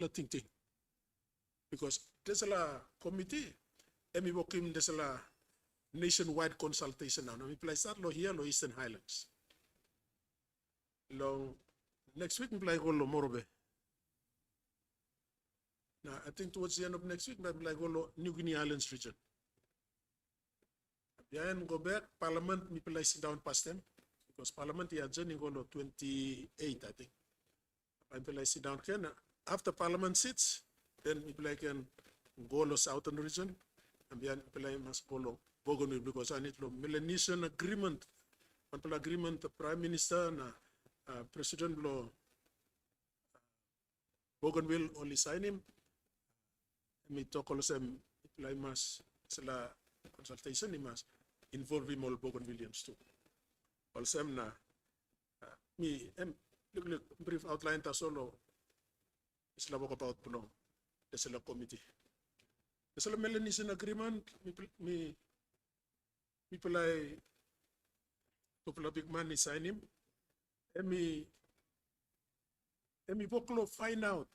la ting. Because there's a committee, emi bokim there's a nationwide consultation now. We play start lo here lo Eastern Highlands. Lo next week we play go lo Morobe. Now I think towards the end of next week we play go lo New Guinea Islands region. Then go back Parliament we play sit down past them because Parliament is adjourning go lo 28 I think. I play sit down again. After Parliament sits, then we play can go lo Southern region and then play must go lo Bougainville because I need lo Melanesian agreement. One agreement the Prime Minister and President lo Bougainville only sign him. Me talk all some play mas sila consultation he must involve him all Bougainvillians too. Also na me look brief outline ta solo isla boko about puno desala committee. Desala Melanesian agreement me play to big man is sign him. Emi boklo find out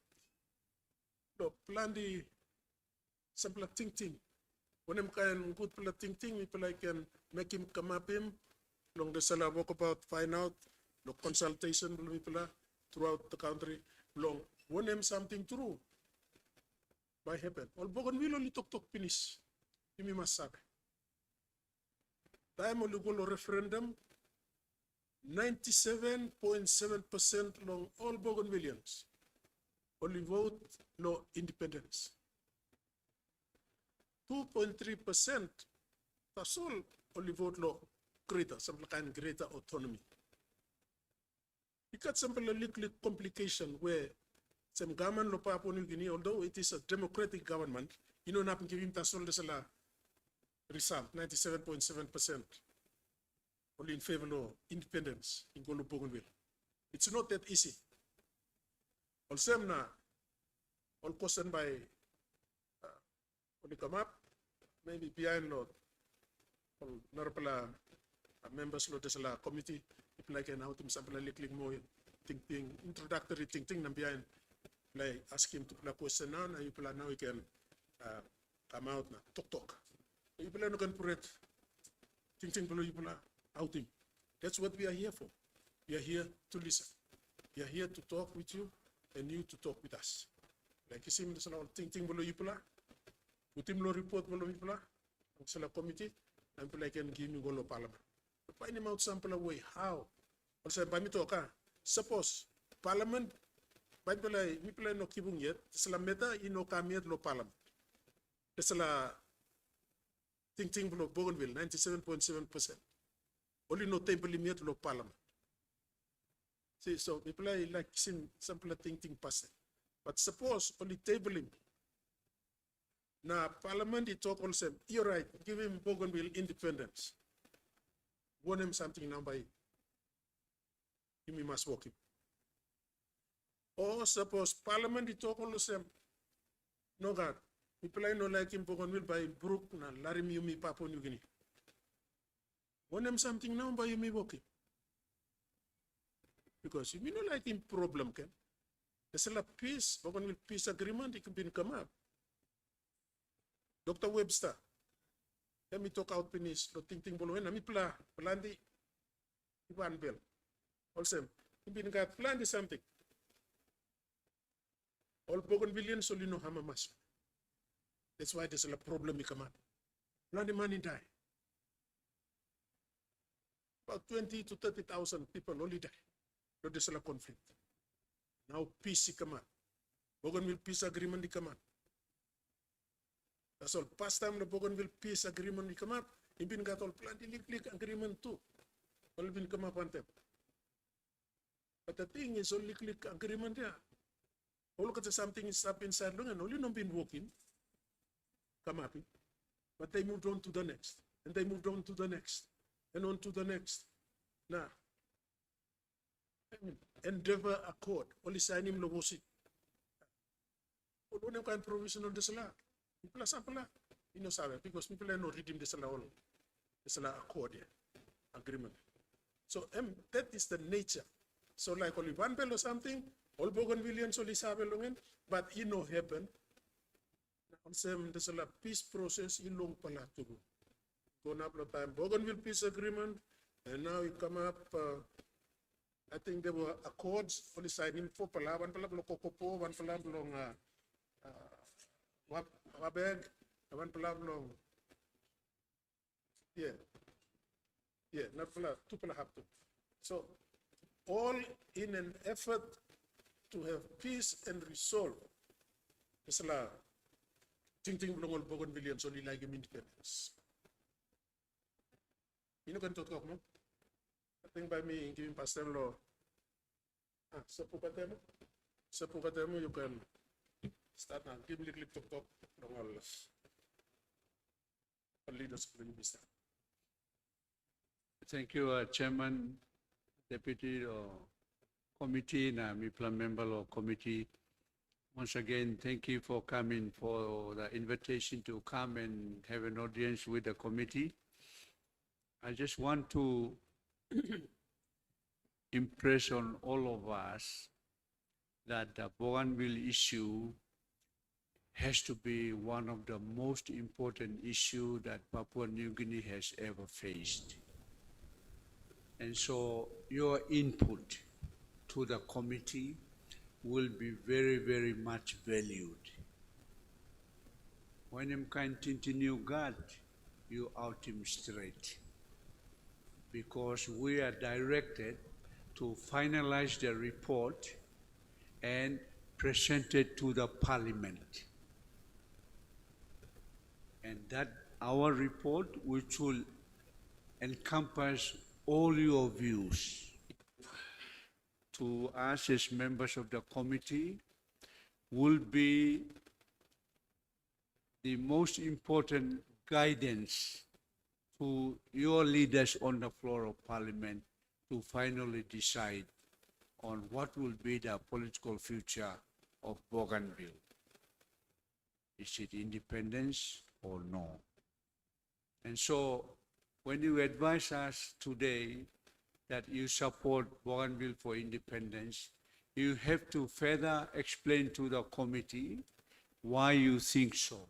the plan the simple thing. When him can good thing, we can make him come up him. Long the sala walk about find out the consultation people throughout the country. Long when him something true by happen. All Bougainville only talk finish. You must sabe. Time only go referendum. 97.7% long all Bougainvillians only vote no independence. 2.3% that's all only vote no greater, some kind of greater autonomy. You got some little complication where some government lo Papua New Guinea, although it is a democratic government, you know not giving that's all this result, 97.7%. Only in favor of independence in Golo Bougainville. It's not that easy. Also, all question by only come up, maybe behind Lord, members of the committee, if like an out sample little more thinking, introductory thinking, and behind like ask him to play question now, and you plan now we can come out now, talk. You plan to put it, thinking below you plan. Outing. That's what we are here for. We are here to listen. We are here to talk with you and you to talk with us. Like you see, there's a lot of thinking below you, put him no report below you, it's a committee, and people can give me go to Parliament. Find him out sample away. How? Also, by me talk, suppose Parliament, by we play no kibung yet, it's a meta, you know, come yet, lo Parliament. It's a thinking below Bougainville, 97.7%. Only no table limit lo Parliament. See, so people like simple thinking person. But suppose only table him. Now Parliament he talk also, you're right, give him Bougainville independence. Want him something now by him, he must walk him. Or suppose Parliament he talk also, no God, people no like him Bougainville by Brook na Larim Yumi Papua New Guinea. Want them something now by you may walk him. Because you may not like him problem, can. There's a peace, but when peace agreement, it can come up. Dr. Webster, let me talk out finish, no thinking below, and I plan the Ivan Bell. Also, you been got plan something. All Bougainvillians only know Hamamas. That's why there's a problem come up. Plan the money die. About 20 to 30,000 people only die. No, there's a conflict. Now peace come out. Bougainville peace agreement come out. That's all. Past time the Bougainville peace agreement come up. He been got all plenty leak agreement too. All been come up on them. But the thing is only click agreement there. All look at something is up inside long and only not been working. Come up. But they moved on to the next. And they moved on to the next. And on to the next. Now, Endeavor Accord, only sign him Lobosi. What kind of provision of the Salah? People are sample, you know, because people are not reading the Salah all. The Salah Accord, agreement. So, that is the nature. So, like only one bill or something, all Bougainvillians only sabe longen, but it no happen. On same there's a peace process in long pala to go. Gone up the time Bougainville peace agreement, and now you come up. I think there were accords for the signing for pala one pala kokopo one pala long wabeg one pala long not pala two pala have to. So all in an effort to have peace and resolve. It's like ting belong all Bougainville so like independence. You know can talk no? I think by me giving pastor law. Sepukatemo you can start now. Give me a little talk from all leaders of the minister. Thank you, Chairman, Deputy Committee, and I'm member of committee. Once again, thank you for coming for the invitation to come and have an audience with the committee. I just want to impress on all of us that the Bougainville issue has to be one of the most important issues that Papua New Guinea has ever faced. And so your input to the committee will be very, very much valued. When I'm continue God, you out him straight. Because we are directed to finalize the report and present it to the Parliament. And that our report, which will encompass all your views, to us as members of the committee, will be the most important guidance to your leaders on the floor of Parliament to finally decide on what will be the political future of Bougainville. Is it independence or no? And so when you advise us today that you support Bougainville for independence, you have to further explain to the committee why you think so.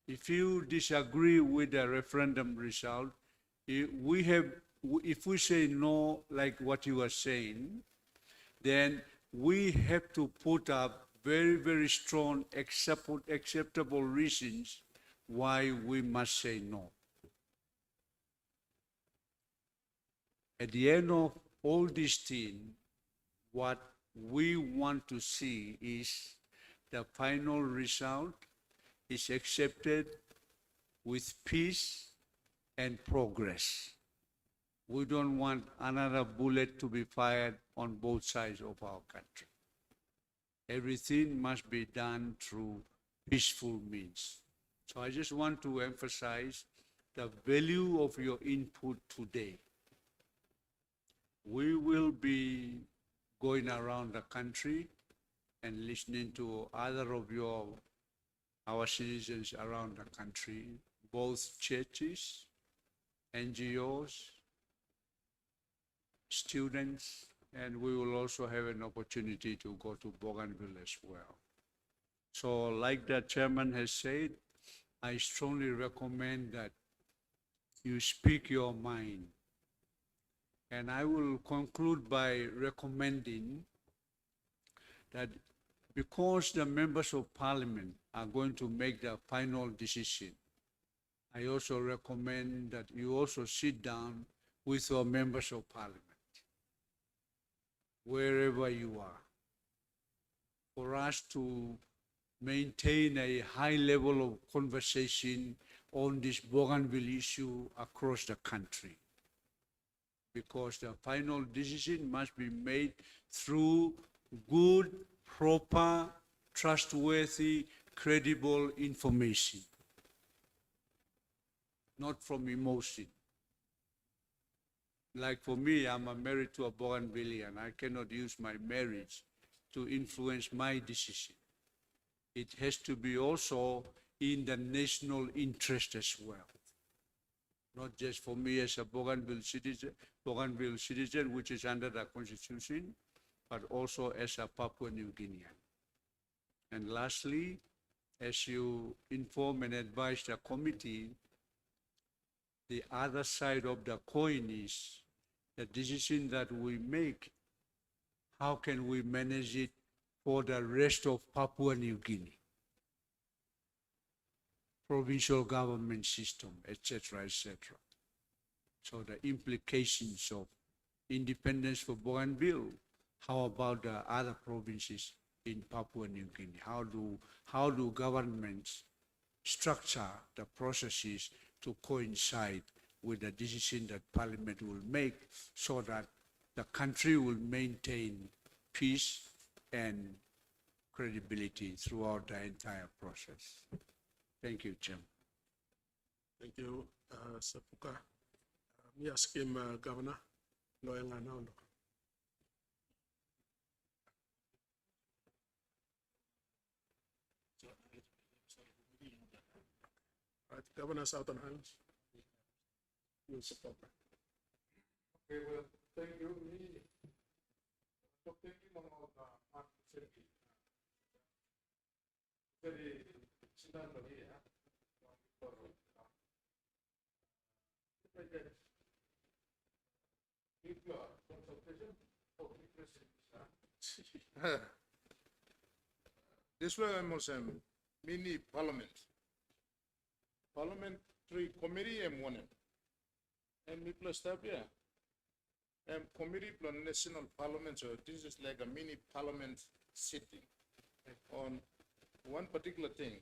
If you disagree with the referendum result, if we say no, like what you are saying, then we have to put up very, very strong, acceptable reasons why we must say no. At the end of all these things, what we want to see is the final result is accepted with peace and progress. We don't want another bullet to be fired on both sides of our country. Everything must be done through peaceful means. So I just want to emphasize the value of your input today. We will be going around the country and listening to other of our citizens around the country, both churches, NGOs, students, and we will also have an opportunity to go to Bougainville as well. So like the chairman has said, I strongly recommend that you speak your mind. And I will conclude by recommending that because the members of Parliament are going to make the final decision, I also recommend that you also sit down with your members of Parliament, wherever you are, for us to maintain a high level of conversation on this Bougainville issue across the country. Because the final decision must be made through good, proper, trustworthy, credible information, not from emotion. Like for me, I'm married to a Bougainvillean. I cannot use my marriage to influence my decision. It has to be also in the national interest as well. Not just for me as a Bougainville citizen, which is under the Constitution, but also as a Papua New Guinean. And lastly, as you inform and advise the committee, the other side of the coin is the decision that we make, how can we manage it for the rest of Papua New Guinea? Provincial government system, etc., etc. So the implications of independence for Bougainville, how about the other provinces in Papua New Guinea? How do governments structure the processes to coincide with the decision that Parliament will make so that the country will maintain peace and credibility throughout the entire process? Thank you, Chairman. Thank you, Sapuka. Me ask him, Governor, Lawyer Nganauno. Right, Governor, Southern Highlands. You support that. Okay, well, thank you. So thinking about Mark Seti, very scenario here. Consultation for this way almost mini parliament. Parliamentary committee and one. And we plus step here. Committee plus national parliament, so this is like a mini parliament sitting on one particular thing.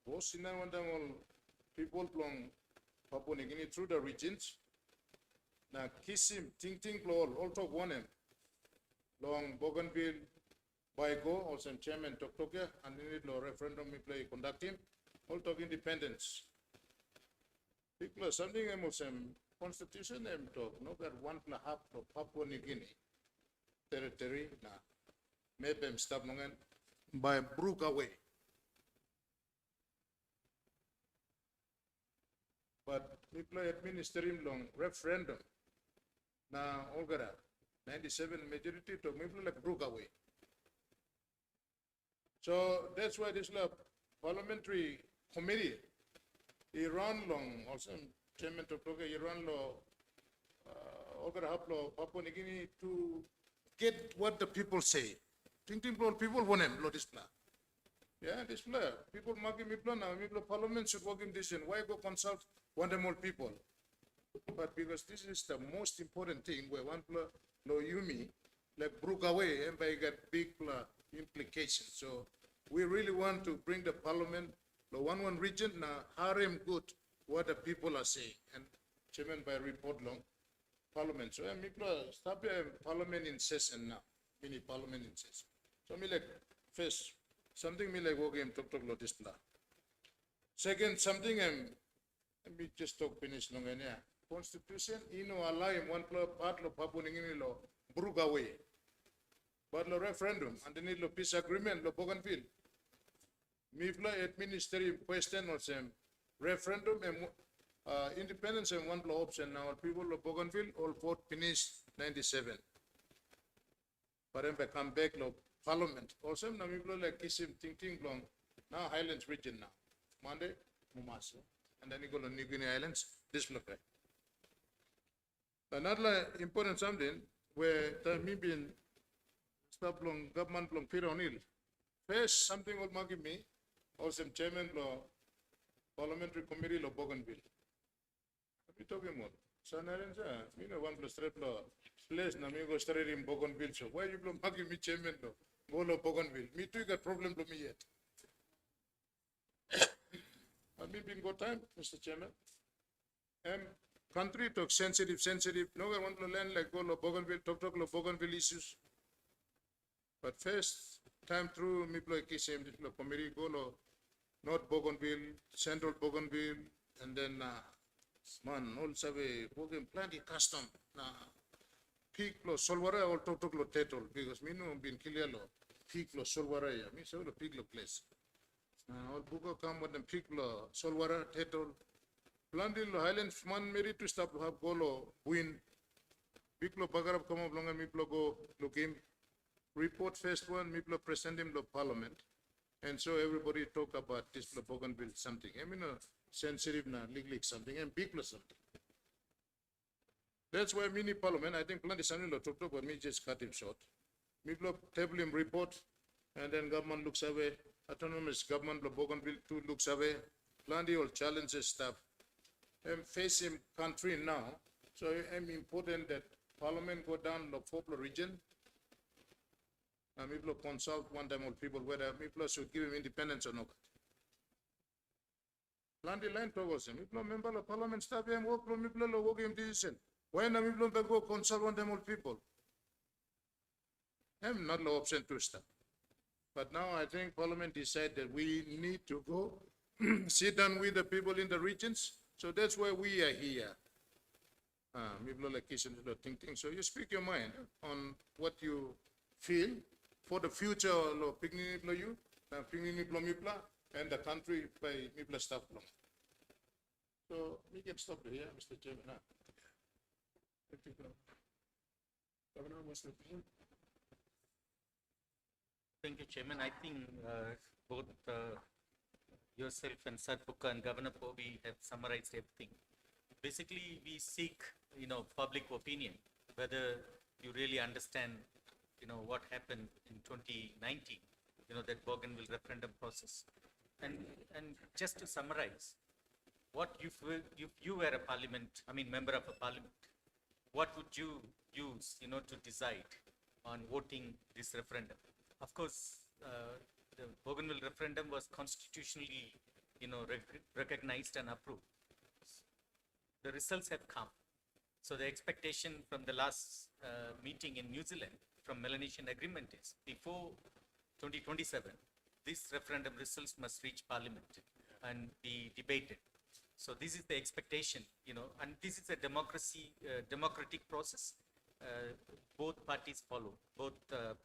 Both in one time all people from Papua New Guinea through the regions. Now kiss him, ting all talk one him. Long Bougainville, Baigo, also chairman Toktokia, and in it law referendum we play conduct him. All talk independence. People something else constitution talk no that 1.5 for Papua New Guinea territory na maybe stop nongan by brook away. But people administering long referendum na olgara 97 majority to people like brook away. So that's why this parliamentary committee Iran long also chairman of Iran law Papua New Guinea to get what the people say. People want him law this plan. Yeah, this plan. People marking me plan now. Parliament should work in this and why go consult one them all people. But because this is the most important thing where one plan law Yumi like broke away and by got big implications. So we really want to bring the parliament the one region now harem good what the people are saying and chairman by report long parliament. So me stop parliament in session now, mini parliament in session. So me like first something me like work talk lo this plan. Second something me just talk finish long and yeah. Constitution allow one part of Papua New Guinea law broke away. But the referendum and then the peace agreement lo Bougainville. Mifla administrative question or some referendum and independence and one law option now people of Bougainville all vote finished 97. But then come back to parliament. Also now people like Kisim thinking long now Highlands region now. Monday, Mumasa. And then you go to New Guinea Islands, this look like. Another important something where the Namibian stop long government long Peter O'Neill. First something will mark me. Also, chairman law, parliamentary committee law Bougainville. What are we talking about? So, you know, 1+3 law place, na me go straight in Bougainville. So, why you making me chairman law? Go law Bougainville. Me too got problem to me yet. I mean, been good time, Mr. Chairman. Country talk sensitive. No one want to learn like go law Bougainville, talk law Bougainville issues. But first time through me play KCM this committee go law North Bougainville, Central Bougainville, and then man also we working plenty custom na peak lo solwara or talk lo title because me no been clear lo peak lo solwara ya me so lo peak lo place. All buko come with them peak lo solwara title. Planting lo Highlands man merit to stop have go lo win. Big lo bagarap come along and me go look him. Report first one, me present him to Parliament. And so everybody talk about this Bougainville something. I mean, sensitive na, legally something, and big plus something. That's why mini parliament, I think plenty something talk but me just cut him short. Me table him report, and then government looks away, autonomous government Bougainville too looks away, plenty of challenges stuff. And face him country now, so it's important that parliament go down the Poplar region. And people consult one time with people whether people should give him independence or not. Plenty line towards him. People member of parliament staff him work from people work him decision. Why not people go consult one time with people? I'm not the option to stop. But now I think parliament decided that we need to go sit down with the people in the regions. So that's why we are here. People like Kishan thinking. So you speak your mind on what you feel for the future of you, and the country by Mipla staff. So we can stop here, Mr. Chairman. Thank you, Governor, West Representative. Thank you, Chairman. I think both yourself and Sarpuka and Governor Pobi have summarized everything. Basically, we seek, public opinion, whether you really understand, what happened in 2019, that Bougainville referendum process. And just to summarize, what if you were a member of a parliament, what would you use, to decide on voting this referendum? Of course, the Bougainville referendum was constitutionally, recognized and approved. The results have come. So the expectation from the last meeting in New Zealand from Melanesian agreement is before 2027, this referendum results must reach Parliament and be debated. So this is the expectation, and this is a democratic process. Both parties follow, both the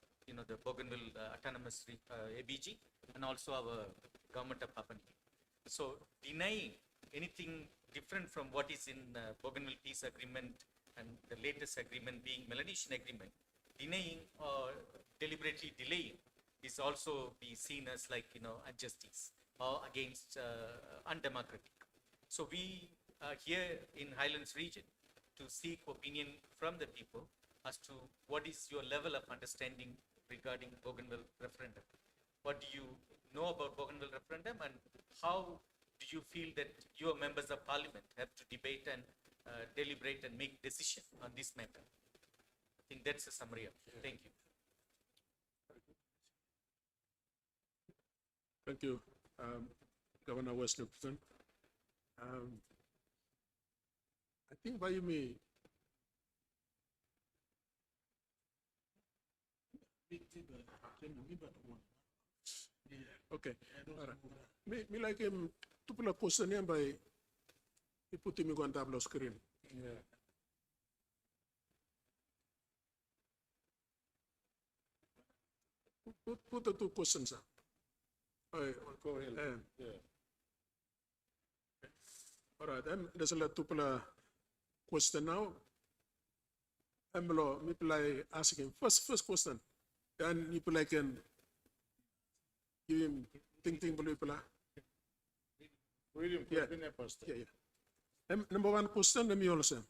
Bougainville Autonomous ABG and also our government of Papua New Guinea. So denying anything different from what is in Bougainville Peace Agreement and the latest agreement being Melanesian agreement, denying or deliberately delaying is also be seen as injustice or against undemocratic. So we are here in Highlands region to seek opinion from the people as to what is your level of understanding regarding Bougainville referendum. What do you know about Bougainville referendum, and how do you feel that your members of parliament have to debate and deliberate and make decision on this matter? I think that's a summary of it. Thank you. Thank you, Governor West Newton. I think by me, okay. All right. Me like him to put a question here by he put him on tableau screen. Yeah. Put the two questions up. Go ahead. Yeah. All right, there's a lot of question now. I'm asking first question. Then you can give him think people. Yeah. Number one question, let me also say,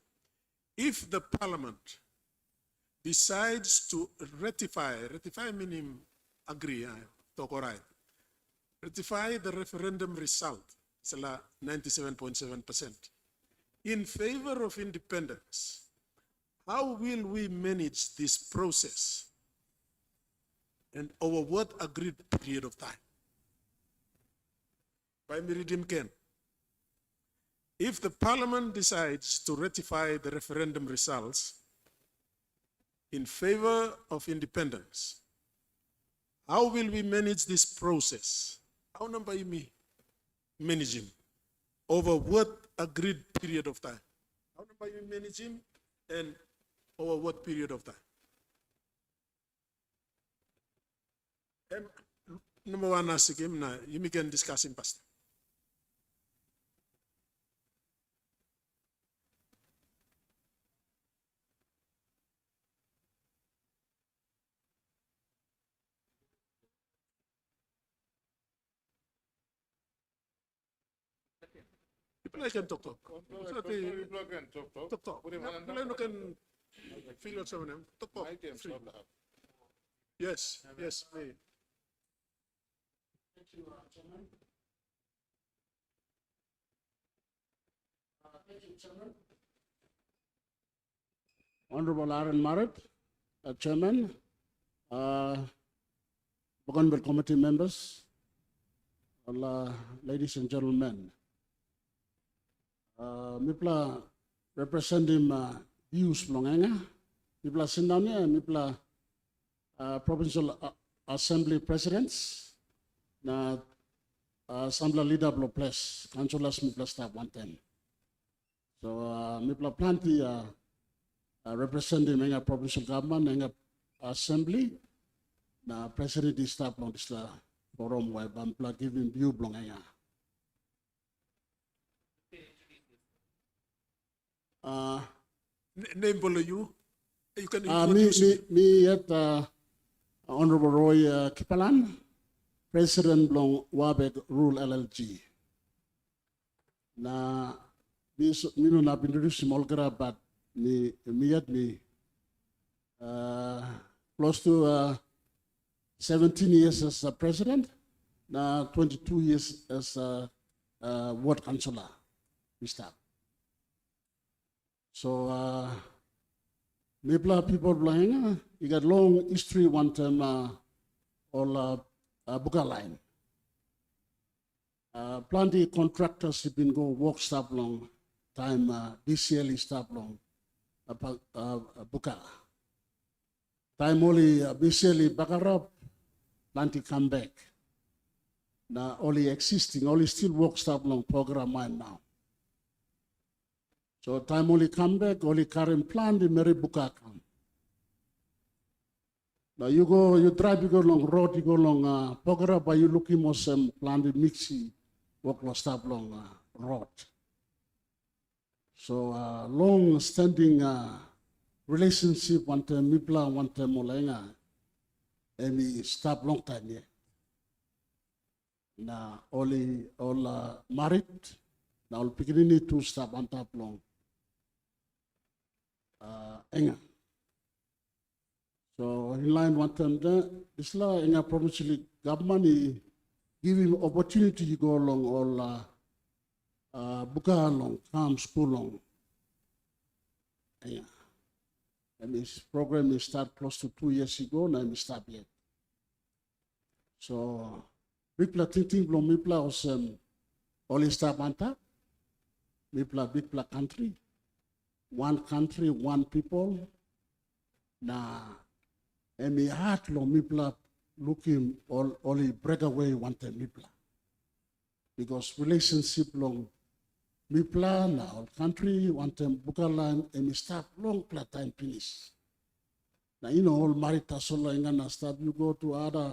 if the parliament decides to ratify meaning agree, talk all right, ratify the referendum result, it's 97.7%, in favor of independence, how will we manage this process and over what agreed period of time? By Miridim Ken, if the parliament decides to ratify the referendum results in favor of independence, how will we manage this process? How number you me manage him? Over what agreed period of time? How number you manage him and over what period of time? Number one, ask him now, you can discuss in past. People I can talk. It's not a- People can talk. talk. Put him on People I can feel what's on them. Talk. My games, Free. not that. Yes, yes, me. Thank you, Chairman. Thank you, Chairman. Honorable Aaron Marret, Chairman, Bougainville Committee members, ladies and gentlemen. Mipla representing views belonging. Mipla sindanya, mipla provincial assembly presidents, na assembly leader blo place, councillors mipla staff 110. So mipla plenty representing menga provincial government, menga assembly, na president di staff long disla forum wai bampla giving view belonging. Name below you. You can introduce Me yet Honorable Roy Kipalan, President Blong Wabeg Rule LLG. Na mino na introduce Molgra, but me close to 17 years as a president, na 22 years as a ward councillor. Mr. So Mipla people blind, you got long history one time all Buka line. Plenty contractors have been go work stop long time BCL stop long Buka. Time only BCL Bakarap plenty come back. Now only existing, only still work stop long program mine now. So time only come back, only current plan the Mary Buka come. Now you drive, you go along road, you go along Pogara, but you looking more some plan the mixi walk lost up long road. So long standing relationship one time Mipla, one time Molenga, and we stop long time here. Now all married, now all beginning to stop on top long. Enga. So in line one time this la enga provincial government give him opportunity to go along all buka along calm school long. Enga. And this program is start close to 2 years ago now we start yet. So Mipla thinking blong Mipla was only start on top. Mipla big pla country. One country, one people. Na emi heart lo Mipla looking only break away one time Mipla. Because relationship long Mipla na all country one time Bukalan emi start long pla time finish. Now you know all Marita Solo Ingana start you go to other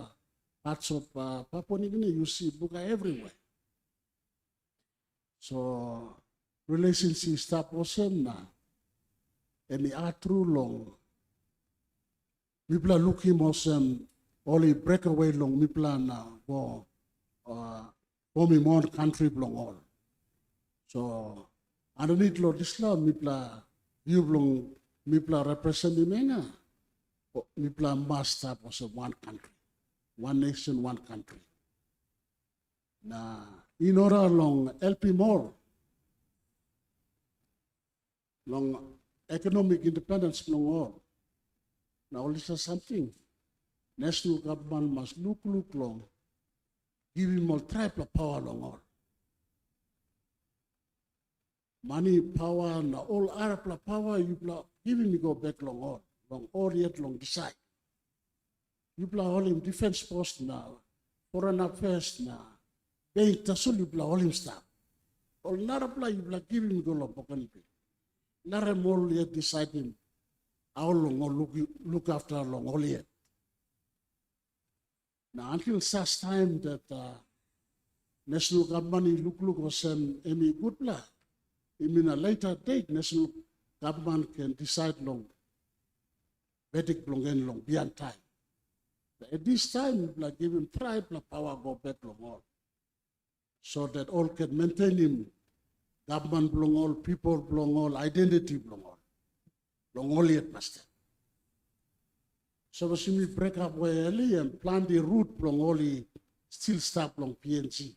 parts of Papua New Guinea you see Buka everywhere. So relationship start awesome na. And the true long. Mipla looking awesome, only breakaway long Mipla na go me more country long all. So underneath lo disla Mipla you long Mipla represent the menga. Mipla must have also one country, one nation, one country. Na in order long LP more long economic independence long all. Now listen something. National government must look long. Give him all type of power long all. Money, power, na all Arab power you give him go back long all yet long decide. You all him defense post now, foreign affairs now. They tasul you all him staff. All Narapla you give him go long Bougainville. Nara more yet decide him how long or look after how long all yet. Now until such time that national government look was any good plan. In a later date, national government can decide long, Vedic long and long beyond time. But at this time, like give him tribe power go back long all. So that all can maintain him government belong all, people belong all, identity belong all yet master. So as we break up where early and plant the root belong all, still start belong PNC.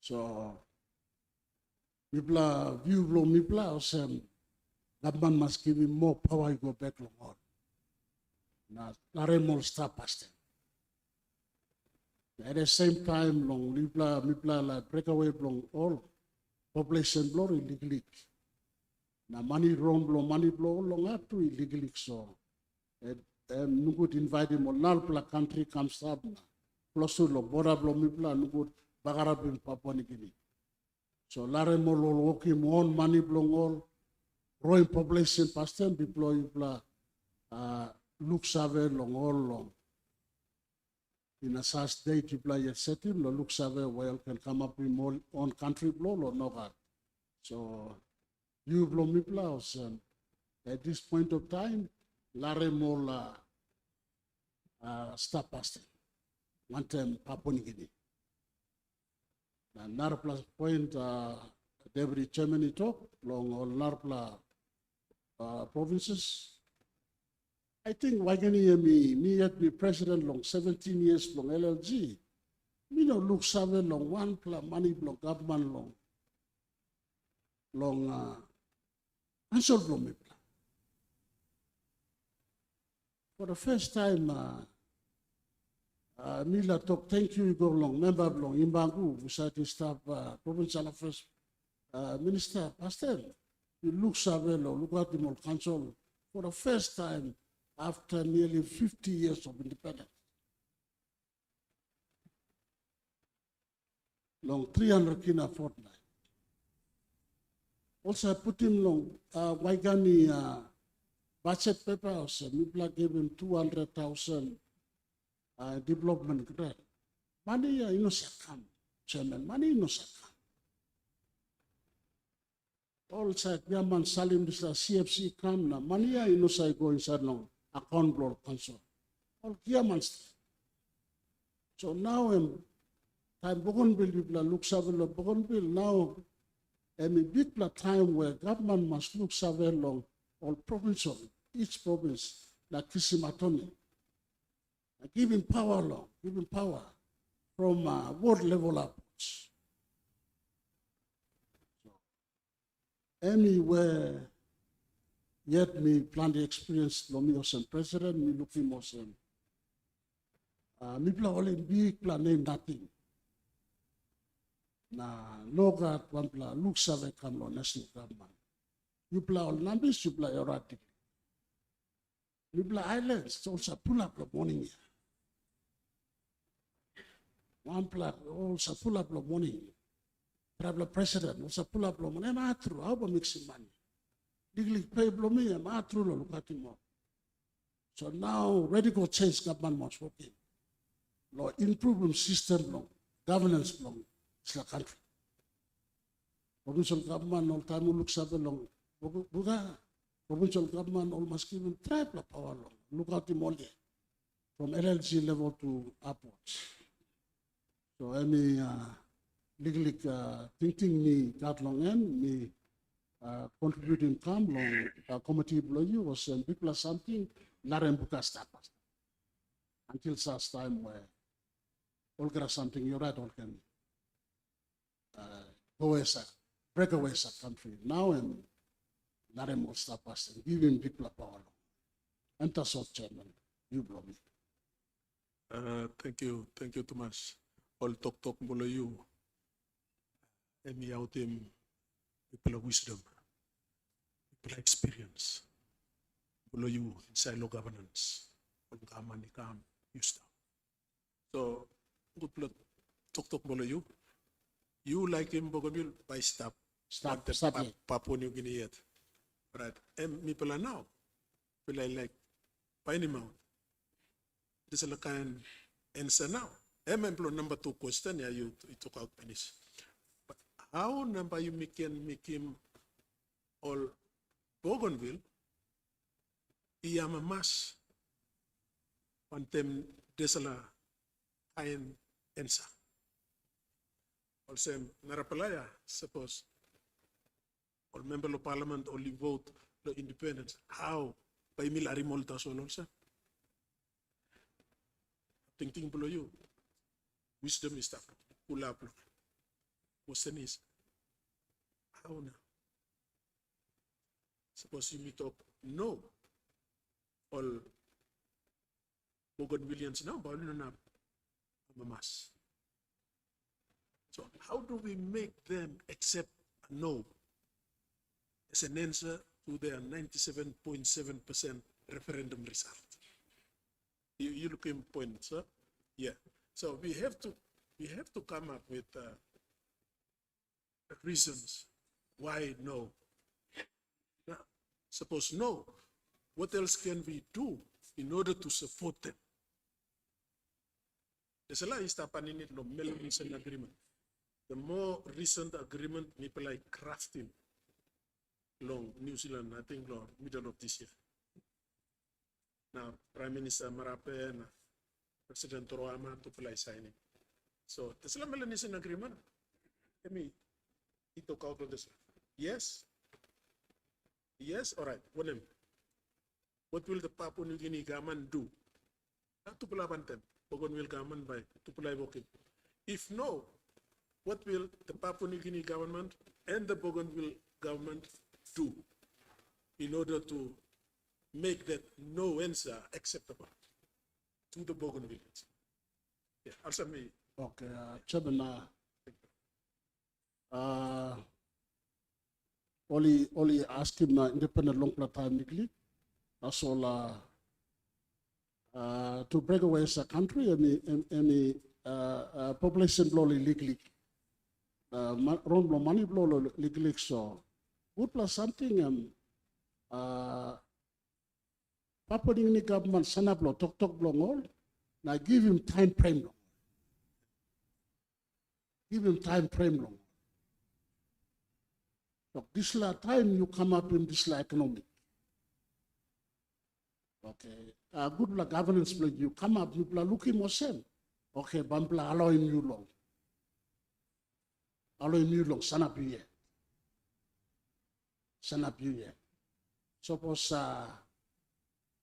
So, Mipla view belong Mipla or government must give him more power to go back long on. Now, Laremol start past at the same time, long Mipla like breakaway belong all population blow illegally. Now money wrong blow, money blow long up to illegally. So no good invite him on Nalpla country comes up. Plus to lo border blow Mipla no good bagarap in Papua New Guinea. So Laremol walking on money blow all growing population past them people look survey long all long. In a such date, you play a setting, look survey well can come up with more on country blow or not. So you blow me blows at this point of time, Larry Mola stop pasting. One time Papua New Guinea. Another plus point Deputy Chairman talk long all Narpla provinces. I think Wagani me yet be president long 17 years long LLG. Me no look seven long one plus money block government long answer from me. For the first time Mila talk thank you go long member long Imbangu society staff provincial affairs minister pastor you look seven long look at the council for the first time after nearly 50 years of independence. Long 300 kina fortnight. Also I put him long Waigani budget paper also Mipla gave him 200,000 development grant. Money come, Chairman, money come. Also Yaman Salim this CFC come na money go inside long account block console. All Kiamans. So now time Bougainville people look several Bougainville now a big time where government must look several long all provincial, each province like Kisimatoni. Giving power long, giving power from world level upwards. So, anywhere yet me plan the experience lo me was president, me looking was me plan only big plan name nothing. Na logat one plan look survey come on national government. You plan all numbers, you plan erratic. You plan Highlands, also pull up the morning here. One plan also pull up the morning. Travel president also pull up the money. I'm through. How about mixing money? Legally pay me, I'm through look at him. So now radical change government must work in. Law improvement system long, governance long, it's the country. Provincial government all time looks at the long Buga. Provincial government almost given triple power long. Look at him only from LLG level to upwards. So any legally thinking me that long end me contributing come long committee below you was people something Naren Buka start until such time where all something you're right all can go as a break away as a country now and Naren will start passing giving people power. Enter South Chairman, you blow me. Thank you Thomas. All talk below you. And me out him people of wisdom, people of experience. Below you inside law governance. You stuff. So good plot talk below you. You like him Bougainville by stop. Stop Papua New Guinea yet. Right. And people are now. People are like Piney Mount. This is a kind answer now. Employ number 2 question, yeah, you took out finish. But how number you make him all Bougainville? Iyama mas one them desala kain ensa. Also narapalaya suppose or member of parliament only vote the independence. How? By milari molta solo sa. Ting below you. Wisdom is stuff. Pula pula. Question is, how now? Suppose you meet up, no. All Bougainvillians now, but no, mamas. So how do we make them accept a no as an answer to their 97.7% referendum result? You look in point, sir. Yeah. So we have to come up with reasons why no. Now, suppose no, what else can we do in order to support them? There's a lot of stuff in it, no recent agreement. The more recent agreement, people like crafting long New Zealand, I think long middle of this year. Now, Prime Minister Marape and President Toroama to play signing. So there's a Melanesian agreement. Let me talk out of this. Yes. Yes, all right. What will the Papua New Guinea government do? To play Bantem, Bougainville government by to play Bokim. If no, what will the Papua New Guinea government and the Bougainville government do in order to make that no answer acceptable to the Bougainvilleans? Yeah, answer me. Okay, Chairman, only ask him independent long time legally. That's all. To break away as a country, any population blow legally, run blow money blow legally. So good plus something Papua New Guinea government sana blow talk blow all. Now give him time frame long. Give him time frame long. So this time you come up in this economic. Okay. Good luck governance plan. You come up, you looking more same. Okay, Bampla allowing you long. Allowing you long, sana piye. Sana piye. Suppose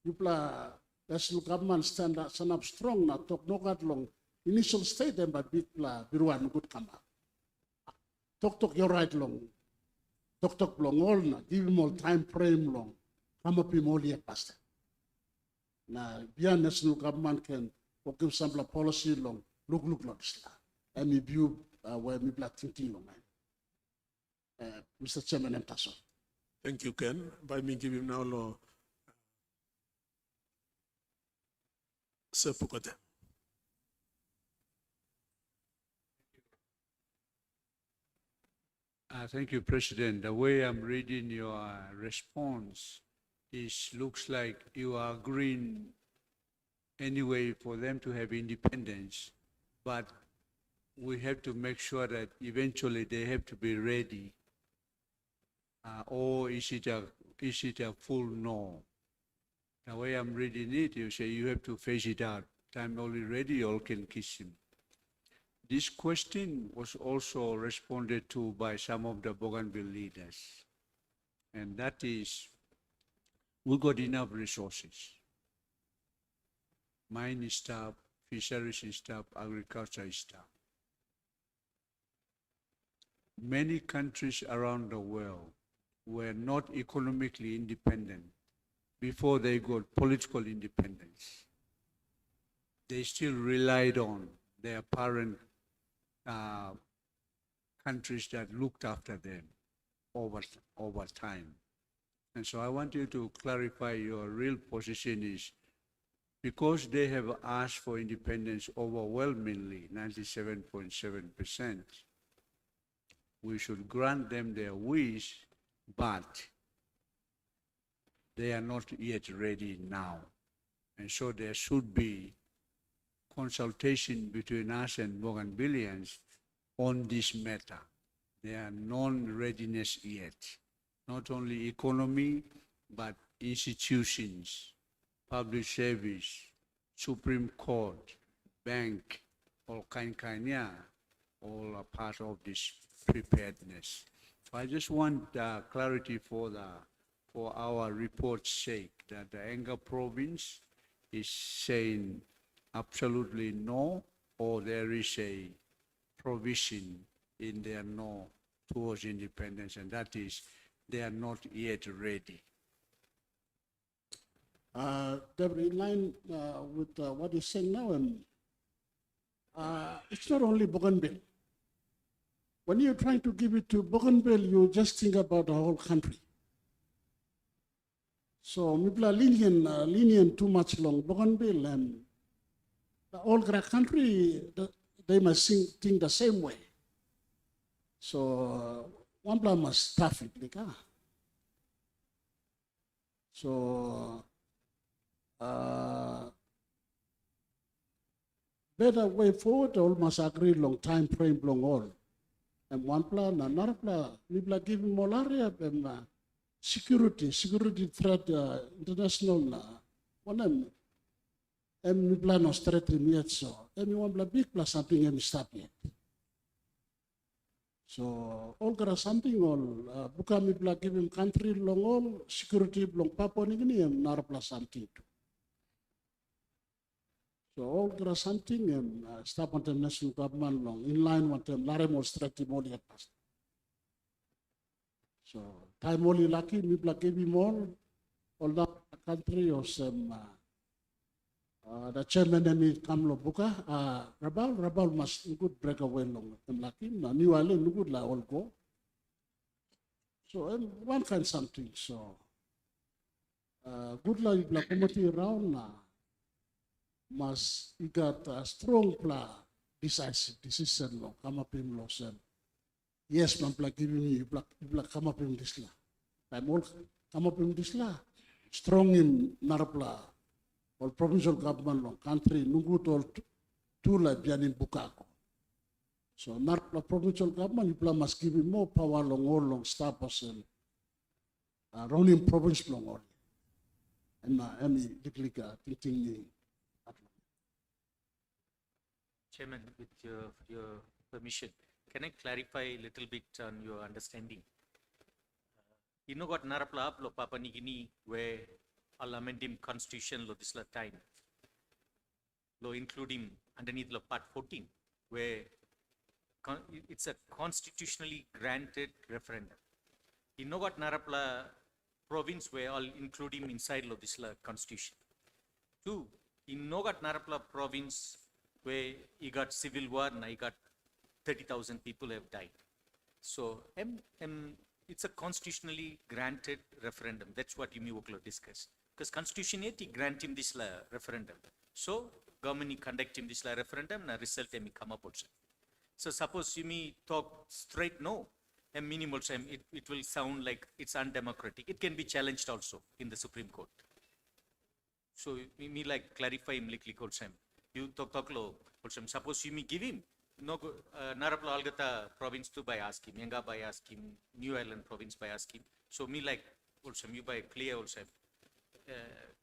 you play national government stand up, stand up strong na talk no got long. Initial state them but big biruan good come up. Talk you're right long. Talk long all na give him all time frame long. Come up him all year past. Na biya national government can give some policy long look this la. And me view where me black thinking long. Mr. Chairman and Tasso. Thank you, Ken. By me give him now law. Sir Pukote. Thank you, President. The way I'm reading your response looks like you are agreeing anyway for them to have independence, but we have to make sure that eventually they have to be ready. Or is it a full no? The way I'm reading it, you say you have to face it out. I'm only ready, you all can kiss him. This question was also responded to by some of the Bougainville leaders. And that is, we got enough resources. Mine staff, fisheries staff, agriculture staff. Many countries around the world were not economically independent before they got political independence. They still relied on their parent countries that looked after them over time. And so I want you to clarify your real position is because they have asked for independence overwhelmingly, 97.7%, we should grant them their wish, but they are not yet ready now. And so there should be consultation between us and Bougainvillians on this matter. There are non-readiness yet, not only economy, but institutions, public service, Supreme Court, bank, all kind, all are part of this preparedness. I just want clarity for our report's sake that the Enga province is saying absolutely no, or there is a provision in their no towards independence, and that is they are not yet ready. Deborah, in line with what you're saying now, it's not only Bougainville. When you're trying to give it to Bougainville, you just think about the whole country. So people are lenient too much long Bougainville, and the whole country, they must think the same way. So one plan must staff it, like, So better way forward, all must agree long time frame long all. And one plan, another plan, people are giving malaria and security threat, international, one and plan of threat yet so. Anyone plan big plus something and stop yet. So all got something all bukan mi bla giving country long all security long Papua New Guinea and nara plus something. So all got something and stop on the national government long in line with them nara more strategy more yet. So time only lucky mi bla giving more all that country or some the chairman and it come lo buka Rabal must good break away long them lucky na New Island good la all go. So and one kind something so good la ibla committee around must you got a strong decisive decision long come up in law sen. Yes, man bla giving you bla come up in this la. Time all come up in this la. Strong in narapla. All provincial government long country nungu tol tula bianin bukako. So not the provincial government you must give him more power long all long staff person running province long all. And any digliga thinking. Chairman, with your permission, can I clarify a little bit on your understanding? You know what Narapla lo Papua New Guinea where I'll amend him constitution lo this la time. Lo including underneath lo part 14 where it's a constitutionally granted referendum. You know what Narapla province where I'll include him inside lo this la constitution. Two, you know what Narapla province where you got civil war and you got 30,000 people have died. So it's a constitutionally granted referendum. That's what you may discuss. Because constitution grant him this referendum. So government conduct him this referendum and result may come up also. So suppose you may talk straight no, and minimal time it will sound like it's undemocratic. It can be challenged also in the Supreme Court. So we may like clarify him like also. You talk low also. Suppose you may give him no Narapla Algata province to by ask him, Yenga by ask him, New Island province by ask him. So me like also you by clear also.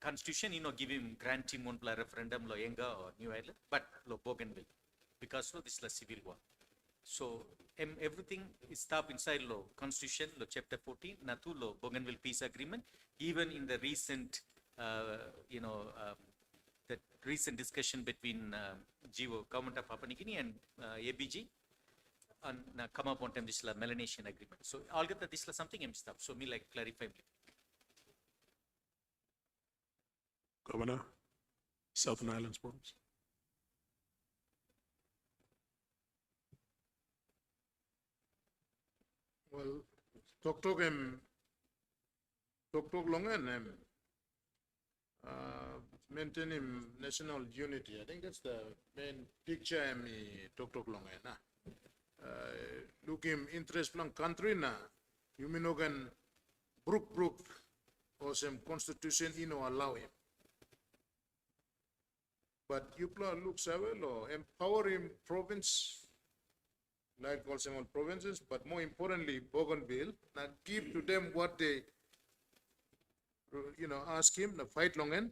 Constitution, give him, grant him one referendum, lo Yenga or New Island, but lo Bougainville, because lo this la civil war. So everything is stopped inside lo Constitution, lo chapter 14, natu lo Bougainville peace agreement. Even in the recent, that recent discussion between GO, government of Papua New Guinea and ABG, and come up on time this la Melanesian agreement. So I'll get that this la something stop. So me like clarify. Governor, Southern Islands Province. Well, talk long and maintaining national unity. I think that's the main picture talk long and look him interest long country na you mean organ brook or some constitution allow him. But you look or empower him province, like all some provinces, but more importantly, Bougainville, now give to them what they, ask him, the fight long end,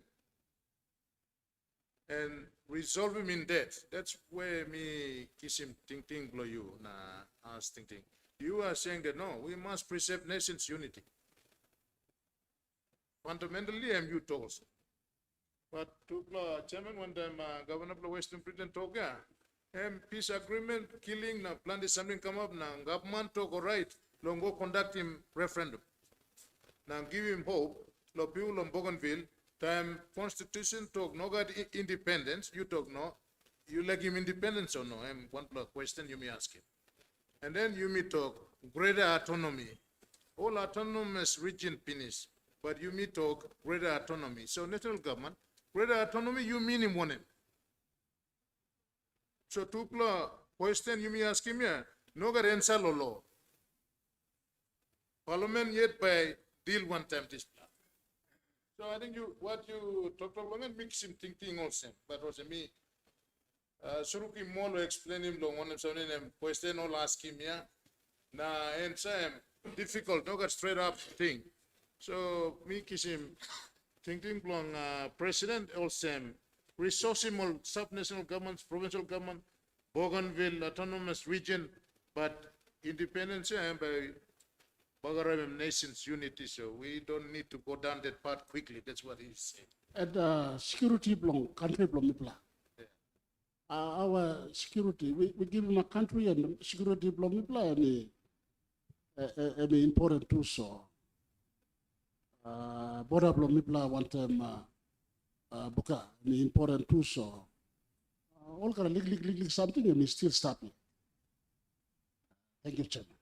and resolve him in death. That's where me kiss him, ting blow you, ask ting. You are saying that no, we must preserve nation's unity. Fundamentally, I'm you told. But to chairman one time, Governor of Western Britain talk, yeah, peace agreement, killing, na plan is something come up, na government talk all right, long go conduct him referendum. Now give him hope, lo people of Bougainville, time constitution talk, no got independence, you talk no, you like him independence or no? One question you may ask him. And then you may talk greater autonomy. All autonomous region finish, but you may talk greater autonomy. So national government, greater autonomy, you mean him one. So two question you may ask him here, no got answer law. Parliament yet by deal one time this plan. So I think what you talk about and makes him thinking also, but also me. Suruki Molo explain him long one of some question all ask him yeah. Na answer him difficult, no got straight up thing. So me kiss him thinking long president also resourceable subnational governments, provincial government, Bougainville autonomous region, but independence by Bagaram nations unity. So we don't need to go down that path quickly. That's what he's saying. And security belong, country belong Mipla. Our security, we give him a country and security belong Mipla and important too. So border belong Mipla one time Buka, important too. So all kind of leak something and still stop me. Thank you, Chairman.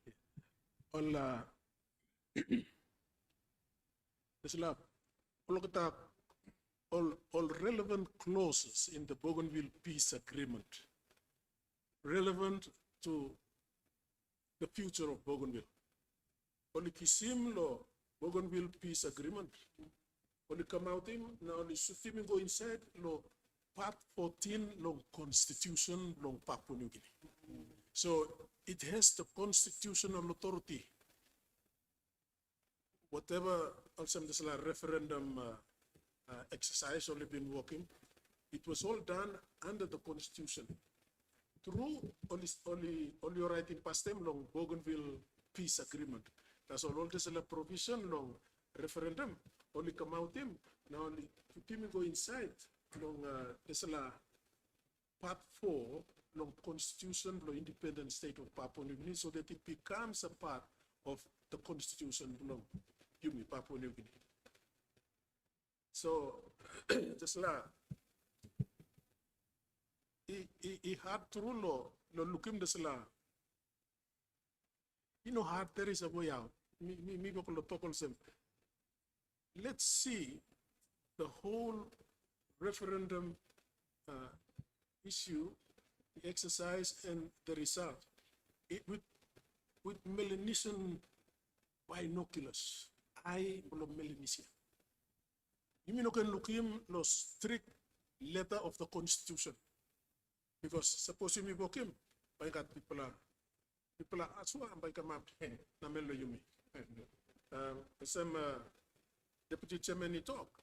All Islam, all relevant clauses in the Bougainville Peace Agreement relevant to the future of Bougainville. Only kisim lo Bougainville Peace Agreement. Only come out him now only sutim go inside lo part 14 long constitution long Papua New Guinea. So it has the constitutional authority. Whatever also this referendum exercise only been working, it was all done under the constitution. Through only writing past them long Bougainville Peace Agreement. That's all this provision long referendum only come out him. Now only people go inside long this part 4 long constitution long independent state of Papua New Guinea so that it becomes a part of the constitution long Papua New Guinea. So just he had through law looking this hard there is a way out. Me talk them. Let's see the whole referendum issue, the exercise and the result. With Melanesian binoculars. I will Melanesia. You mean okay look him the strict letter of the constitution. Because suppose you book him, by God people are aswa by come up na melo yumi. Some deputy chairman he talk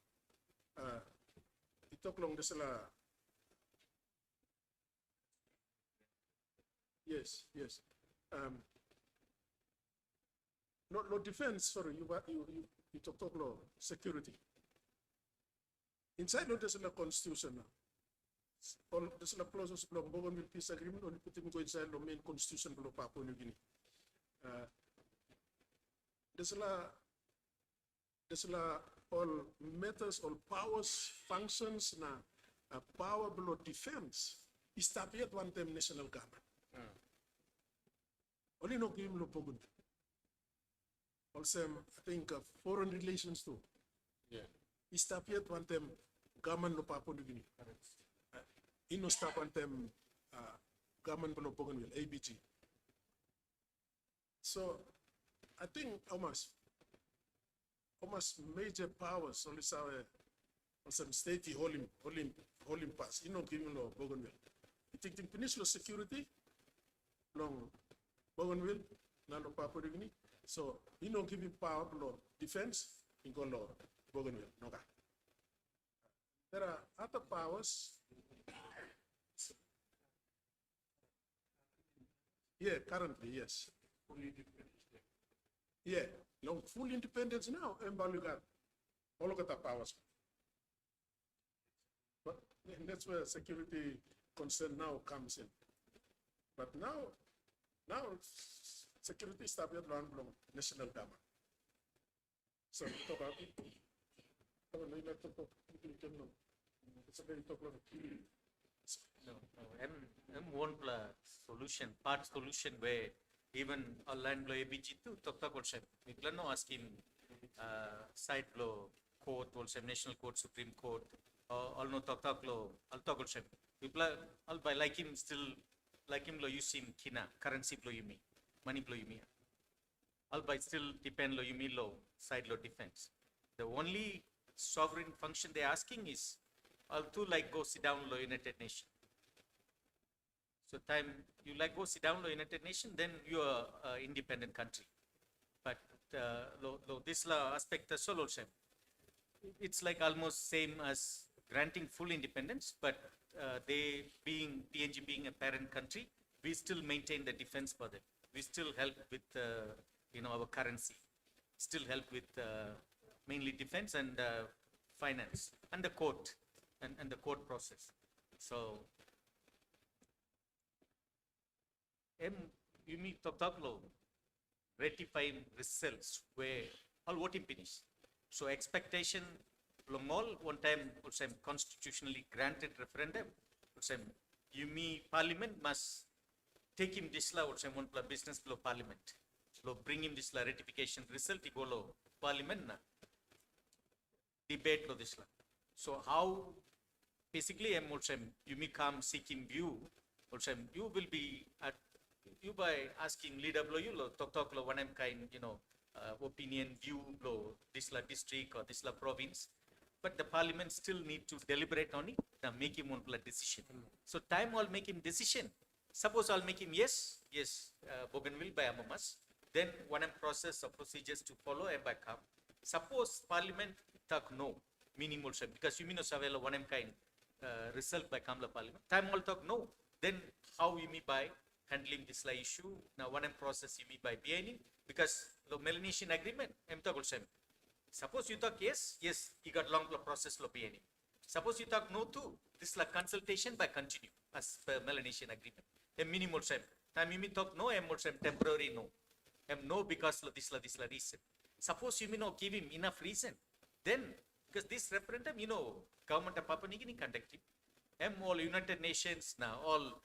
long this yes. No defense, sorry, you talk law, security. Inside not there's a constitution now. All there's a clauses from Bougainville Peace Agreement, only put him go inside the main constitution of Papua New Guinea. There's all matters, all powers, functions na power below defense. Is that yet one time national government. Only no give him no Bougainville. Also, I think foreign relations too. Yeah. He stopped yet one time government no Papua New Guinea. He no stop one time government no Bougainville, ABG. So I think almost major powers only saw some state he hold him pass. He no give him no Bougainville. He think the peninsula security long Bougainville, now no Papua New Guinea. So he don't give him power law defense, he go law Bougainville. No. There are other powers. Yeah, currently, yes. Yeah, no full independence now. Embalugan, all of the powers. But and that's where security concern now comes in. But now security is established on national government. So talk about it. It's a very talk about it. No, M one solution, part solution where even a land law ABG too, Tokta Korsem. We plan no asking side law court, also national court, Supreme Court, all no Tokta law, all Tokosem. We plan all by like him still like him law using kina, currency law you mean, money law you mean. All by still depend law you mean law, side law defense. The only sovereign function they're asking is all two like go sit down law United Nations. So time you like go sit down law United Nations, then you are independent country. But this law aspect the solo same. It's like almost same as granting full independence, but they being PNG being a parent country, we still maintain the defense for them. We still help with our currency, still help with mainly defense and finance and the court and the court process. So you mean Toklo ratifying results where all voting finish. So expectation long all one time constitutionally granted referendum. You mean parliament must take him this law one business law parliament. So bring him this law ratification result he go law parliament na debate law this law. So how basically you may come seeking view you will be at you by asking leader below you talk law one kind opinion view law this la district or this la province, but the parliament still need to deliberate on it and make him one decision. So time I'll make him decision. Suppose I'll make him yes Bougainville by Amamas, then one process of procedures to follow and by come. Suppose parliament talk no meaning also because you mean no savela one kind result by Kamla parliament. Time I'll talk no, then how you mean by handling this issue now one process you mean by behind because the Melanesian agreement suppose you talk yes you got long process lo behind. Suppose you talk no too, this la consultation by continue as per Melanesian agreement a minimal time you mean talk no temporary no no because this la reason. Suppose you mean no give him enough reason, then because this referendum government of Papua New Guinea conducted all United Nations now all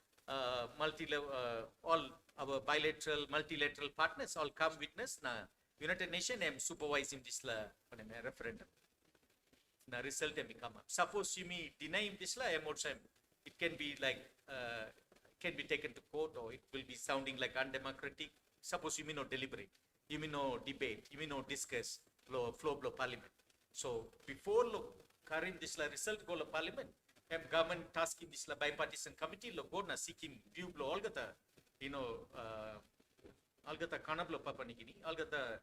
all our bilateral, multilateral partners all come witness na United Nations supervise him this la referendum. Na result come up. Suppose you may deny him this la it can be like can be taken to court or it will be sounding like undemocratic. Suppose you may not deliberate, you may not debate, you may not discuss flow parliament. So before carrying this la result go to parliament, government task in this bipartisan committee go na seeking view all gata algata kanablo Papua New Guinea algata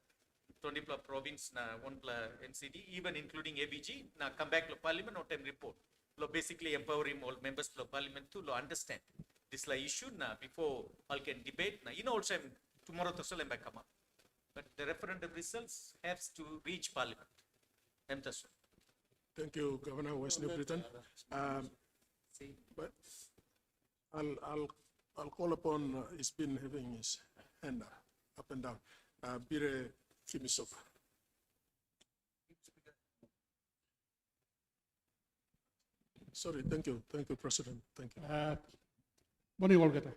20 province na 1 NCD even including ABG na come back parliament or time report basically empowering all members of parliament to understand this issue na before all can debate na also tomorrow to solemn come up, but the referendum results has to reach parliament. Thank you, Governor West New Britain. But I'll call upon. He's been having his hand up and down. Bire Kimisov. Sorry. Thank you, President. Thank you. Morning, Olgata.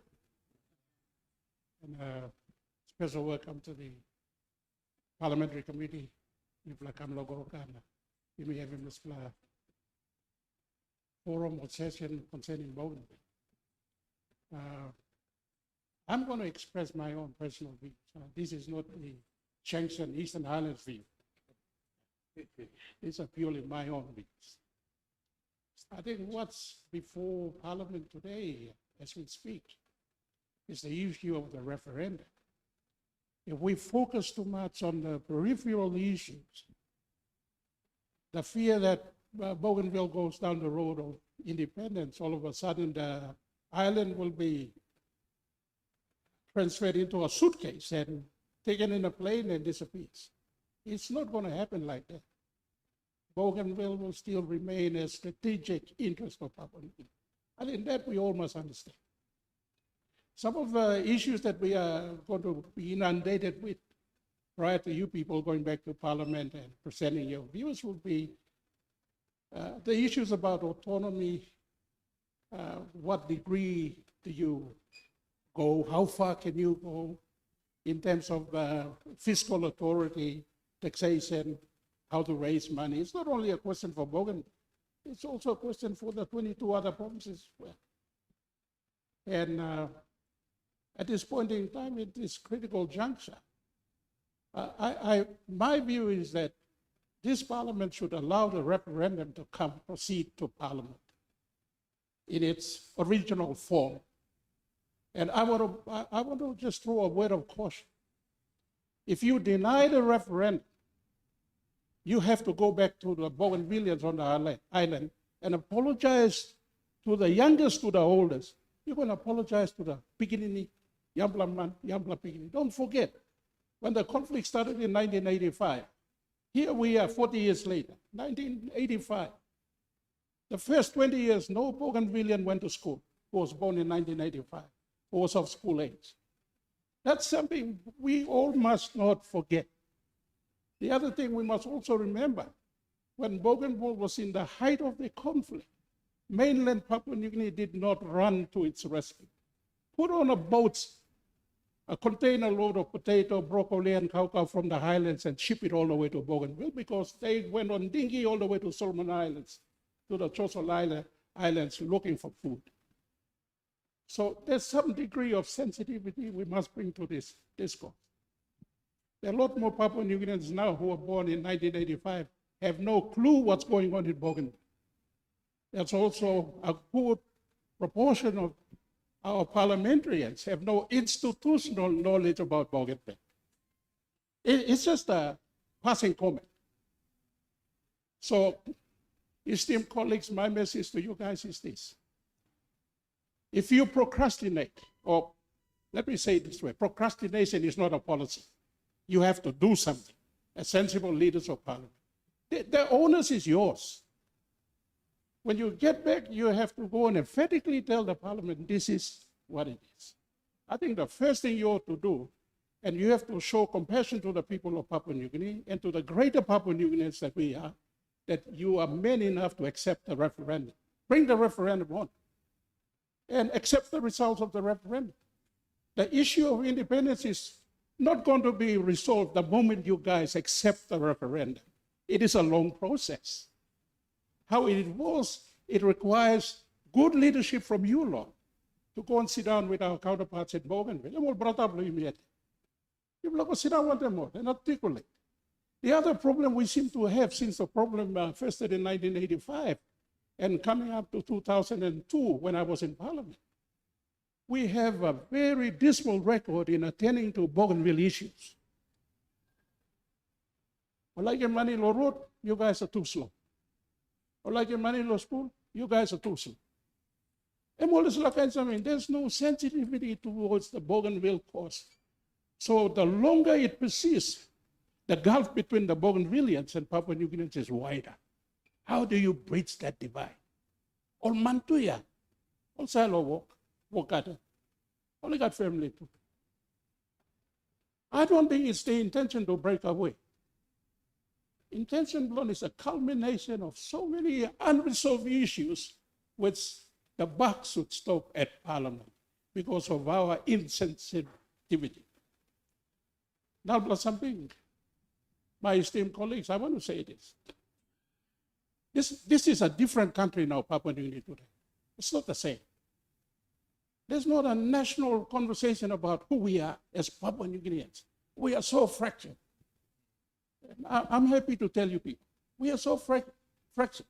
And special welcome to the Parliamentary Committee. Goroka. You may have in this forum or session concerning Bougainville. I'm going to express my own personal views. This is not the Shanxi Eastern Highlands view. These are purely my own views. I think what's before Parliament today, as we speak, is the issue of the referendum. If we focus too much on the peripheral issues, the fear that Bougainville goes down the road of independence, all of a sudden the island will be transferred into a suitcase and taken in a plane and disappears. It's not going to happen like that. Bougainville will still remain a strategic interest for Papua New Guinea. I think that we all must understand. Some of the issues that we are going to be inundated with prior to you people going back to Parliament and presenting your views will be the issues about autonomy, what degree do you go, how far can you go in terms of fiscal authority, taxation, how to raise money. It's not only a question for Bougainville, it's also a question for the 22 other provinces as well. And at this point in time, at this critical juncture, my view is that this Parliament should allow the referendum to proceed to Parliament in its original form. And I want to just throw a word of caution. If you deny the referendum, you have to go back to the Bougainvilleans on the island and apologize to the youngest, to the oldest. You're going to apologize to the beginning, Yambla man, Yambla beginning. Don't forget, when the conflict started in 1985, here we are 40 years later, 1985. The first 20 years, no Bougainvillean went to school who was born in 1985, who was of school age. That's something we all must not forget. The other thing we must also remember, when Bougainville was in the height of the conflict, mainland Papua New Guinea did not run to its rescue. Put on a boat, a container load of potato, broccoli, and cocoa from the Highlands and ship it all the way to Bougainville because they went on dinghy all the way to Solomon Islands, to the Chosolila Islands looking for food. So there's some degree of sensitivity we must bring to this discourse. There are a lot more Papua New Guineans now who were born in 1985 have no clue what's going on in Bougainville. There's also a good proportion of our parliamentarians have no institutional knowledge about Bougainville. It's just a passing comment. So, esteemed colleagues, my message to you guys is this. If you procrastinate, or let me say it this way, procrastination is not a policy. You have to do something as sensible leaders of parliament. The onus is yours. When you get back, you have to go and emphatically tell the parliament, this is what it is. I think the first thing you ought to do, and you have to show compassion to the people of Papua New Guinea and to the greater Papua New Guineans that we are, that you are men enough to accept the referendum. Bring the referendum on and accept the results of the referendum. The issue of independence is not going to be resolved the moment you guys accept the referendum. It is a long process. How it involves, it requires good leadership from you lot to go and sit down with our counterparts in Bougainville. And we'll brought up immediately. People go sit down with them more and articulate. The other problem we seem to have since the problem first started in 1985 and coming up to 2002 when I was in Parliament, we have a very dismal record in attending to Bougainville issues. Like in Manilo Road, you guys are too slow. Or like in Manilo School, you guys are too slow. And there's no sensitivity towards the Bougainville cause. So the longer it persists, the gulf between the Bougainvilleans and Papua New Guineans is wider. How do you bridge that divide? All Mantuya, all Silo Wokata, only got family too. I don't think it's the intention to break away. Intention alone is a culmination of so many unresolved issues which the buck should stop at Parliament because of our insensitivity. Now, something, my esteemed colleagues, I want to say this. This is a different country now, Papua New Guinea today. It's not the same. There's not a national conversation about who we are as Papua New Guineans. We are so fractured. I'm happy to tell you people, we are so fractured.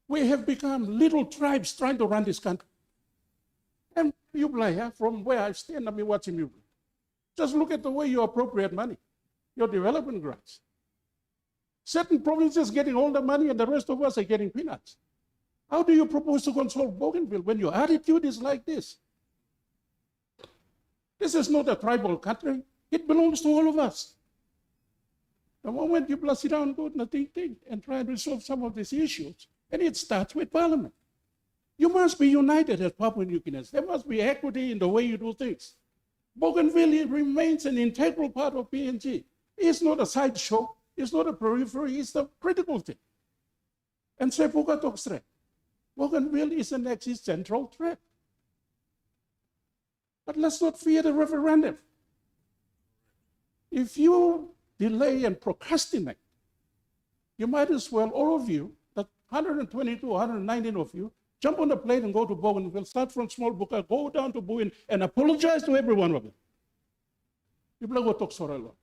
We have become little tribes trying to run this country. And you play, from where I stand, I'm watching you. Just look at the way you appropriate money, your development grants. Certain provinces getting all the money and the rest of us are getting peanuts. How do you propose to control Bougainville when your attitude is like this? This is not a tribal country. It belongs to all of us. The moment you sit down and go to think and try and resolve some of these issues, and it starts with Parliament. You must be united as Papua New Guineans. There must be equity in the way you do things. Bougainville remains an integral part of PNG. It's not a sideshow. It's not a periphery. It's the critical thing. And Sepuka talks straight. Bougainville is an existential threat. But let's not fear the referendum. If you delay and procrastinate, you might as well, all of you, that 122, 119 of you, jump on the plane and go to Bougainville, start from Small Buka, go down to Buin, and apologize to every one of them. People go talk so a lot.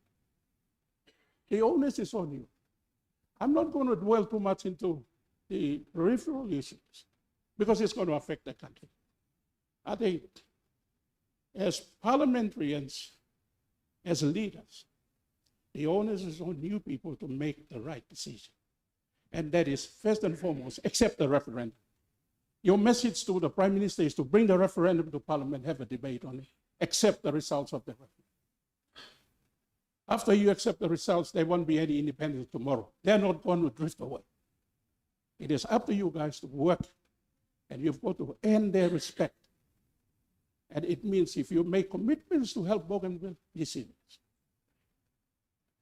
The onus is on you. I'm not going to dwell too much into the peripheral issues because it's going to affect the country. I think as parliamentarians, as leaders, the onus is on you people to make the right decision. And that is, first and foremost, accept the referendum. Your message to the Prime Minister is to bring the referendum to Parliament, have a debate on it, accept the results of the referendum. After you accept the results, there won't be any independence tomorrow. They're not going to drift away. It is up to you guys to work, and you've got to earn their respect. And it means if you make commitments to help Bougainville, be serious.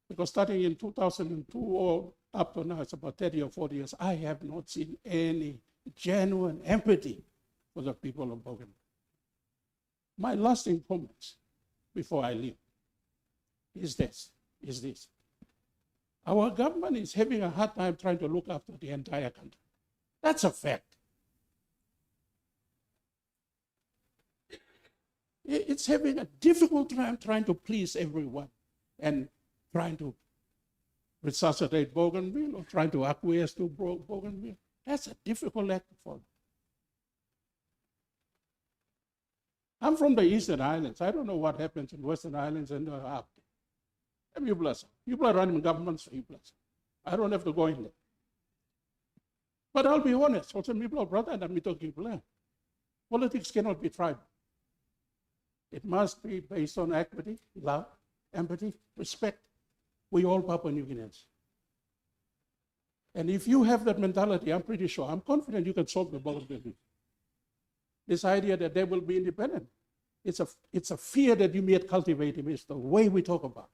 Because starting in 2002 or up to now, it's about 30 or 40 years, I have not seen any genuine empathy for the people of Bougainville. My lasting comments before I leave is this. Our government is having a hard time trying to look after the entire country. That's a fact. It's having a difficult time trying to please everyone and trying to resuscitate Bougainville or trying to acquiesce to Bougainville. That's a difficult act to follow. I'm from the Eastern Highlands. I don't know what happens in Western Highlands and up there. You bless them. You are running governments, you bless them. I don't have to go in there. But I'll be honest. Also, people are brother and I'm talking people. Politics cannot be tribal. It must be based on equity, love, empathy, respect. We all Papua New Guineans. And if you have that mentality, I'm pretty sure, I'm confident you can solve the Bougainville. This idea that they will be independent, it's a fear that you may cultivate. It's the way we talk about.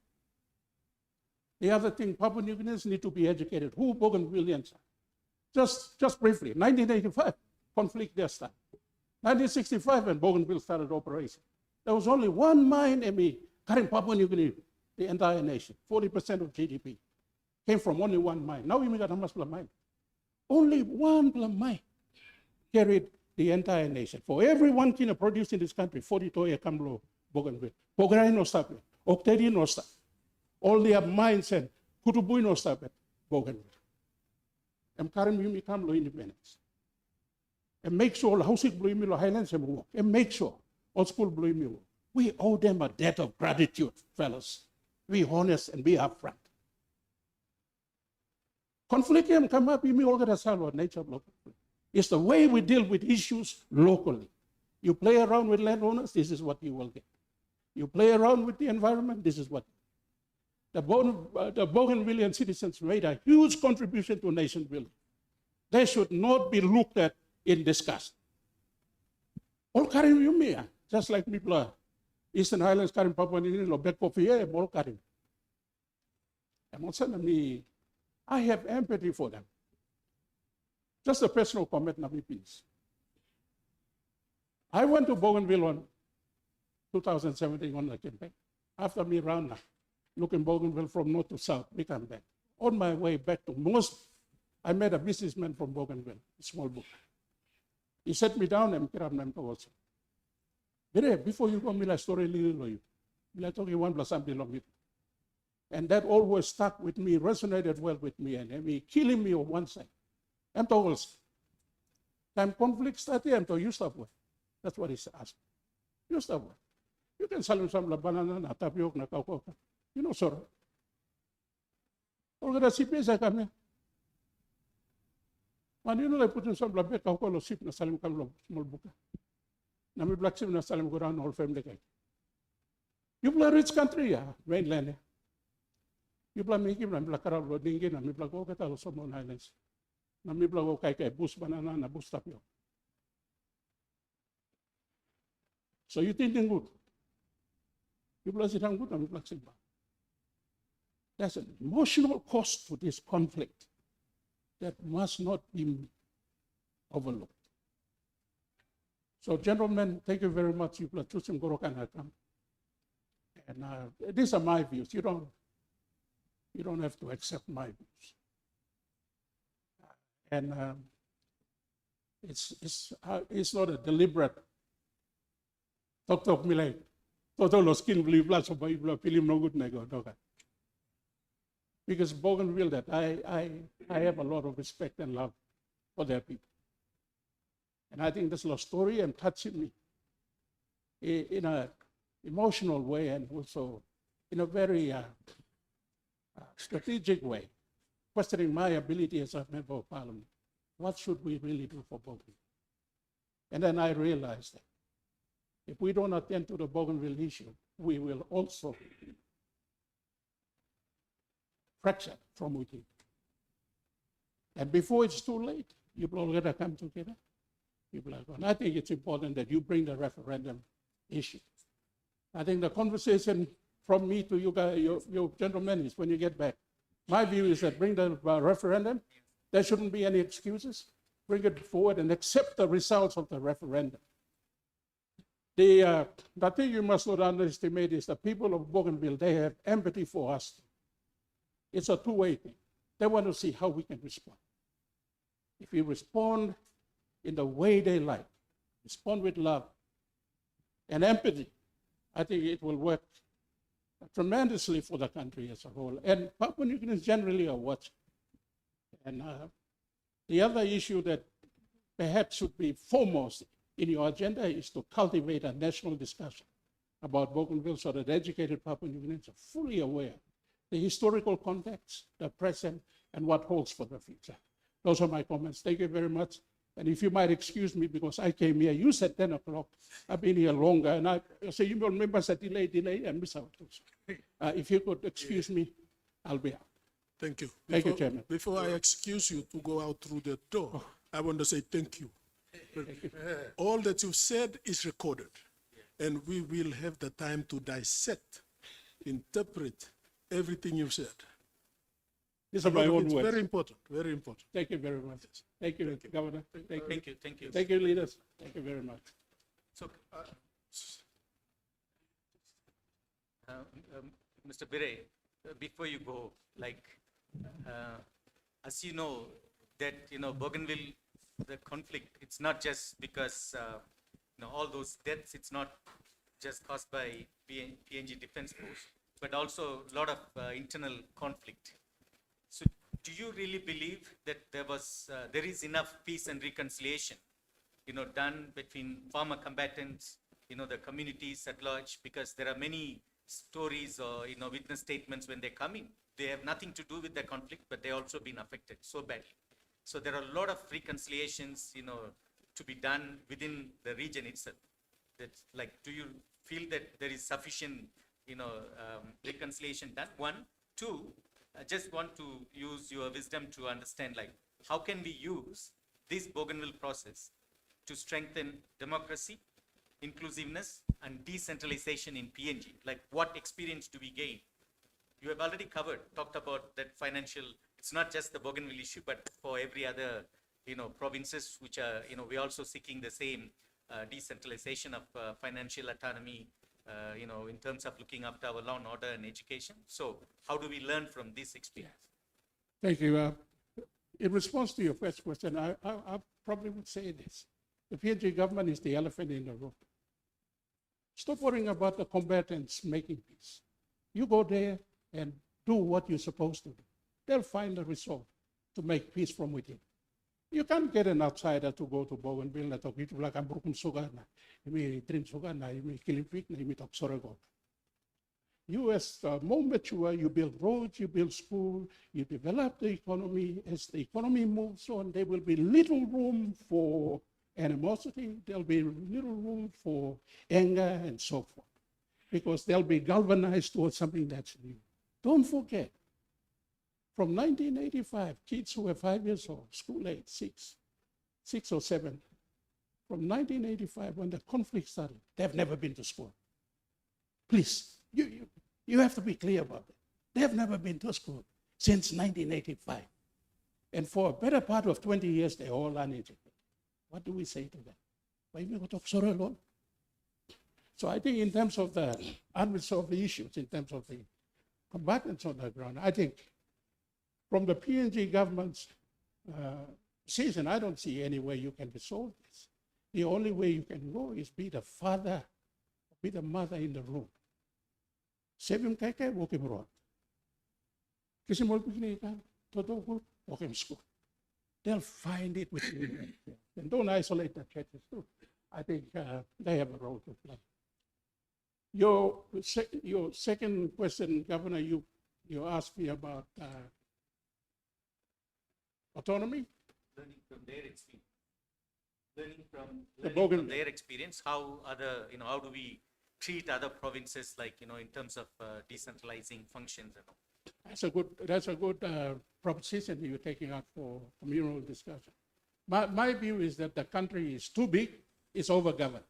The other thing, Papua New Guineans need to be educated. Who Bougainvilleans are? Just briefly, 1985, conflict there started. 1965, when Bougainville started operation, there was only one mine carrying Papua New Guinea, the entire nation. 40% of GDP came from only one mine. Now we got how much mine? Only one mine carried the entire nation. For every 1 kilo produced in this country, 40 toya kamlo Bougainville. Pograi no stop it. Octedi no stop. All the mines and Kutubui no stop it. Bougainville. And Karim Yumi kamlo independence. And make sure housing blue milo Highlands and work. And make sure all school blue milo. We owe them a debt of gratitude, fellas. Be honest and be upfront. Conflict can come up, you may all get a salvo nature of local. It's the way we deal with issues locally. You play around with landowners, this is what you will get. You play around with the environment, this is what. The Bougainvillean citizens made a huge contribution to nation building. They should not be looked at in disgust. All Karim Yumia, just like people Eastern Highlands, Karim Papua New Guinea, Lobek Popia, all Karim. And also, I have empathy for them. Just a personal comment, Nabi, please. I went to Bougainville on 2017 on the campaign. After me round now, looking Bougainville from north to south, we come back. On my way back to I met a businessman from Bougainville, a small book. He sat me down and kiram nam also. Before you go, Mila story little you. Mila talking 1 plus something long. And that always stuck with me, resonated well with me, and he killing me on one side. I'm told, time conflict started, I'm told, you stop with. That's what he asked. You stop with. You can sell him some banana, na tapioca, na kaukoka. You know, sir. All the CPS I come here. Man, you know, I put in some black kaukoka, sip na salim kam small book. Na mi black sim na salim go around all family guy. You play rich country, yeah, mainland. Yeah. You play me, you play Karab Rodingi, and me play go get also on Highlands. Na me play go kai bus banana na bus tapio. So you thinking good. You play sit good, and me play sit bad. There's an emotional cost to this conflict that must not be overlooked. So, gentlemen, thank you very much. You play choosing Goroka and Hakam. And these are my views. You don't have to accept my views. And it's not a deliberate talk me like total lo skin blue plus of film no good nego. Because Bougainville, that I have a lot of respect and love for their people. And I think this love story and touching me in an emotional way and also in a very strategic way, questioning my ability as a member of parliament. What should we really do for Bougainville? And then I realized that if we don't attend to the Bougainville issue, we will also fracture from within. And before it's too late, you all gotta come together. And I think it's important that you bring the referendum issue. I think the conversation from me to you guys, your gentlemen, is when you get back. My view is that bring the referendum. There shouldn't be any excuses. Bring it forward and accept the results of the referendum. The thing you must not underestimate is the people of Bougainville, they have empathy for us. It's a two-way thing. They want to see how we can respond. If we respond in the way they like, respond with love and empathy, I think it will work tremendously for the country as a whole. And Papua New Guineans generally are watching. And the other issue that perhaps should be foremost in your agenda is to cultivate a national discussion about Bougainville so that educated Papua New Guineans are fully aware the historical context, the present, and what holds for the future. Those are my comments. Thank you very much. And if you might excuse me, because I came here, you said 10 o'clock. I've been here longer, and I say, you remember said delay, and miss out also. If you could excuse me, I'll be out. Thank you. Thank you, Chairman. Before I excuse you to go out through the door, I want to say thank you. All that you've said is recorded, and we will have the time to dissect, interpret everything you've said. These are my own It's words. very important, very important. Thank you very much. Thank you, Governor. Thank you, thank you. Thank you, leaders. Thank you very much. So, Mr. Bire, before you go, like, as you know, that, Bougainville, the conflict, it's not just because, all those deaths, it's not just caused by PNG Defense Force, but also a lot of internal conflict. So do you really believe that there is enough peace and reconciliation, done between former combatants, the communities at large? Because there are many stories or, witness statements when they come in. They have nothing to do with the conflict, but they also been affected so badly. So there are a lot of reconciliations, to be done within the region itself. That's like, do you feel that there is sufficient, reconciliation done? One. Two, I just want to use your wisdom to understand, like, how can we use this Bougainville process to strengthen democracy, inclusiveness, and decentralization in PNG? Like, what experience do we gain? You have already talked about that financial, it's not just the Bougainville issue, but for every other, provinces which are, we're also seeking the same decentralization of financial autonomy, in terms of looking after our law and order and education. So how do we learn from this experience? Thank you. In response to your first question, I probably would say this. The PNG government is the elephant in the room. Stop worrying about the combatants making peace. You go there and do what you're supposed to do. They'll find a resolve to make peace from within. You can't get an outsider to go to Bougainville and talk to like I'm broken sugar. You drink sugar, you kill pig, you talk sorrow. You, as more mature, you build roads, you build schools, you develop the economy. As the economy moves on, there will be little room for animosity. There'll be little room for anger and so forth. because they'll be galvanized towards something that's new. Don't forget, from 1985, kids who were 5 years old, school age, six or seven, from 1985 when the conflict started, they've never been to school. Please, you have to be clear about it. They've never been to school since 1985. And for a better part of 20 years, they're all uneducated. What do we say to them? Why we go talk sorrow alone? So I think in terms of the unresolved issues, in terms of the combatants on the ground, I think from the PNG government's decision, I don't see any way you can resolve this. The only way you can go is be the father, be the mother in the room. Sevim keke, walk him around. Kisimol pikinikan, totoko, walk him school. They'll find it within them. And don't isolate the churches too. I think they have a role to play. Your second question, Governor, you asked me about autonomy. Learning from their experience. The Learning from Bougainville. their experience, how how do we treat other provinces, like, in terms of decentralizing functions and all? That's a good proposition you're taking out for communal discussion. My view is that the country is too big, it's overgoverned.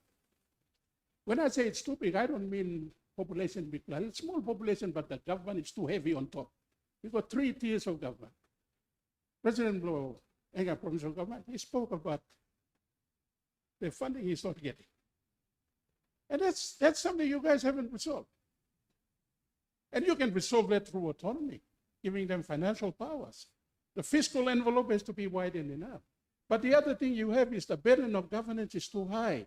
When I say it's too big, I don't mean population big. It's small population, but the government is too heavy on top. We've got 3 tiers of government. President Blow, Enga provincial government, he spoke about the funding he's not getting. And that's something you guys haven't resolved. And you can resolve that through autonomy, giving them financial powers. The fiscal envelope has to be widened enough. But the other thing you have is the burden of governance is too high.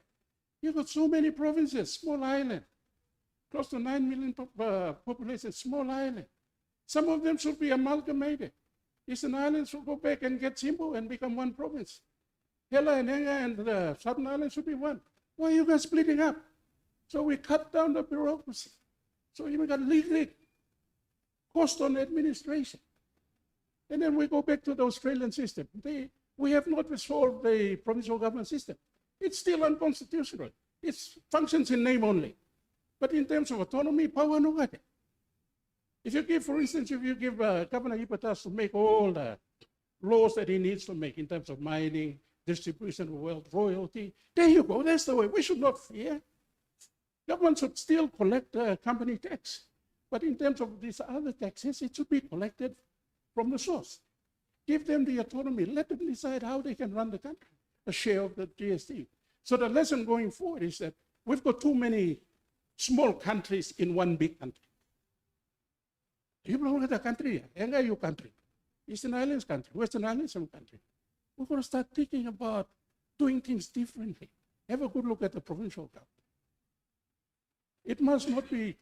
You've got so many provinces, small island, close to 9 million population, small island. Some of them should be amalgamated. Eastern Islands should go back and get Simbo and become one province. Hela and Enga and the Southern Islands should be one. Why are you guys splitting up? So we cut down the bureaucracy. So you got legal cost on administration. And then we go back to the Australian system. We have not resolved the provincial government system. It's still unconstitutional. It functions in name only. But in terms of autonomy, power no got it. If you give, for instance, Governor Hibiscus to make all the laws that he needs to make in terms of mining, distribution of wealth, royalty, there you go. That's the way. We should not fear. Government should still collect company tax. But in terms of these other taxes, it should be collected from the source. Give them the autonomy. Let them decide how they can run the country, a share of the GST. So the lesson going forward is that we've got too many small countries in one big country. You belong to the country, Enga you country, Eastern Islands country, Western Islands some country. We've got to start thinking about doing things differently. Have a good look at the provincial government. It must not be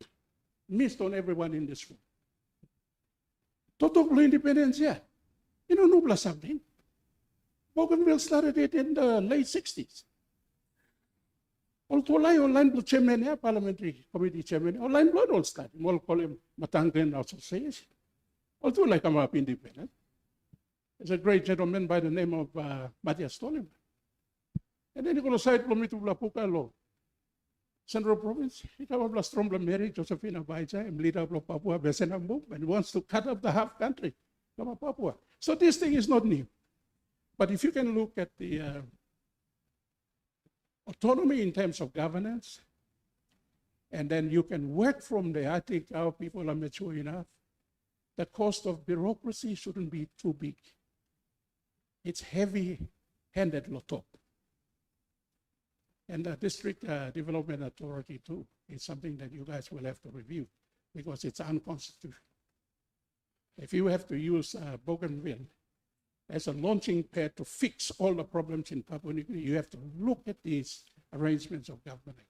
missed on everyone in this room. Total independence, yeah. You know, Nubla something. Bougainville started it in the late 60s. Online chairman, yeah, parliamentary committee chairman, online blood all started. We'll call him Matangan Association. Although like I'm up independent. There's a great gentleman by the name of Matthias Tolliman. And then he goes side from me to Blapuka Law. Central Province, he come up Strombla Mary, Josephina Baija, and leader of Papua, Besenambu, and wants to cut up the half country. Come up Papua. So this thing is not new. But if you can look at the autonomy in terms of governance, and then you can work from there, I think our people are mature enough. The cost of bureaucracy shouldn't be too big. It's heavy-handed lotto. And the District Development Authority too is something that you guys will have to review because it's unconstitutional. If you have to use Bougainville as a launching pad to fix all the problems in Papua New Guinea, you have to look at these arrangements of government.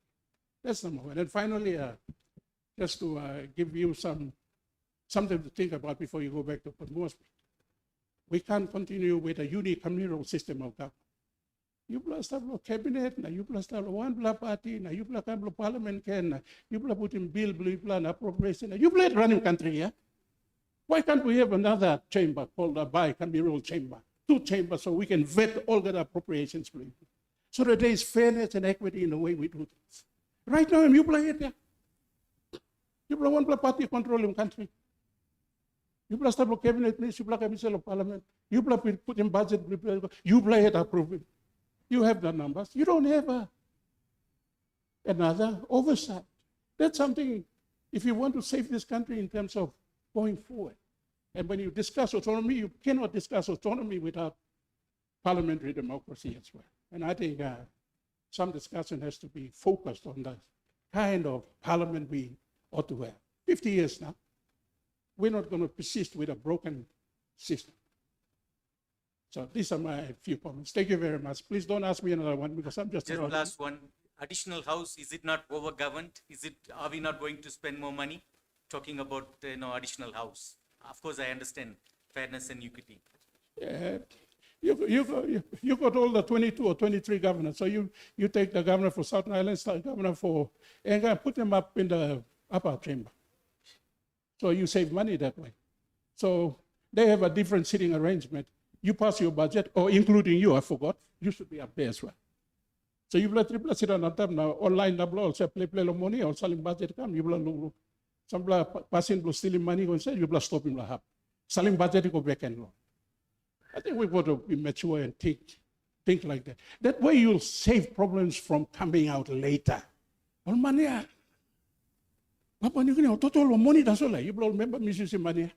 That's number one. And finally, just to give you something to think about before you go back to Port Moresby. We can't continue with a unicameral system of government. You plus have a cabinet, na you plus have one blah party, na you plus have a parliament can, you plus put in bill, plan appropriation, you plus running country, yeah? Why can't we have another chamber called a bicameral chamber, 2 chambers, so we can vet all the appropriations, please? So that there is fairness and equity in the way we do things. Right now, you play it, yeah? You play one play party controlling country. You play stable cabinet minister, you play cabinet of parliament. You play put in budget, you play it approving. You have the numbers. You don't have another oversight. That's something, if you want to save this country in terms of going forward. And when you discuss autonomy, you cannot discuss autonomy without parliamentary democracy as well. And I think some discussion has to be focused on the kind of parliament we ought to have. 50 years now, we're not going to persist with a broken system. So these are my few comments. Thank you very much. Please don't ask me another one because I'm just Just last one, additional house, is it not overgoverned? Are we not going to spend more money? Talking about, additional house. Of course, I understand fairness and equity. Yeah. You got all the 22 or 23 governors. So you take the governor for Southern Islands, the governor for, and put them up in the upper chamber. So you save money that way. So they have a different sitting arrangement. You pass your budget, or including you, I forgot, you should be up there as well. So you play sit on top now, online double, say play money, or selling budget come, you will some passing stealing money, you will stop him. Selling budget go back and loan. I think we've got to be mature and think like that. That way you'll save problems from coming out later. All money. Papa ni kini total lo money taso la. You blow member missing money.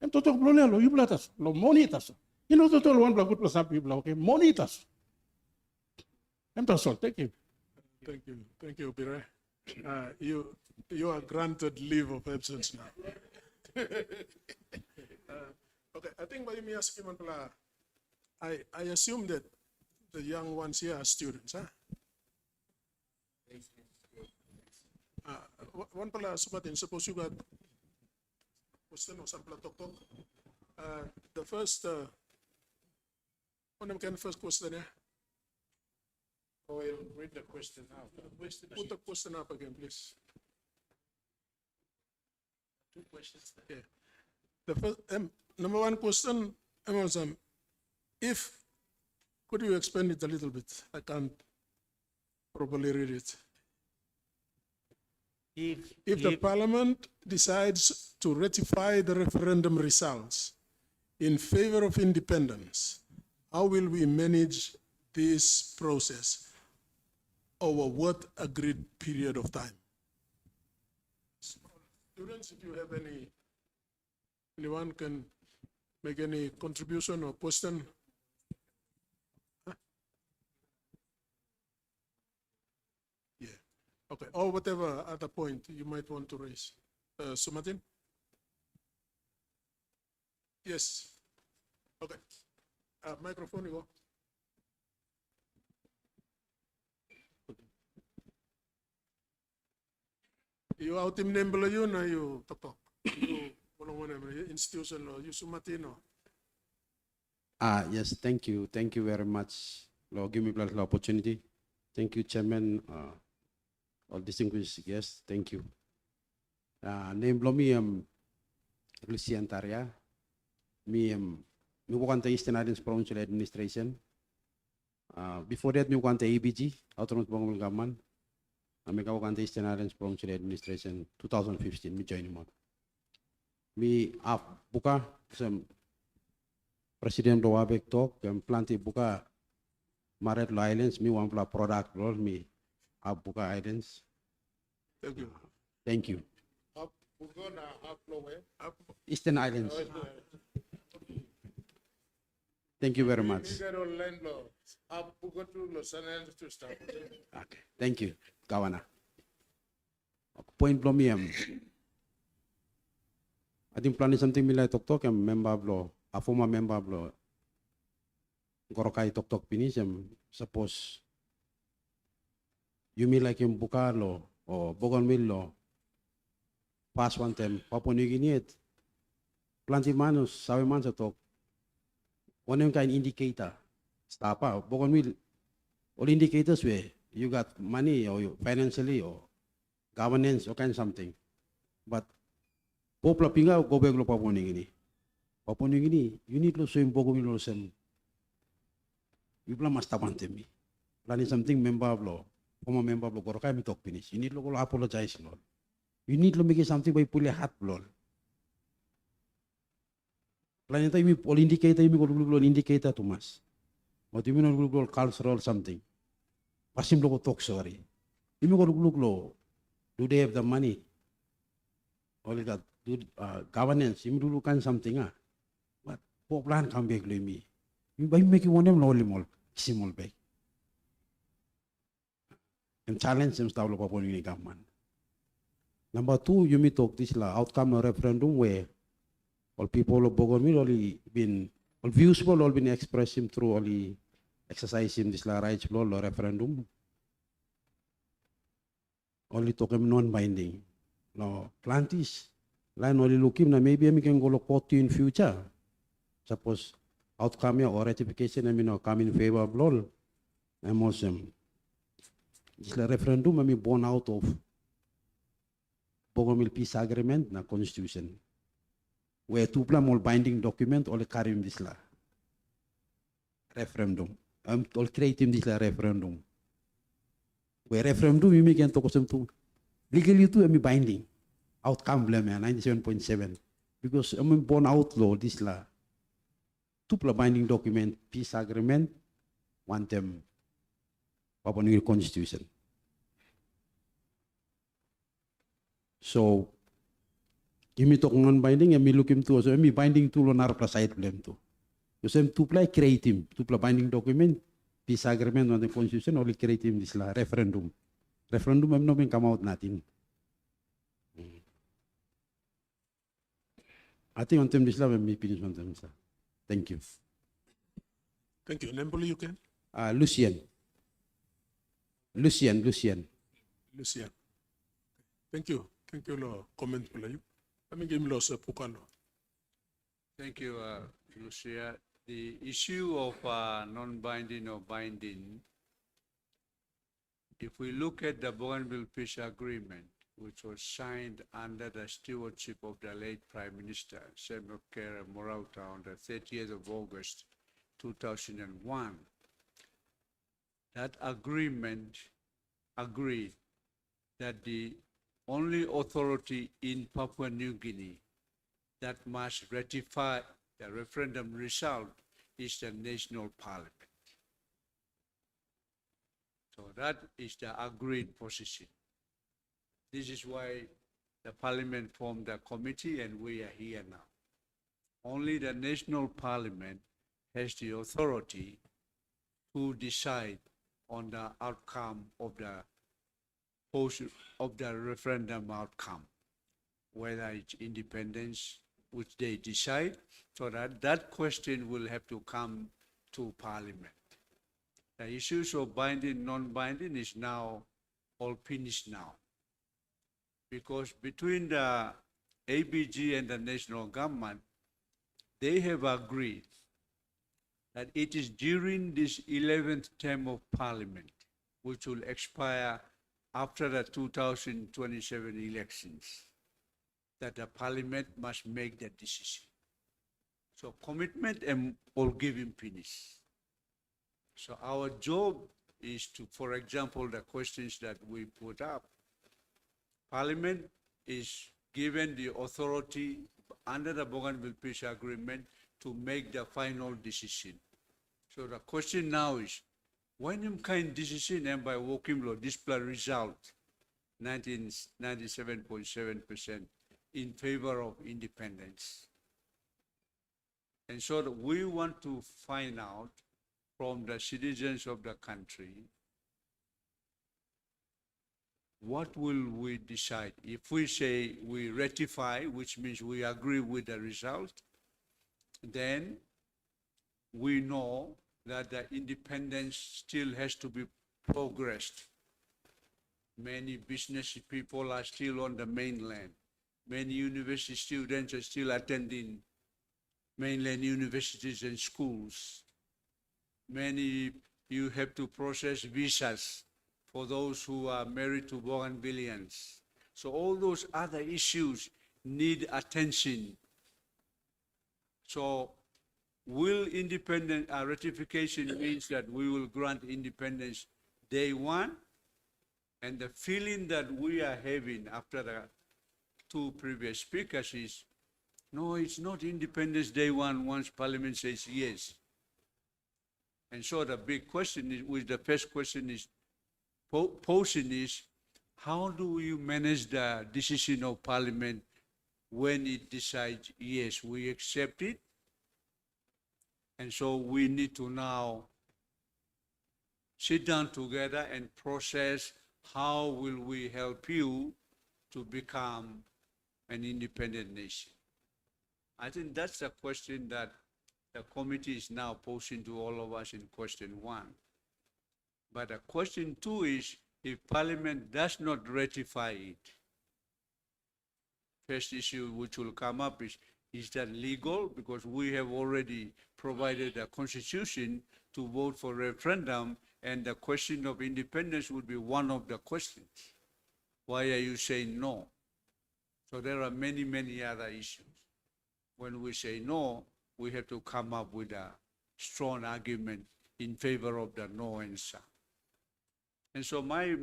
And total blow lo you blow taso lo money taso. You know total one blow good plus some people okay money taso. I'm taso. Thank you. Thank you, Bire. You are granted leave of absence now. Okay, I think by me asking, I assume that the young ones here are students, huh? One pala sumatin, suppose you got question or some talk. The first, one of the first question, yeah? Oh, we'll read the question now. Put the question up again, please. Two questions. Yeah. The first, number one question, could you expand it a little bit? I can't properly read it. If the parliament decides to ratify the referendum results in favor of independence, how will we manage this process over what agreed period of time? Students, if you have anyone can make any contribution or question? Huh? Yeah, okay, or whatever other point you might want to raise. Sumatin? Yes, okay. Microphone, you go. You out in Nembla yun na you talk. You institution or you Sumatino. Yes, thank you. Thank you very much. Lord, give me the opportunity. Thank you, Chairman, all distinguished guests. Thank you. Name me Lucian Taria. Me work the Eastern Islands Provincial Administration. Before that, me work the ABG, Autonomous Bougainville Government. I work the Eastern Islands Provincial Administration 2015. Me join him. Me buka some President Doabek talk and plenty buka Maret Islands. Me want product role me buka Islands. Thank you. Thank you. Up Eastern Islands. Thank you very much. Okay. Thank you, Governor. Point blow me I think planning something me like talk and member blow a former member blow Goroka talk finish suppose you mean like in Bukalo or Bougainville pass one time Papua New Guinea planting manus sabi man sa talk one yung kind indicator stop out Bougainville all indicators where you got money or you financially or governance or kind of something but Popla pinga go back lo Papua New Guinea. Papua New Guinea, you need to swim Bougainville sem. You plan must have me. Planning something member of law, former member of Goroka me talk finish. You need to apologize, Lord. You need to make something by pulling hat blow. Planeta imi all indicator imi all indicator to mas. But you mean all cultural something. Pasim lo talk sorry. Imi all do they have the money? Only that do governance. Imi dulu kan something ah. But po plan come back lo imi. Imi by making one them loli mol simol back. And challenge them style of upon government. Number two, you may talk this la outcome of referendum where all people of Bougainville all views all been expressed him through only exercising this la rights law referendum. Only talk him non-binding. No, plantis. Line only look him na maybe we can go court in future. Suppose outcome or ratification come in favor of law. I'm also this la referendum born out of Bougainville peace agreement na constitution. Where two more binding document all carry this la referendum. All create this la referendum. Where referendum we can talk some to legally to binding outcome blame 97.7 because born outlaw this la two binding document peace agreement want them Papua New Guinea constitution. So, imi talk non-binding, imi look him to, so imi binding to lo nar side blame to. Because em to play create him, to play binding document, peace agreement on the constitution, only create him this la referendum. Referendum em no bin come out natin. I think on them this la imi finish on them. Thank you. Thank you. Nemboli, you can? Lucian. Lucia. Thank you. Thank you, lo comment pula you. Kami game lo sa pukalo. Thank you, Lucia. The issue of non-binding or binding, if we look at the Bougainville Peace Agreement, which was signed under the stewardship of the late Prime Minister, Samuel Kera Morauta, on the 30th of August, 2001, that agreement agreed that the only authority in Papua New Guinea that must ratify the referendum result is the National Parliament. So that is the agreed position. This is why the Parliament formed a committee and we are here now. Only the National Parliament has the authority to decide on the outcome of the referendum outcome, whether it's independence, which they decide, so that question will have to come to Parliament. The issues of binding, non-binding is now all finished now. Because between the ABG and the national government, they have agreed that it is during this 11th term of Parliament, which will expire after the 2027 elections, that the Parliament must make that decision. So commitment and all giving finish. So our job is to, for example, the questions that we put up, Parliament is given the authority under the Bougainville Peace Agreement to make the final decision. So the question now is, when you kind decision and by working law display result 97.7% in favor of independence. And so we want to find out from the citizens of the country, what will we decide? If we say we ratify, which means we agree with the result, then we know that the independence still has to be progressed. Many business people are still on the mainland. Many university students are still attending mainland universities and schools. Many, you have to process visas for those who are married to Bougainvilleans. So all those other issues need attention. So will independent ratification means that we will grant independence day one, and the feeling that we are having after the two previous speakers is, no, it's not Independence Day one once Parliament says yes. And so the big question is, the first question is posing is, how do you manage the decision of Parliament when it decides, yes, we accept it? And so we need to now sit down together and process how will we help you to become an independent nation. I think that's the question that the committee is now posing to all of us in question one. But the question two is, if Parliament does not ratify it, first issue which will come up is that legal? Because we have already provided a constitution to vote for referendum, and the question of independence would be one of the questions. Why are you saying no? So there are many, many other issues. When we say no, we have to come up with a strong argument in favor of the no answer. And so my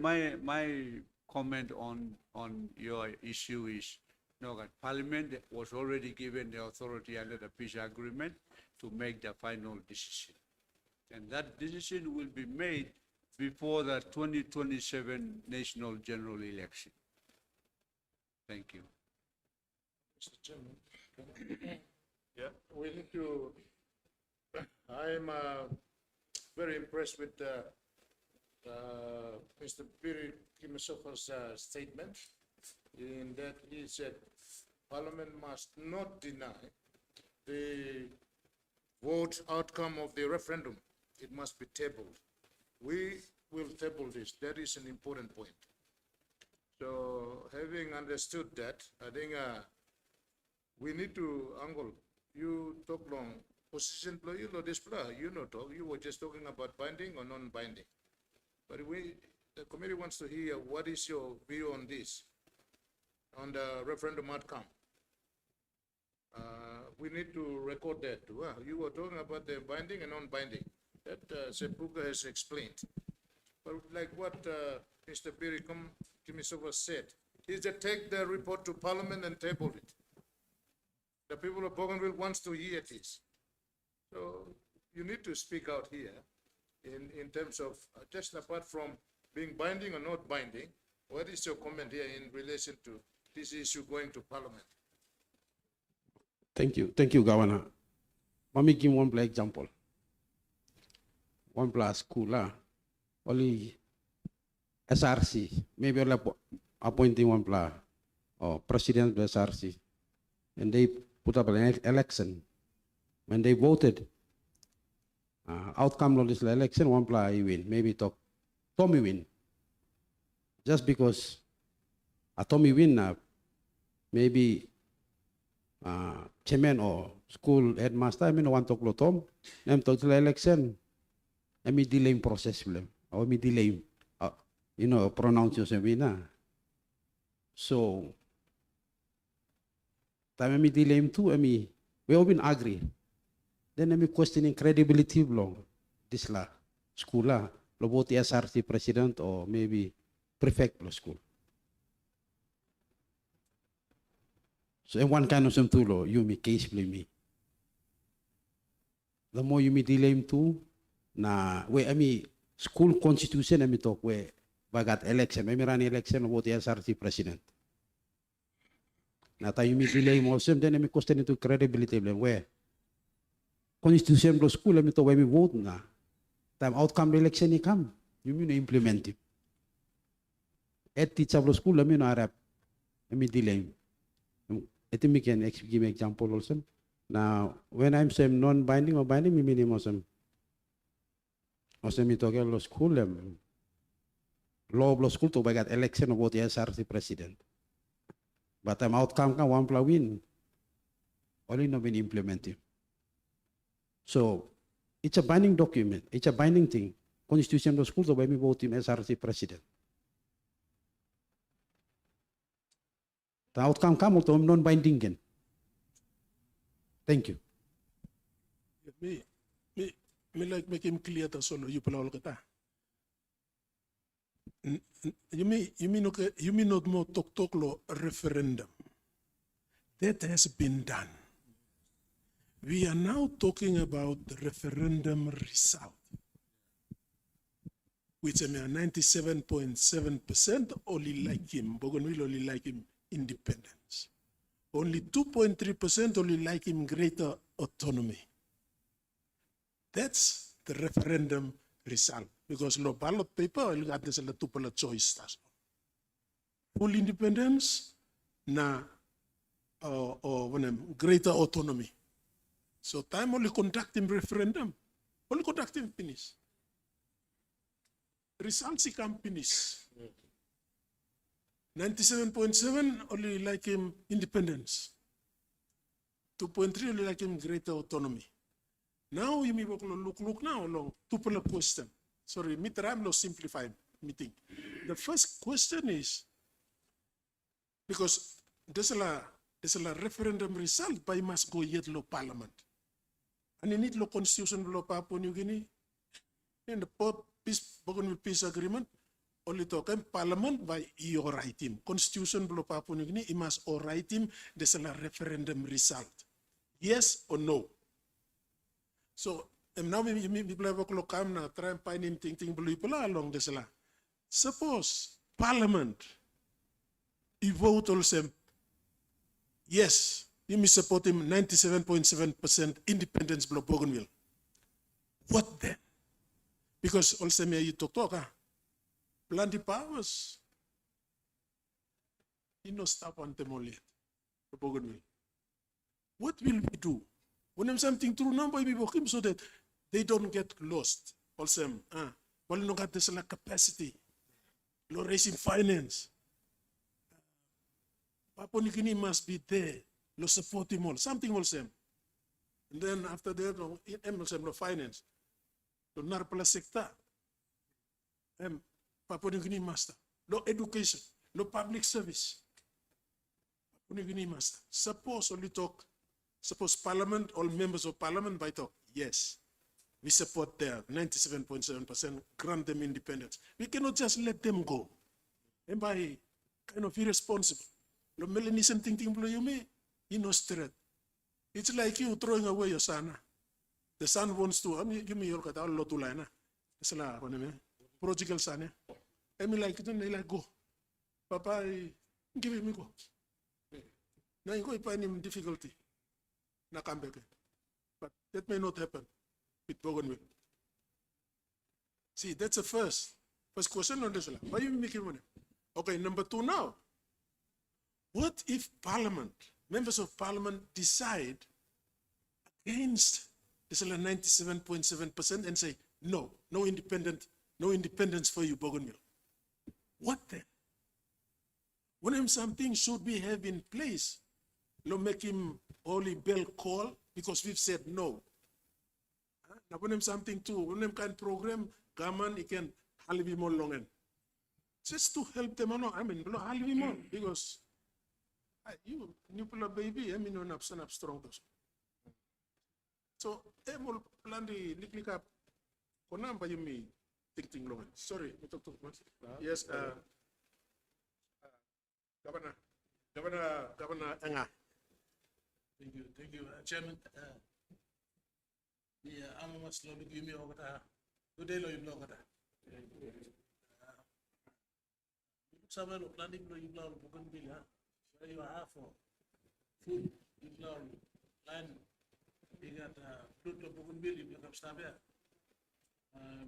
comment on your issue is, no, that Parliament was already given the authority under the peace agreement to make the final decision. And that decision will be made before the 2027 national general election. Thank you. Mr. Chairman. Yeah, we need to, I'm very impressed with Mr. Piri Kimisofa's statement in that he said Parliament must not deny the vote outcome of the referendum. It must be tabled. We will table this. That is an important point. So having understood that, I think we need to angle. You talk long position play, you know display, you know talk. You were just talking about binding or non-binding. But the committee wants to hear what is your view on this, on the referendum outcome. We need to record that. You were talking about the binding and non-binding. That Sepuka has explained. But like what Mr. Piri Kimisova said, is that take the report to Parliament and table it. The people of Bougainville wants to hear this. So you need to speak out here in terms of, just apart from being binding or not binding, what is your comment here in relation to this issue going to Parliament? Thank you, Governor. Let me give one example. One plus school, only SRC, maybe only appointing one plus or president of SRC, and they put up an election. When they voted, outcome of this election, one plus win, maybe Tommy win. Just because Tommy win, maybe chairman or school headmaster, I mean, one talk to Tom, them talk to the election, I mean, delay process, or me delay, pronounce your winner. So, time I delay too, we all been agree. Then I'm questioning credibility of this school, both the SRC president or maybe prefect of school. So in one kind of some tool, you may case blame me. The more you may delay him too, school constitution, talk where bagat election, run election about the SRC president. Now you may delay him also, then I question into credibility blame where constitution of school, talk where we vote na. Time outcome election ni come, you mean implement it. At teacher of school, Arab, delay him. I think we can give an example also. Now, when I'm saying non-binding or binding, we mean also we talk about school, law of school to get election about the SRC president. But the outcome can one plus win. Only not been implemented. So, it's a binding document. It's a binding thing. Constitution of school to we vote in SRC president. The outcome come to non-binding again. Thank you. Me like make him clear to solo you pala kata. You mean not more talk lo referendum. That has been done. We are now talking about the referendum result, which I mean 97.7% only like him, Bougainville only like him independence. Only 2.3% only like him greater autonomy. That's the referendum result. Because the ballot paper, you got this two choice. Full independence, na greater autonomy. So time only conducting referendum, only conducting finish. Results he can finish. 97.7 only like him independence. 2.3 only like him greater autonomy. Now you may look now along two question. Sorry, I'm not simplifying meeting. The first question is because there's a referendum result by must go yet law parliament. And you need law constitution law Papua New Guinea. In the Bougainville peace agreement, only talking parliament by your right him. Constitution law Papua New Guinea, he must all right him. There's a referendum result. Yes or no? So now people have a come now try and find him thinking along this la. Suppose parliament he vote also yes, you may support him 97.7% independence block Bougainville. What then? Because also me you talk plenty powers. You know stop on them only Bougainville. What will we do? When I'm something true number we work him so that they don't get lost. Also, well, you got this capacity, low raising finance. Papua New Guinea must be there, low support him all, something also. And then after that, no finance, no narpala sector, Papua New Guinea master, no education, no public service. Papua New Guinea master. Suppose only talk. Suppose Parliament, all members of Parliament by talk, yes, we support their 97.7%, grant them independence. We cannot just let them go. And by kind of irresponsible. The Melanesian thinking blow you may, you know, straight. It's like you throwing away your son. The son wants to, give me your cat, I'll lot to line. It's like, prodigal son. I mean, like, they like, go. Papa, give him go. Now you go find him difficulty. Na come back. But that may not happen with Bougainville. See, that's the first question on this. Why you making money? Okay, number two now. What if Parliament, members of Parliament decide against this 97.7% and say, no independence for you, Bougainville? What then? When something should be have in place, no make him only bell call because we've said no. Now when something too, when can program, government, it can halve him all long. Just to help them along, I mean, halve him on because you nupula baby, I mean, on up strong. So, will plan the lick up. Konamba you me thinking long. Sorry, we talk too much. Yes, Governor Anga. Thank you, Chairman. I'm almost slowly give me over there. Good day, Loy Blogger. Somewhere, planning Loy Blog, Bougainville, where you are for food, you blog, land, you got fruit of Bougainville, you got Stabia.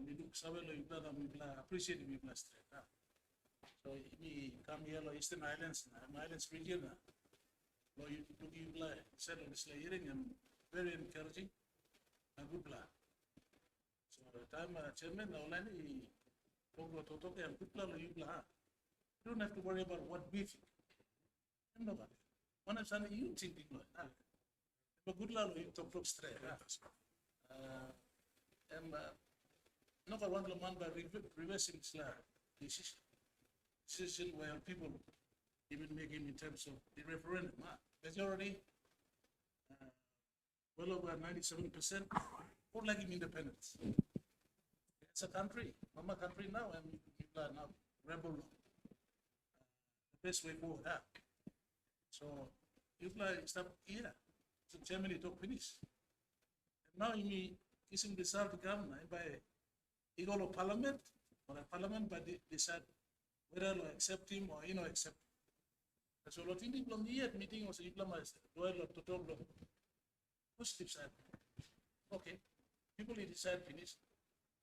We look somewhere, Loy Blog, we appreciate we blessed. So, we come here, Eastern Highlands, Highlands region. You said it's like hearing and very encouraging and good plan. So the time chairman only talk and good plan you don't have to worry about what we think. Nobody. One of Sunday you thinking like that. But good plan you talk straight. And not a one man by reversing decision where people even making in terms of the referendum. Majority, well over 97%, would like him independence. It's a country, mama country now, and people are now rebel. The best way forward. So you play stop here. So Germany talk finish. Now you mean isn't the result come by equal of parliament or a parliament but decide whether to accept him or you know accept. So lot in the here meeting was diplomat well to talk positive side. Okay. People decide finish.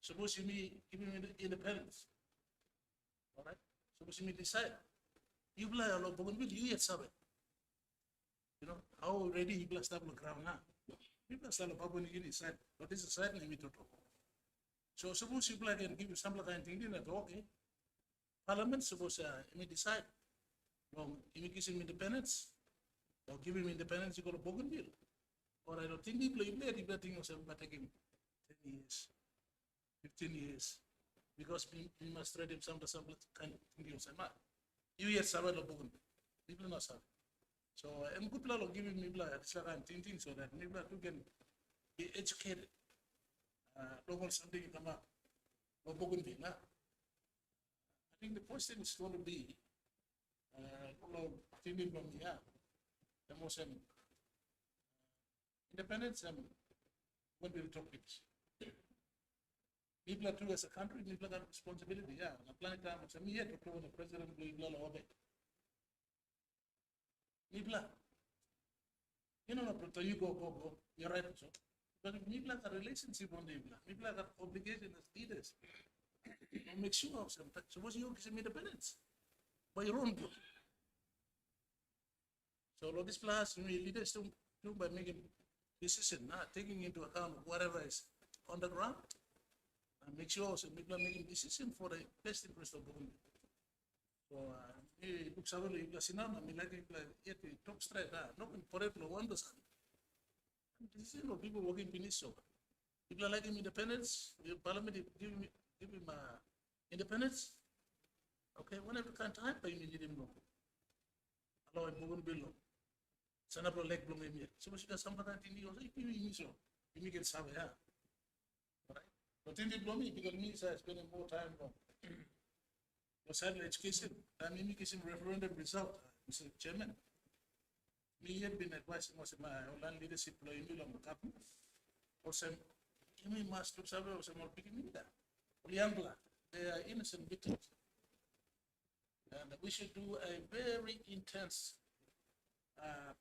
Suppose you mean give him independence. All right. Suppose you mean decide. You play a lot Bougainville, you yet sabe. You know, how already you play start on the ground now. People start on Papua New Guinea side, but this is side name to talk. So suppose you play can give you some kind of thing that okay. Parliament suppose you decide. Well, you give him independence, or give him independence, you go to Bougainville. Or I don't think you play thing was about taking 10 years, 15 years. Because we must trade him some kind of thing you say, you yet sabe lo Bougainville. People not sabe. So I'm good plan of giving me thinking so that people can be educated. Local something come up. Or Bougainville. I think the first thing is going to be thinking from here. The most independence and when we talk things. People are true as a country, people have responsibility. Yeah, on a planet time, it's a me yet to the president will obey. People, you know, you go, you're right. So, but people have a relationship on the people have obligation as leaders. Make sure of some. Suppose you give independence by your own group. So, all this plus, leaders do by making decision, taking into account whatever is on the ground. And make sure also people are making decision for the best interest of the government. So, look, Savile, you can like yet talk straight, no for it, no one does. This is people working in so. People are like him independence, the parliament give him independence. Okay, whenever can time, but you need him no. Allow him Bougainville. Sanabro leg bloom him yet. So, she does something that you make it Savile. But in the blooming, because me is spending more time on the education and education referendum result, Mr. Chairman. Me had been advising my land leadership in the capital. Or some, you must look somewhere or some more picking me there. They are innocent victims. And we should do a very intense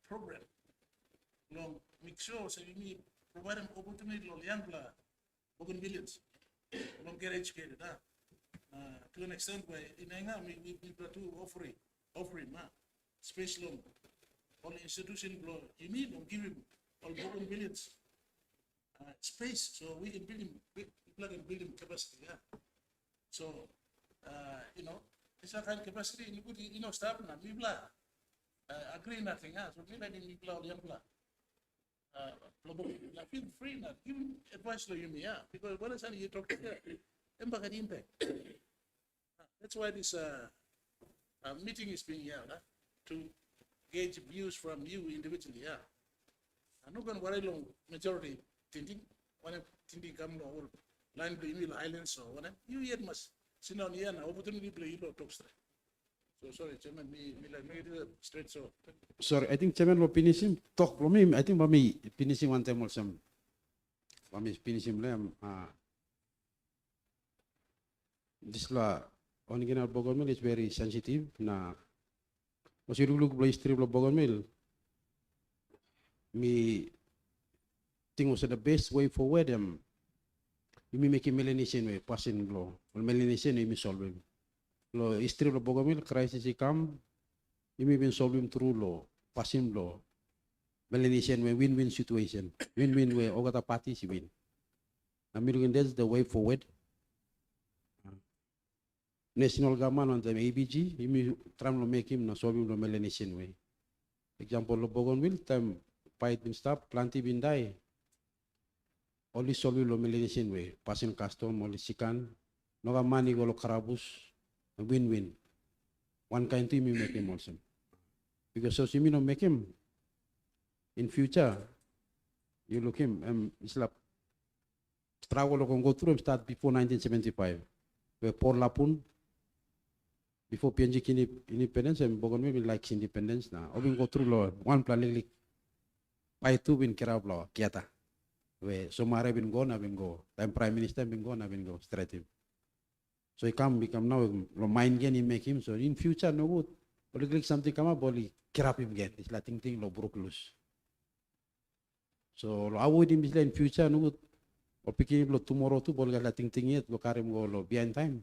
program. Long, make sure so we provide an opportunity to young Bougainvilleans don't get educated to an extent where in Enga we do offering space loan all institution blow you need to give him all Bougainvilleans space so we can build him people can build him capacity so you know it's a kind of capacity in good you know staff na people agree nothing so we like people all young feel free now. Give advice to you, because what is that you talk to impact. That's why this meeting is being held to gauge views from you individually. I'm not going to worry long majority thinking when thinking come over line to email Highlands or whatever. You yet must sit down here now. Opportunity play you talk straight. So sorry, Chairman, me like make it straight so. Sorry, I think Chairman will finish him. Talk from him. I think Mami finishing one time also. Mami finishing them. This law on Guinea Bougainville is very sensitive. Na, mas you look at history of Bougainville. Me think was the best way forward them. You may make a Melanesian way passing law. Or Melanesian way me solve him. Lo history of Bougainville crisis come. You may be solving through law, passing law. Melanesian way win-win situation. Win-win way all the parties win. I mean that's the way forward. National government on the ABG, you may try to make him not solving the Melanesian way. Example of Bougainville, time fight been stopped, plenty been die. Only solving the Melanesian way, passing custom, only sikan, no money go to Karabus, win-win. One kind to me make him also. Because so you mean make him in future, you look him, it's like struggle can go through him start before 1975. Where Paul Lapun, before PNG independence, and Bougainville likes independence now. Obin go through law, one planet, by two bin kerab law, kiata. Where Somare bin go, then Prime Minister bin go, straight him. So he become now, mind again, he make him, so in future, no good. Politically something come up, boli kerap him again. It's like thing lo broke loose. So I would him in future, no good. Or picking lo tomorrow too, boli la ting yet, lo karim go lo behind time.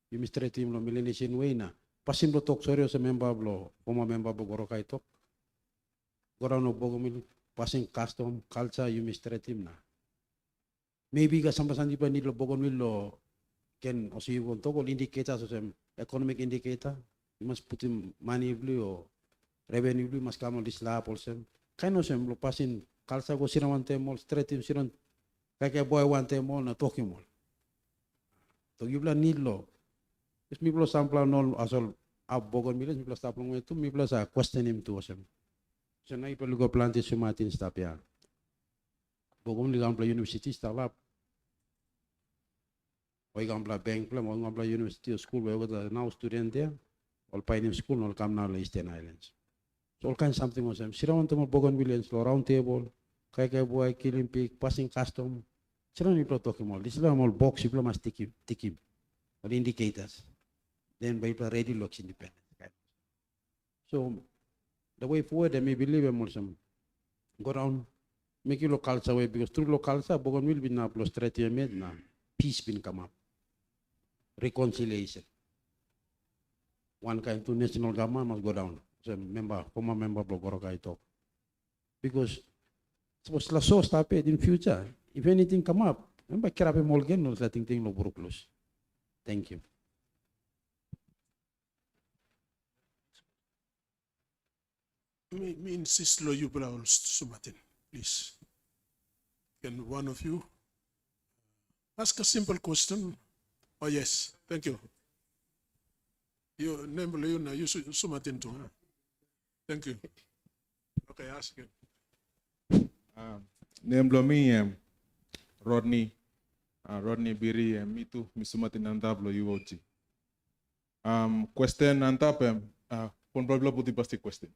You mistreat him lo millennial way na. Pasim lo talk sorry sa member lo, former member bo Goroka talk. Gora no Bougainville, passing custom, culture, you mistreat him na. Maybe ka sambasan di pa ni lo Bougainville lo can also you want to call indicators or some economic indicator. You must put in money blue or revenue blue must come on this lab also. Kind of some lo passing culture go sira one time all straight him siran kaya boy one time all na talking all. So you need lo. Is mi plus sample no asal ab Bougainville mi plus taplong itu mi plus a question him to asem. So na ipalu go planted sumatin stop ya. Bougainville gampla university stop lab. Oi gampla bank pla mo gampla university school we got now student there. All pioneer school all come now Eastern Highlands. So all kinds something was them. Sira want to Bougainville slow round table. Kaya boy killing pig passing custom. Sira ni pro talking all. This is all box you must tick him. Or indicators. Then by ready looks independent. So the way forward, I may believe him also. Go down, make you local way because through local Bougainville will be now plus 30 made now. Peace will come up. Reconciliation. One kind to national government must go down. So former member of Goroka talk. Because suppose la so stop it in future. If anything come up, remember kerape molgen no letting thing no broke loose. Thank you. Me insist lo you bla sumatin, please. Can one of you ask a simple question? Oh yes, thank you. You name lo you na you sumatin to. Thank you. Okay, ask you. Name blow me Rodney Biri me too misumatin antablo UOG. Question antapem pon probably puti pasti question.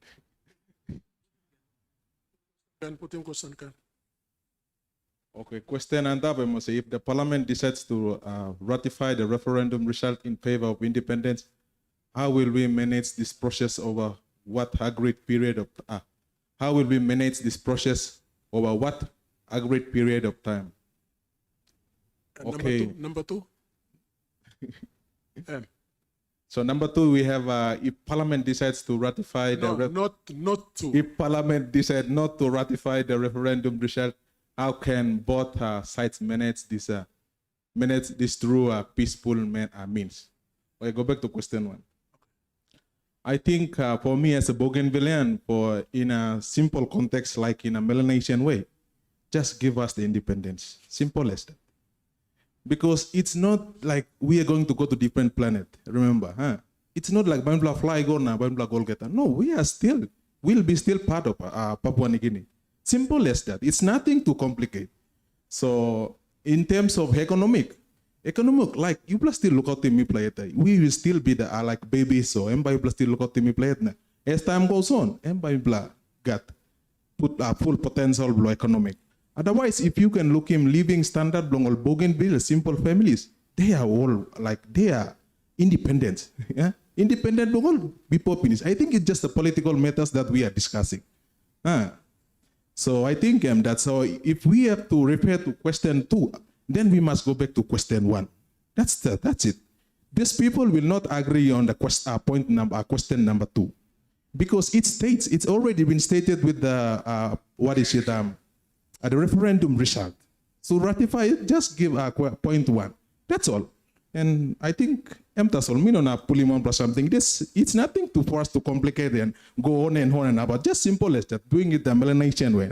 Can put him question can. Okay, question antapem say if the parliament decides to ratify the referendum result in favor of independence, how will we manage this process over what agreed period of how will we manage this process over what agreed period of time? And Okay. Number two. So number two, we have if Parliament decides to ratify No, not two. if Parliament decides not to ratify the referendum result, how can both sides manage this through peaceful means? Okay, go back to question one. I think for me as a Bougainvillean, for in a simple context like in a Melanesian way, just give us the independence. Simple as that. Because it's not like we are going to go to different planet. Remember, huh? It's not like Bambla fly go now, Bambla Golgata. No, we'll be still part of Papua New Guinea. Simple as that. It's nothing too complicated. So in terms of economic, like you plus still look out to me play it. We will still be the like babies. So everybody plus still look out to me play it. As time goes on, everybody got put full potential below economic. Otherwise, if you can look him living standard belong all Bougainville, simple families, they are all like they are independent. Yeah? Independent belong all before finish. I think it's just the political matters that we are discussing. So I think that's how if we have to refer to question 2, then we must go back to question 1. That's it. These people will not agree on the question number 2. Because it's already been stated with the the referendum result. So ratify it, just give point 1. That's all. And I think that's all. Pulimon plus something. It's nothing for us to complicate and go on and on and about. Just simple as that. Doing it the Melanesian way.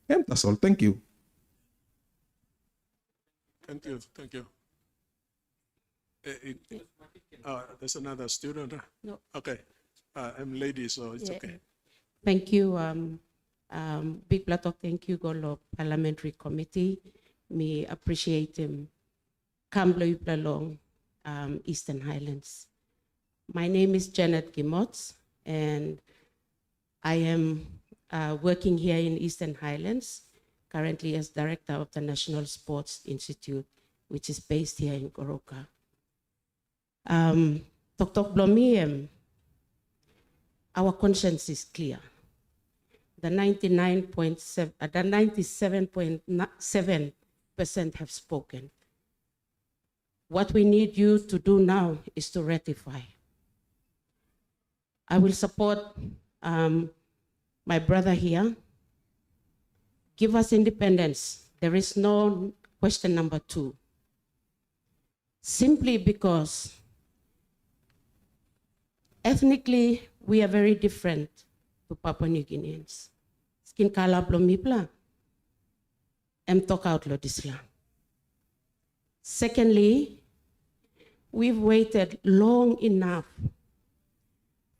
That's all. Thank you. Thank you. There's another student. No. Okay. I'm lady, so it's okay. Thank you, Big Plato. Thank you, Golo Parliamentary Committee. Me appreciate him. Kamblo Yuplalong, Eastern Highlands. My name is Janet Gimotz, and I am working here in Eastern Highlands, currently as director of the National Sports Institute, which is based here in Goroka. Dr. Blomi, our conscience is clear. The 97.7% have spoken. What we need you to do now is to ratify. I will support my brother here. Give us independence. There is no question number 2. Simply because ethnically, we are very different to Papua New Guineans. Skin kala blomipla, talk out lodisla. Secondly, we've waited long enough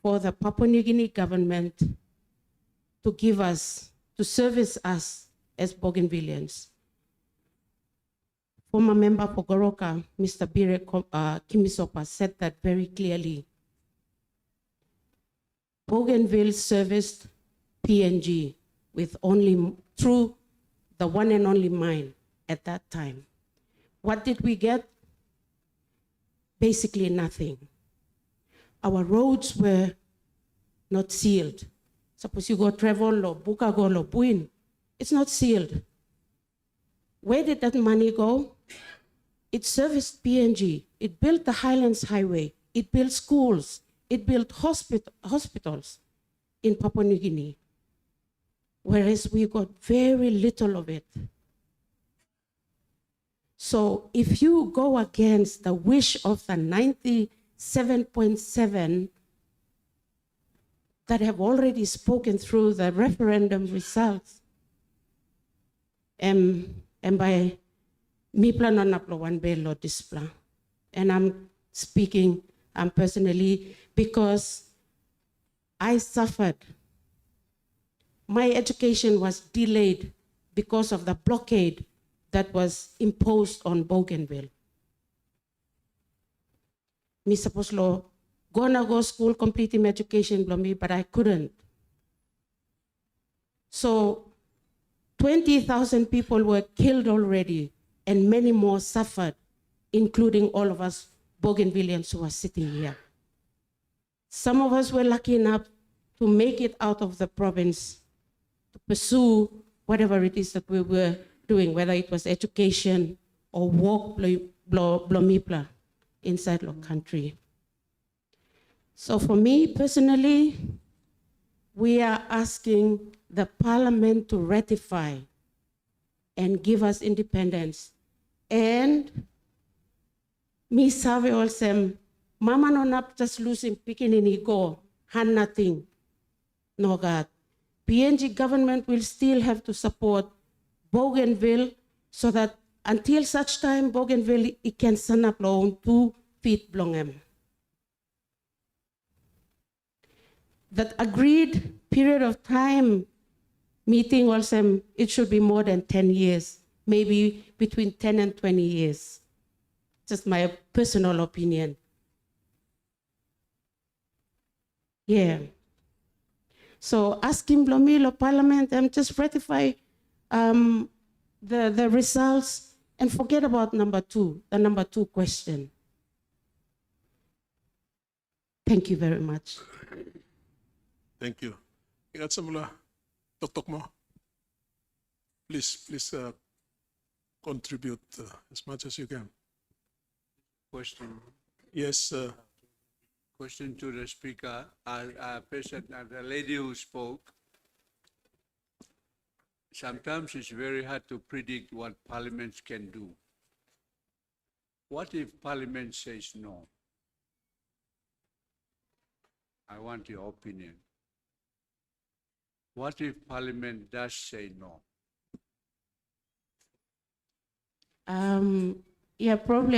for the Papua New Guinea government to give us, to service us as Bougainvilleans. Former member for Goroka, Mr. Bire Kimisopa, said that very clearly. Bougainville serviced PNG with only, through the one and only mine at that time. What did we get? Basically nothing. Our roads were not sealed. Suppose you go travel or Bukago or Buin, it's not sealed. Where did that money go? It serviced PNG. It built the Highlands Highway. It built schools. It built hospitals in Papua New Guinea, whereas we got very little of it. So if you go against the wish of the 97.7 that have already spoken through the referendum results, and by me plan on one belo displa, and I'm speaking personally because I suffered. My education was delayed because of the blockade that was imposed on Bougainville. Me supposed to go school, complete my education, but I couldn't. So 20,000 people were killed already and many more suffered, including all of us Bougainvilleans who are sitting here. Some of us were lucky enough to make it out of the province to pursue whatever it is that we were doing, whether it was education or work blomipla inside the country. So for me personally, we are asking the parliament to ratify and give us independence. And me save also, mama no nap just losing pikinini go, had nothing. No God. PNG government will still have to support Bougainville so that until such time Bougainville it can stand up on 2 feet long. That agreed period of time meeting also, it should be more than 10 years, maybe between 10 and 20 years. Just my personal opinion. Yeah. So asking Blomilo Parliament, just ratify the results and forget about number 2, the number 2 question. Thank you very much. Thank you. Ingat sa mula, tok mo. Please contribute as much as you can. Question. Yes, Question to the speaker. The lady who spoke. Sometimes it's very hard to predict what parliaments can do. What if parliament says no? I want your opinion. What if parliament does say no? Yeah, probably.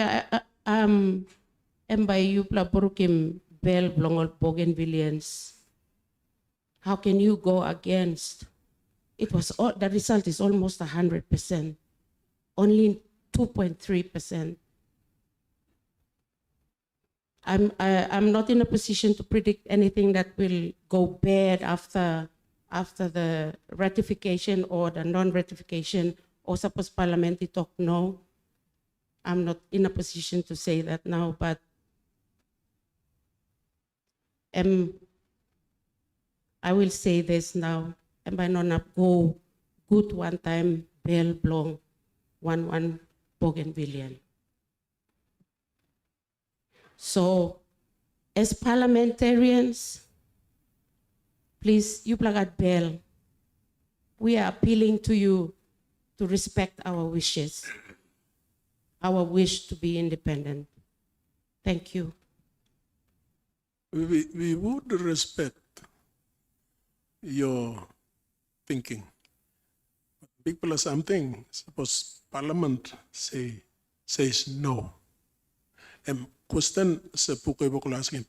By you Burukim Bell Blongol Bougainvilleans. How can you go against? It was the result is almost 100%. Only 2.3%. I'm not in a position to predict anything that will go bad after the ratification or the non-ratification, or suppose Parliament talk no. I'm not in a position to say that now, but I will say this now. And by not go good one time, bell blong, 1-1 Bougainville. So, as parliamentarians, please, you plagat bell. We are appealing to you to respect our wishes, our wish to be independent. Thank you. We would respect your thinking. Big plus something, suppose Parliament says no. And question sa Pukoy Bokolaskin,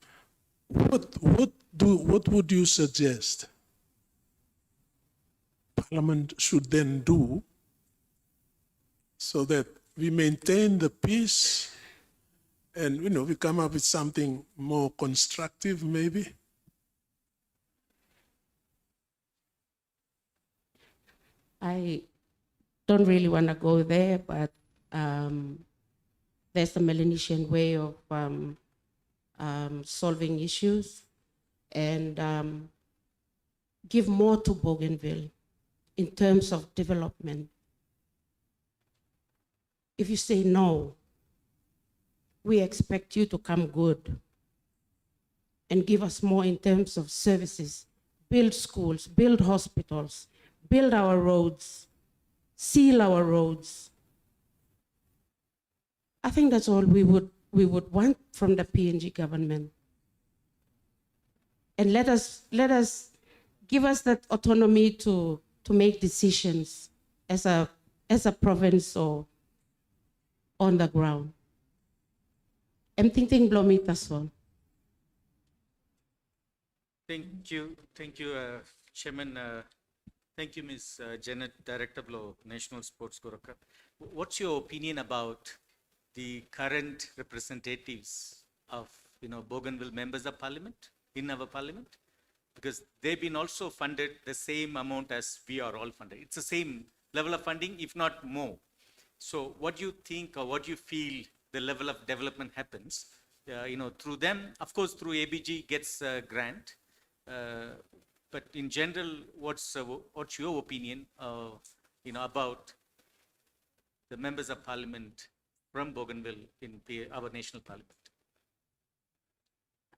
what would you suggest Parliament should then do so that we maintain the peace and we come up with something more constructive maybe? I don't really want to go there, but there's a Melanesian way of solving issues, and give more to Bougainville in terms of development. If you say no, we expect you to come good and give us more in terms of services, build schools, build hospitals, build our roads, seal our roads. I think that's all we would want from the PNG government. And let us give us that autonomy to make decisions as a province or on the ground. I'm thinking Blomit as well. Thank you, Chairman. Thank you, Ms. Janet, Director of National Sports Goroka. What's your opinion about the current representatives of Bougainville members of Parliament in our Parliament? Because they've been also funded the same amount as we are all funded. It's the same level of funding, if not more. So what do you think, or what do you feel the level of development happens through them? Of course, through ABG gets a grant. But in general, what's your opinion, about the members of Parliament from Bougainville in our national Parliament?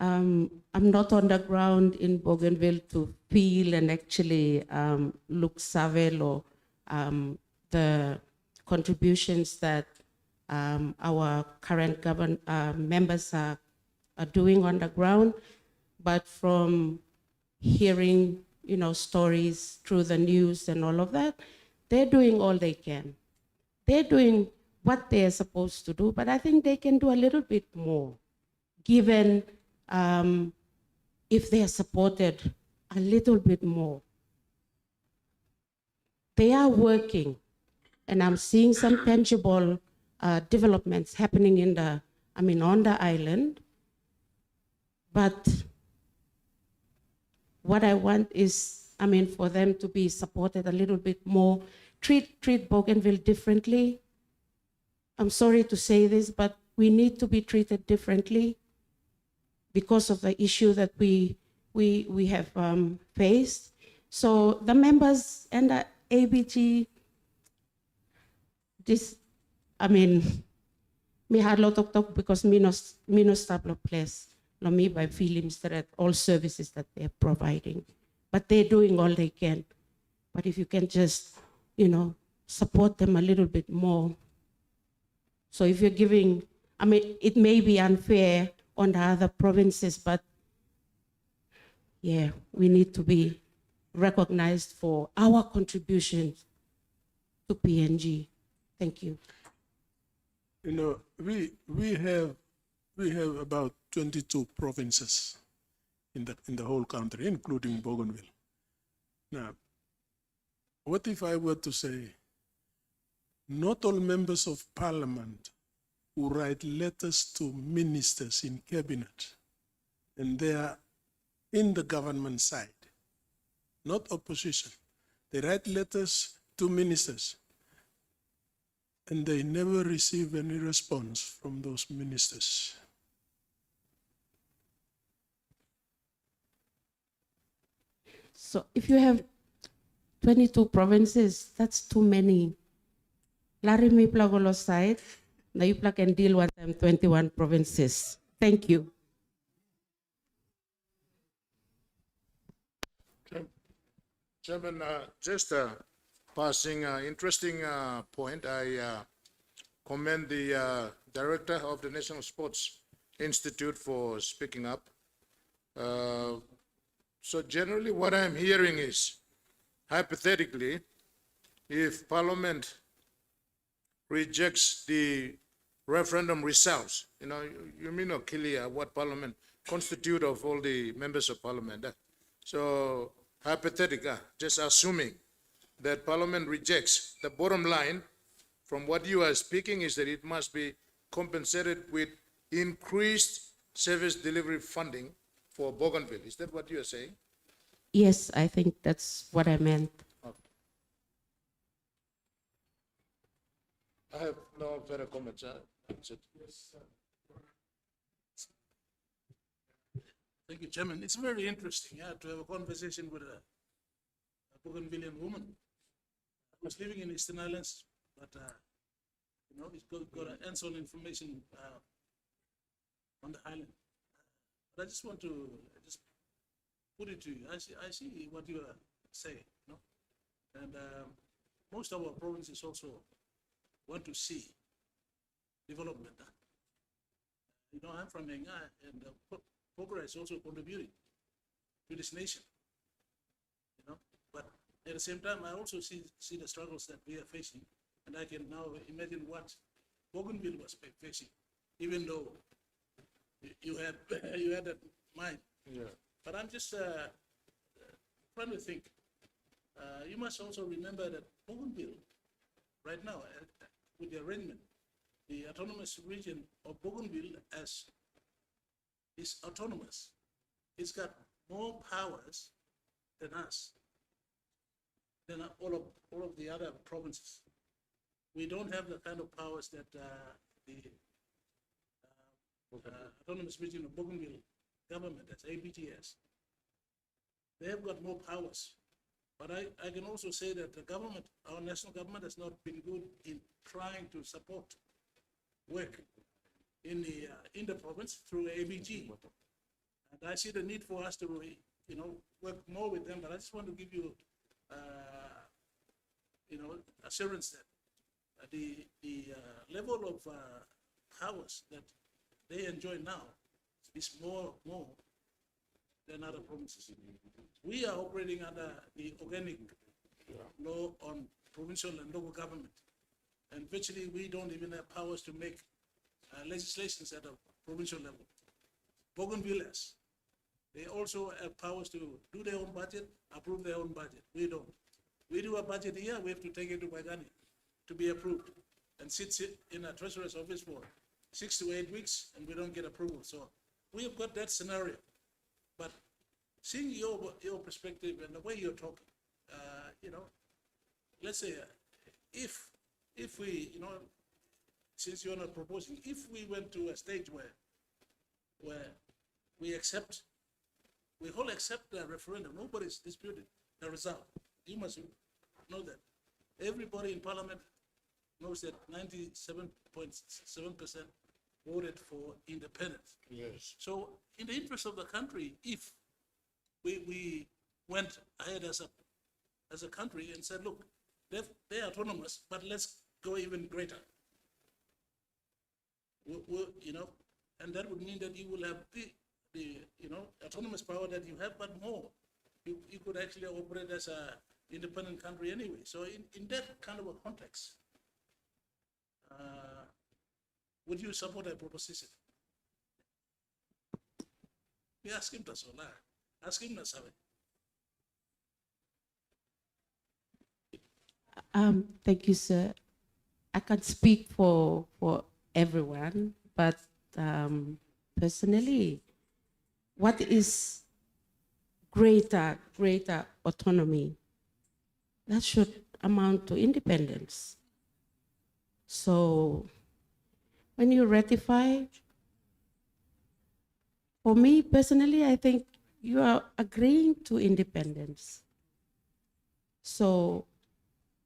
I'm not on the ground in Bougainville to feel and actually look Savel or the contributions that our current members are doing on the ground, but from hearing, stories through the news and all of that, they're doing all they can. They're doing what they're supposed to do, but I think they can do a little bit more, given if they are supported a little bit more. They are working, and I'm seeing some tangible developments happening on the island, but what I want is, for them to be supported a little bit more, treat Bougainville differently. I'm sorry to say this, but we need to be treated differently because of the issue that we have faced. So the members and the ABG, me had a lot of talk because me no stable place. No, me by films that all services that they're providing, but they're doing all they can. But if you can just, support them a little bit more. So if you're giving, it may be unfair on the other provinces, but yeah, we need to be recognized for our contributions to PNG. Thank you. We have about 22 provinces in the whole country, including Bougainville. Now, what if I were to say, not all members of Parliament who write letters to ministers in cabinet, and they are in the government side, not opposition. They write letters to ministers, and they never receive any response from those ministers. So if you have 22 provinces, that's too many. Larry Miplagolo side, now you can deal with them 21 provinces. Thank you. Chairman, just passing interesting point. I commend the director of the National Sports Institute for speaking up. So generally what I'm hearing is, hypothetically, if Parliament rejects the referendum results, you may not clear what Parliament constitute of all the members of Parliament. So hypothetical, just assuming that Parliament rejects, the bottom line from what you are speaking is that it must be compensated with increased service delivery funding for Bougainville. Is that what you are saying? Yes, I think that's what I meant. I have no further comments. That's it. Thank you, Chairman. It's very interesting to have a conversation with a Bougainvillean woman. I was living in Eastern Highlands, but it's got hands-on information on the island. But I just want to just put it to you. I see what you are saying, and most of our provinces also want to see development. I'm from Enga, and progress also contributing to this nation. But at the same time, I also see the struggles that we are facing, and I can now imagine what Bougainville was facing, even though you had that mind. Yeah. But I'm just trying to think. You must also remember that Bougainville, right now, with the arrangement, the autonomous region of Bougainville is autonomous. It's got more powers than us, than all of the other provinces. We don't have the kind of powers that the autonomous region of Bougainville government, that's ABTS. They have got more powers. But I can also say that the government, our national government, has not been good in trying to support work in the province through ABG. And I see the need for us to, work more with them. But I just want to give you, assurance that the level of powers that they enjoy now is more than other provinces. We are operating under the organic law on provincial and local government. And virtually we don't even have powers to make legislations at a provincial level. Bougainville has. They also have powers to do their own budget, approve their own budget. We don't. We do a budget here, we have to take it to Baigani to be approved and sit in a treasurer's office for 6 to 8 weeks and we don't get approval. So we have got that scenario. But seeing your perspective and the way you're talking, let's say if we, since you're not proposing, if we went to a stage where we all accept the referendum, nobody's disputing the result. You must know that. Everybody in Parliament knows that 97.7% voted for independence. Yes. So in the interest of the country, if we went ahead as a country and said, look, they're autonomous, but let's go even greater. And that would mean that you will have the autonomous power that you have, but more. You could actually operate as an independent country anyway. So in that kind of a context, would you support a proposition? We ask him to solar. Ask him to say. Thank you, sir. I can't speak for everyone, but personally, what is greater autonomy? That should amount to independence. So when you ratify, for me personally, I think you are agreeing to independence. So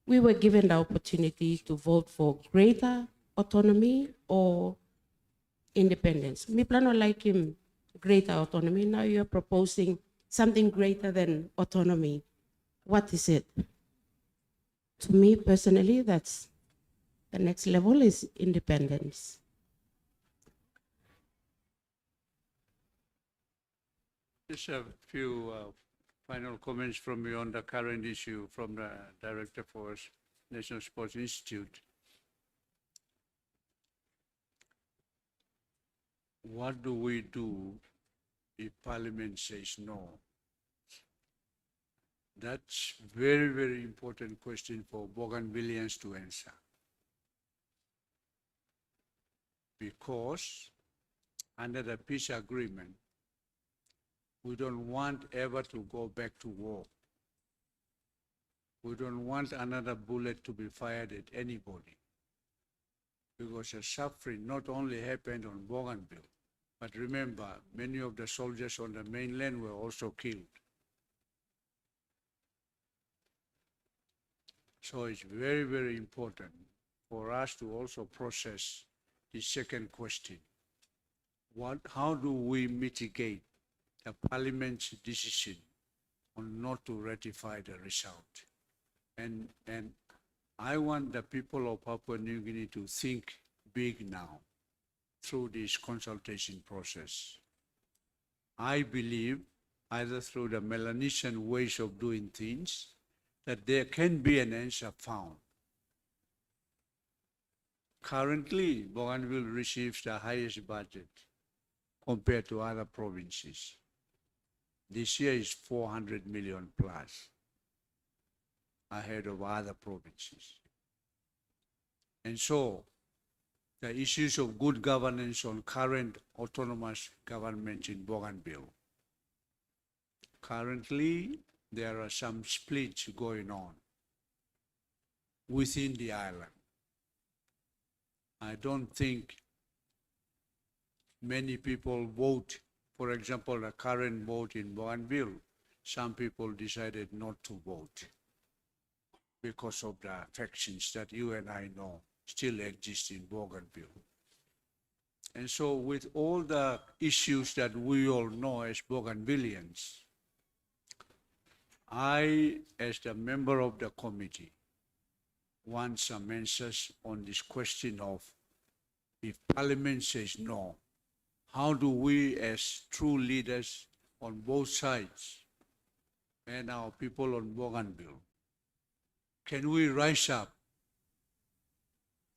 we were given the opportunity to vote for greater autonomy or independence. Me plano like him greater autonomy. Now you're proposing something greater than autonomy. What is it? To me personally, that's the next level is independence. Just a few final comments from you on the current issue from the Director for National Sports Institute. What do we do if Parliament says no? That's very, very important question for Bougainvilleans to answer. Because under the peace agreement, we don't want ever to go back to war. We don't want another bullet to be fired at anybody. Because the suffering not only happened on Bougainville, but remember, many of the soldiers on the mainland were also killed. So it's very, very important for us to also process the second question. How do we mitigate the Parliament's decision on not to ratify the result? And I want the people of Papua New Guinea to think big now through this consultation process. I believe, either through the Melanesian ways of doing things, that there can be an answer found. Currently, Bougainville receives the highest budget compared to other provinces. This year is 400 million plus, ahead of other provinces. And so, the issues of good governance on current autonomous government in Bougainville. Currently, there are some splits going on within the island. I don't think many people vote. For example, the current vote in Bougainville, some people decided not to vote because of the factions that you and I know still exist in Bougainville. And so with all the issues that we all know as Bougainvilleans, I, as the member of the committee, want some answers on this question of if Parliament says no, how do we as true leaders on both sides and our people on Bougainville, can we rise up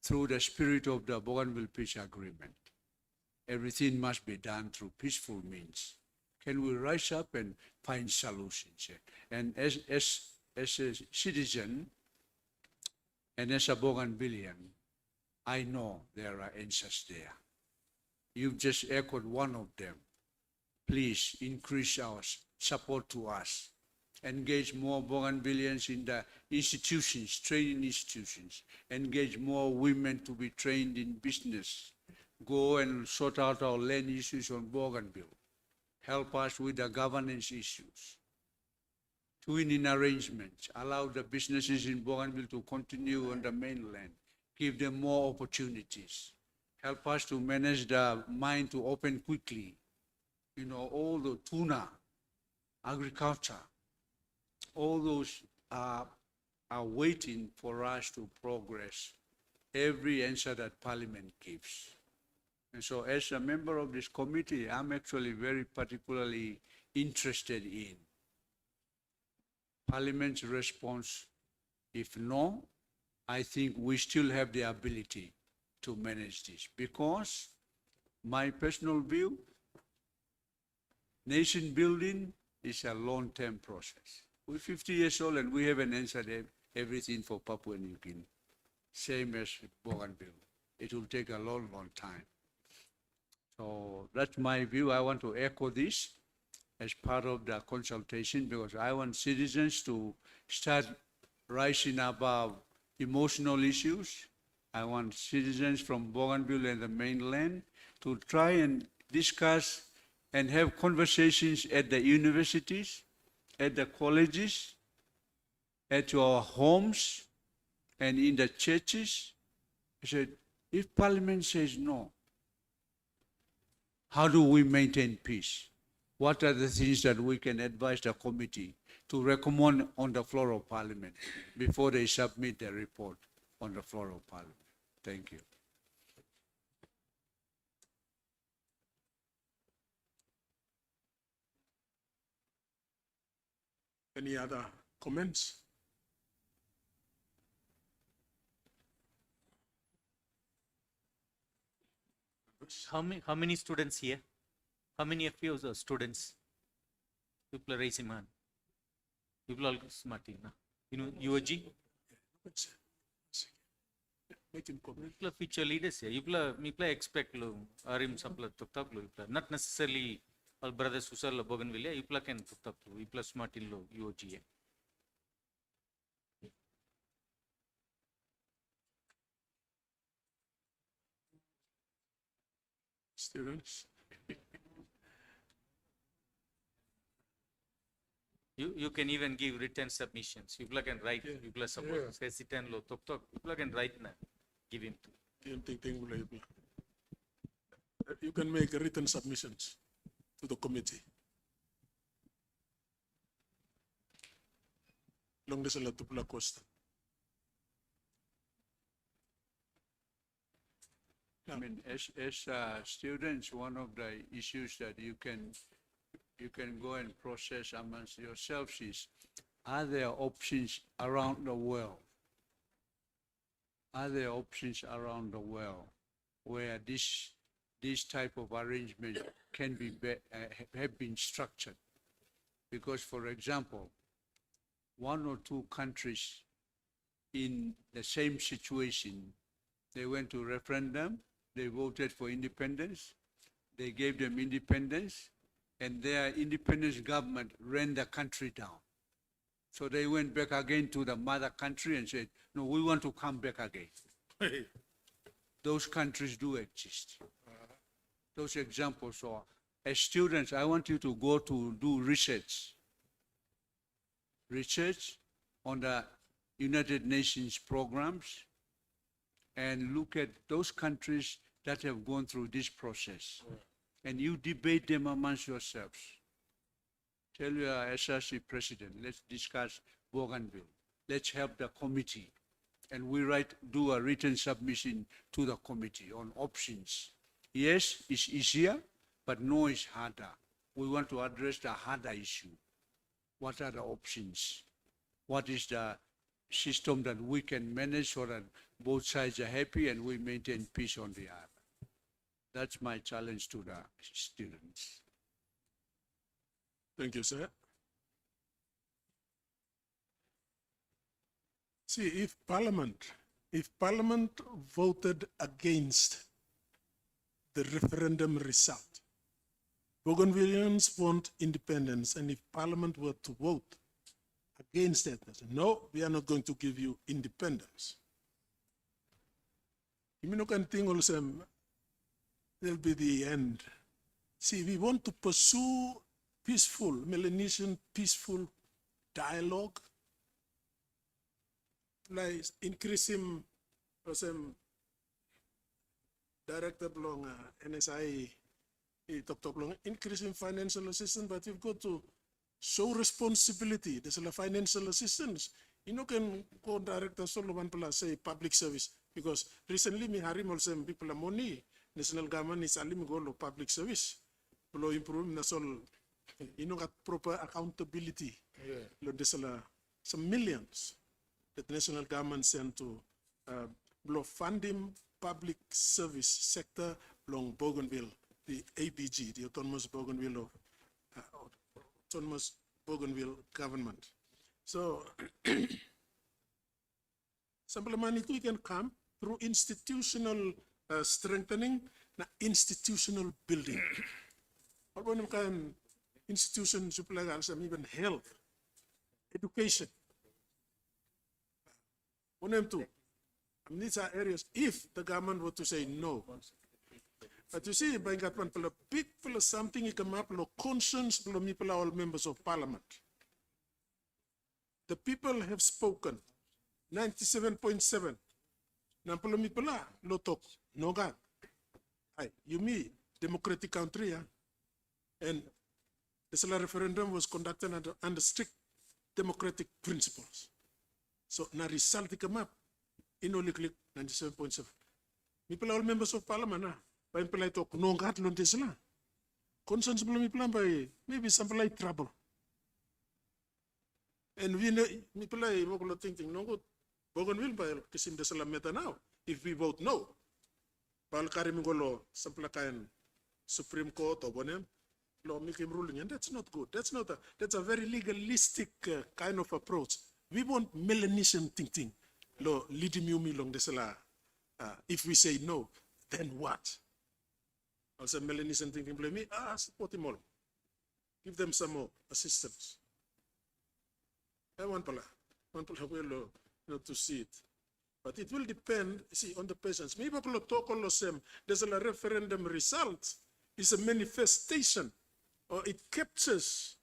through the spirit of the Bougainville Peace Agreement? Everything must be done through peaceful means. Can we rise up and find solutions? And as a citizen and as a Bougainvillean, I know there are answers there. You've just echoed one of them. Please increase our support to us. Engage more Bougainvilleans in the institutions, training institutions. Engage more women to be trained in business. Go and sort out our land issues on Bougainville. Help us with the governance issues. Twinning arrangements. Allow the businesses in Bougainville to continue on the mainland. Give them more opportunities. Help us to manage the mine to open quickly. You know, all the tuna, agriculture, all those are waiting for us to progress every answer that Parliament gives. And so as a member of this committee, I'm actually very particularly interested in Parliament's response. If no, I think we still have the ability to manage this, because my personal view, nation building is a long-term process. We're 50 years old and we haven't answered everything for Papua New Guinea, same as Bougainville. it will take a long, long time. So that's my view. I want to echo this as part of the consultation because I want citizens to start rising above emotional issues. I want citizens from Bougainville and the mainland to try and discuss and have conversations at the universities, at the colleges, at our homes, and in the churches. I said, if Parliament says no, how do we maintain peace? What are the things that we can advise the committee to recommend on the floor of Parliament before they submit their report on the floor of Parliament? Thank you. Any other comments? How many students here? How many of you are students? People are raising hand. People are smart, na? You know, UOG? Make him comment. People are future leaders here. People expect lo, arim sapla tuktak lo. Not necessarily all brothers who are Bougainville. People can tuktak lo. People smart in lo UOG. Students? You can even give written submissions. People can write. Yeah. People are support. Hesitant lo tuktak. People can write na. Give him to. You can make written submissions to the committee. Long as a tupla costa. I mean, as students, one of the issues that you can go and process amongst yourselves is, are there options around the world? Are there options around the world where this type of arrangement can be have been structured? Because, for example, one or two countries in the same situation, they went to referendum, they voted for independence, they gave them independence, and their independence government ran the country down. So they went back again to the mother country and said, no, we want to come back again. Those countries do exist. Those examples are, as students, I want you to go to do research on the United Nations programs and look at those countries that have gone through this process. And you debate them amongst yourselves. Tell your SRC president, let's discuss Bougainville. Let's help the committee. And we do a written submission to the committee on options. Yes, it's easier, but no, it's harder. We want to address the harder issue. What are the options? What is the system that we can manage so that both sides are happy and we maintain peace on the island? That's my challenge to the students. Thank you, sir. See, if Parliament voted against the referendum result, Bougainvilleans want independence, and if Parliament were to vote against that, they say, no, we are not going to give you independence. You mean, can think also, there'll be the end. See, we want to pursue peaceful, Melanesian peaceful dialogue, like increasing director belong NSI increasing financial assistance, but you've got to show responsibility. There's a financial assistance. You know, can go director Solomon Plus say public service, because recently me harim also people money. National government is alim go lo public service. Below improve national, you know, got proper accountability. Lo there's some millions that the national government sent to below funding public service sector along Bougainville, the ABG, the Autonomous Bougainville government. So simple money we can come through institutional strengthening na institutional building. What kind institutions you play also even health, education. One of them too. These are areas if the government were to say no. But you see, by that one, a big something you come up, conscience, people are all members of parliament. The people have spoken. 97.7. Nampolo mipala, lo talk, no God. You me, democratic country, and this referendum was conducted under strict democratic principles. So na result come up in only click 97.7. People all members of parliament by imply talk no God lon tesla. Concerns by maybe some like trouble. And we know people are thinking no good. Bougainville by kisim desala meta now. If we vote no, bal karimingolo sample kain Supreme Court or bonem law make him ruling, and that's not good. That's a very legalistic kind of approach. We want Melanesian thinking. Lo leading you along this if we say no, then what? Also Melanesian thinking blame me, support him all. Give them some more assistance. I want pala will to see it. But it will depend, see, on the patients. Maybe people talk on the same. There's a referendum result is a manifestation, or it captures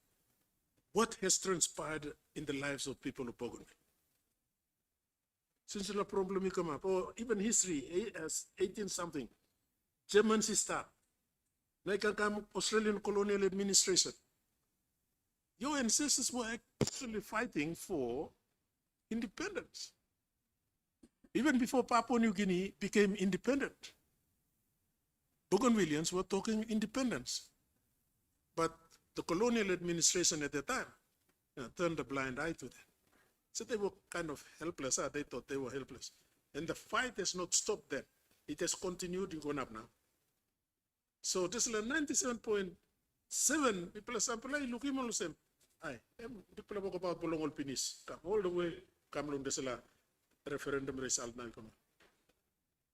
what has transpired in the lives of people of Bougainville. Since the problem come up, or even history, as 18 something, Germans start, like Australian colonial administration. Your ancestors were actually fighting for independence. Even before Papua New Guinea became independent, Bougainvilleans were talking independence. But the colonial administration at the time turned a blind eye to that. So they were kind of helpless. They thought they were helpless. And the fight has not stopped then. It has continued and gone up now. So this is 97.7 people are simply looking at the same. People talk about Bolongol Pinis. Come all the way, come along this referendum result now.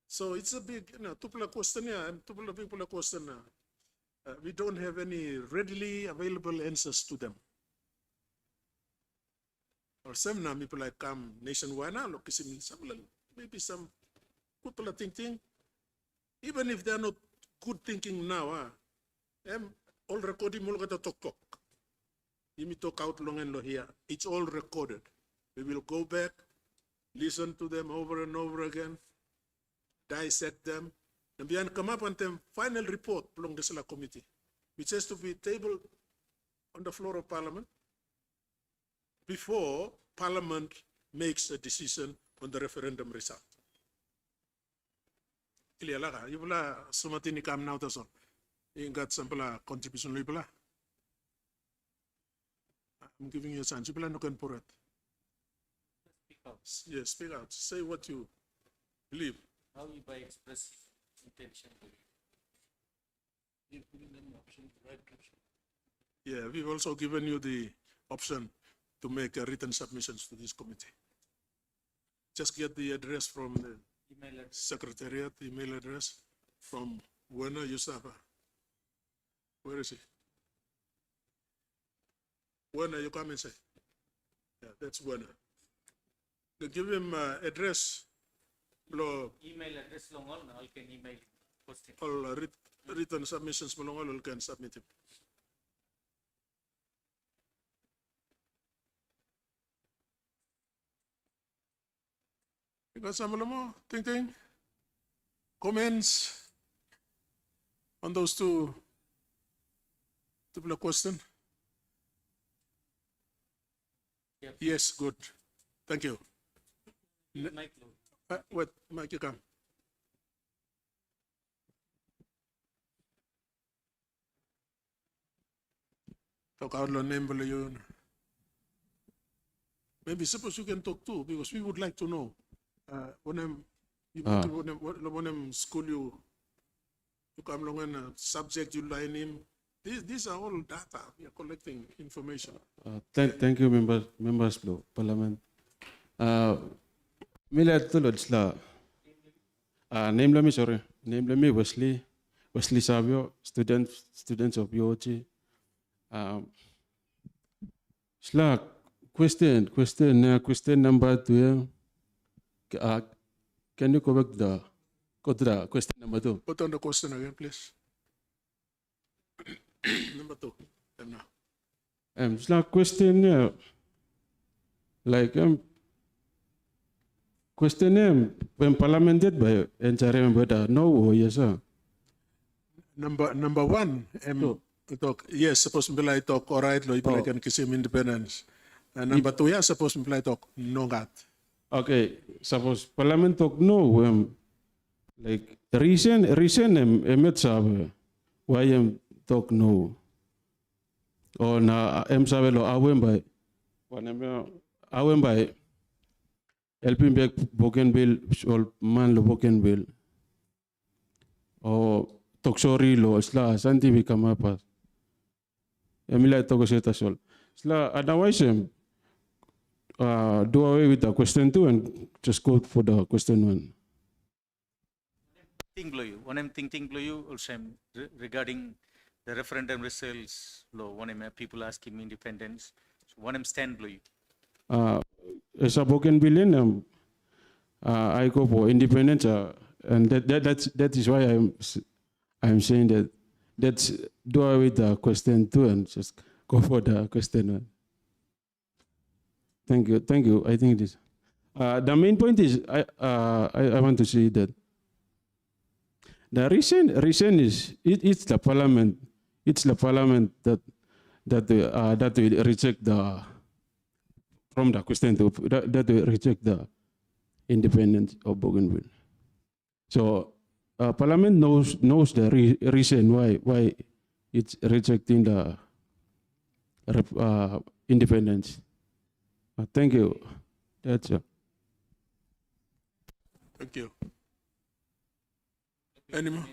So it's a big, tupula question, people question. We don't have any readily available answers to them. Or some now people like come nationwide now, look, maybe some people are thinking, even if they're not good thinking now, all recording all got talk. You may talk out long and low here. It's all recorded. We will go back, listen to them over and over again, dissect them, and then come up with them final report along the Sela Committee, which has to be tabled on the floor of Parliament before Parliament makes a decision on the referendum result. You sumatini kam now that's all. You got some contribution libela. I'm giving you a chance. You can pour it. Speak out. Yes, speak out. Say what you believe. How you by express intention. You're giving them the option, the right option. Yeah, we've also given you the option to make written submissions to this committee. Just get the address from the Email address. Secretariat, email address from Werner Yusafa. Where is he? Werner, you come and say. Yeah, that's Werner. They give him address. Email address long all can email post it. All written submissions all can submit him. You got some more thinking? Comments on those two questions? Yep. Yes, good. Thank you. Mike, Wait, Mike, you come. Talk out your name, you. Maybe suppose you can talk too, because we would like to know. When I'm school you come along and subject you line him. These are all data. We are collecting information. Thank you, members of Parliament. Mila tulod sila. Name me, sorry. Name me Wesley Savio, students of UOG. Slack question number 2. Can you correct the question number 2? Put on the question again, please. Number 2. Them now. Slack question like question when parliamented by NCRM whether no or yes sir. Number 1, talk, yes, suppose me talk, all right, lo ipala can kisim independence. And number 2, yeah, suppose me talk, no gat. Okay, suppose parliament talk no, like reason emet sabe why talk no. Or na sabe lo awem by helping back Bougainville or man lo Bougainville. Or talk sorry lo sla santi bikama pas. Emila talk seta sol. Sla otherwise do away with the question 2 and just go for the question 1. One I'm thinking below you also regarding the referendum results. One people asking me independence. So one I'm stand below you. As a Bougainvillean, I go for independence, and that is why I'm saying that let's do away with the question 2 and just go for the question 1. Thank you. I think this. The main point is I want to say that the reason is it's the parliament. It's the parliament that will reject the from the question to that will reject the independence of Bougainville. So parliament knows the reason why it's rejecting the independence. Thank you. That's it. Thank you. Any more?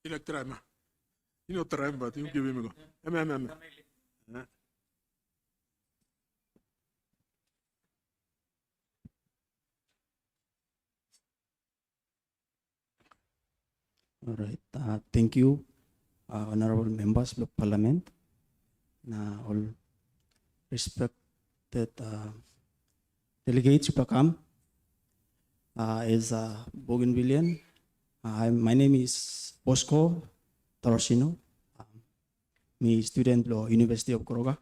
You like try, ma? You know try, but you give him a go. All right. Thank you, honorable members of parliament. All respected delegates who come. As a Bougainvillean, my name is Bosco Torosino. Me student lo University of Goroka.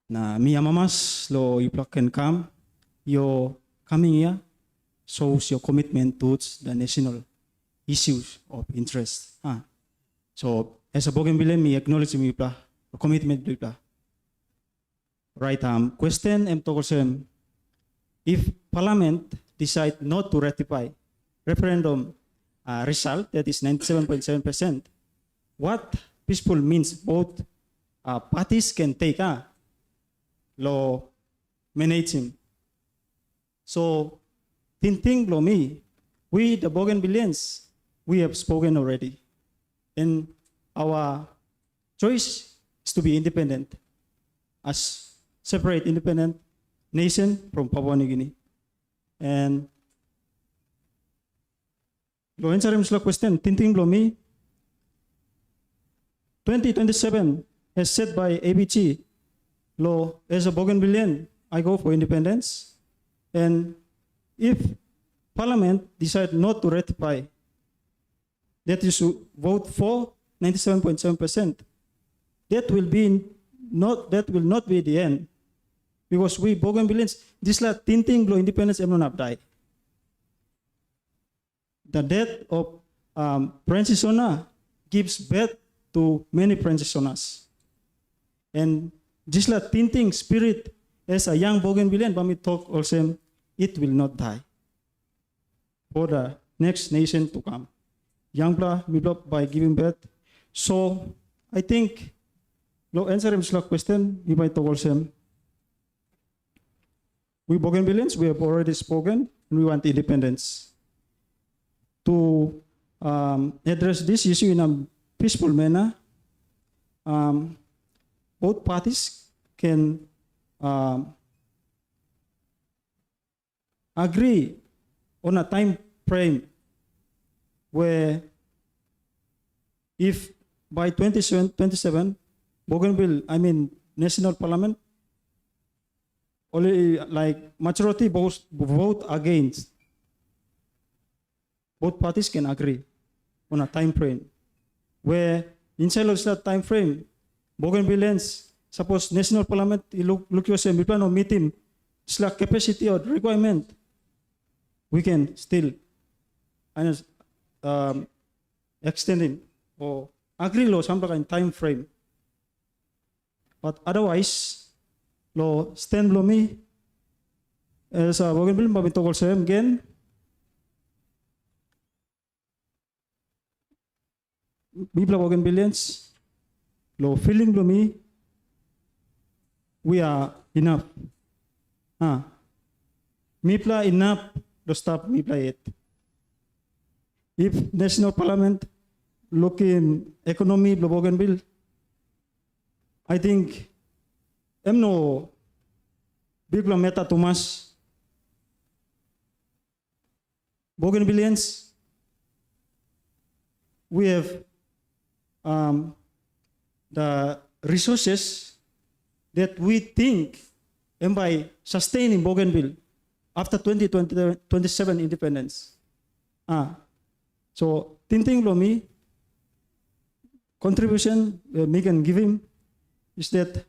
Mi amamas lo can come. Your coming here shows your commitment towards the national issues of interest. So as a Bougainvillean, me acknowledge me commitment right. Question if Parliament decide not to ratify referendum result, that is 97.7%, what peaceful means both parties can take law managing. So, thinking lo me, we the Bougainvilleans, we have spoken already. And our choice is to be independent as separate independent nation from Papua New Guinea. And lo answer him question, thinking lo me, 2027 as said by ABG, lo as a Bougainvillean, I go for independence. And if Parliament decide not to ratify, that you should vote for 97.7%. That will not be the end. Because we Bougainvilleans, this la tinting lo independence em non die. The death of Princess Sona gives birth to many Princess Sonas. And this la tinting spirit as a young Bougainvillean, when we talk also, it will not die. For the next nation to come. Young blah, by giving birth. So I think lo answer him question, if I talk also. We Bougainvilleans, we have already spoken, and we want independence. To address this issue in a peaceful manner, both parties can agree on a time frame where if by 27, Bougainville, I mean National Parliament, only like majority vote against, both parties can agree on a time frame where inside of that time frame, Bougainvilleans, suppose National Parliament, look yourself, we plan on meeting, it's like capacity or requirement, we can still extending or agree law some kind time frame. But otherwise, law stand below me as a Bougainville mabitokol sa again. Bibla Bougainvilleans, law feeling below me, we are enough. Mipla enough to stop Mipla it. If National Parliament looking economy of Bougainville, I think no Bibla meta Thomas Bougainvilleans, we have the resources that we think and by sustaining Bougainville after 2027 independence. So, Tinting Lomi, contribution we can give him is that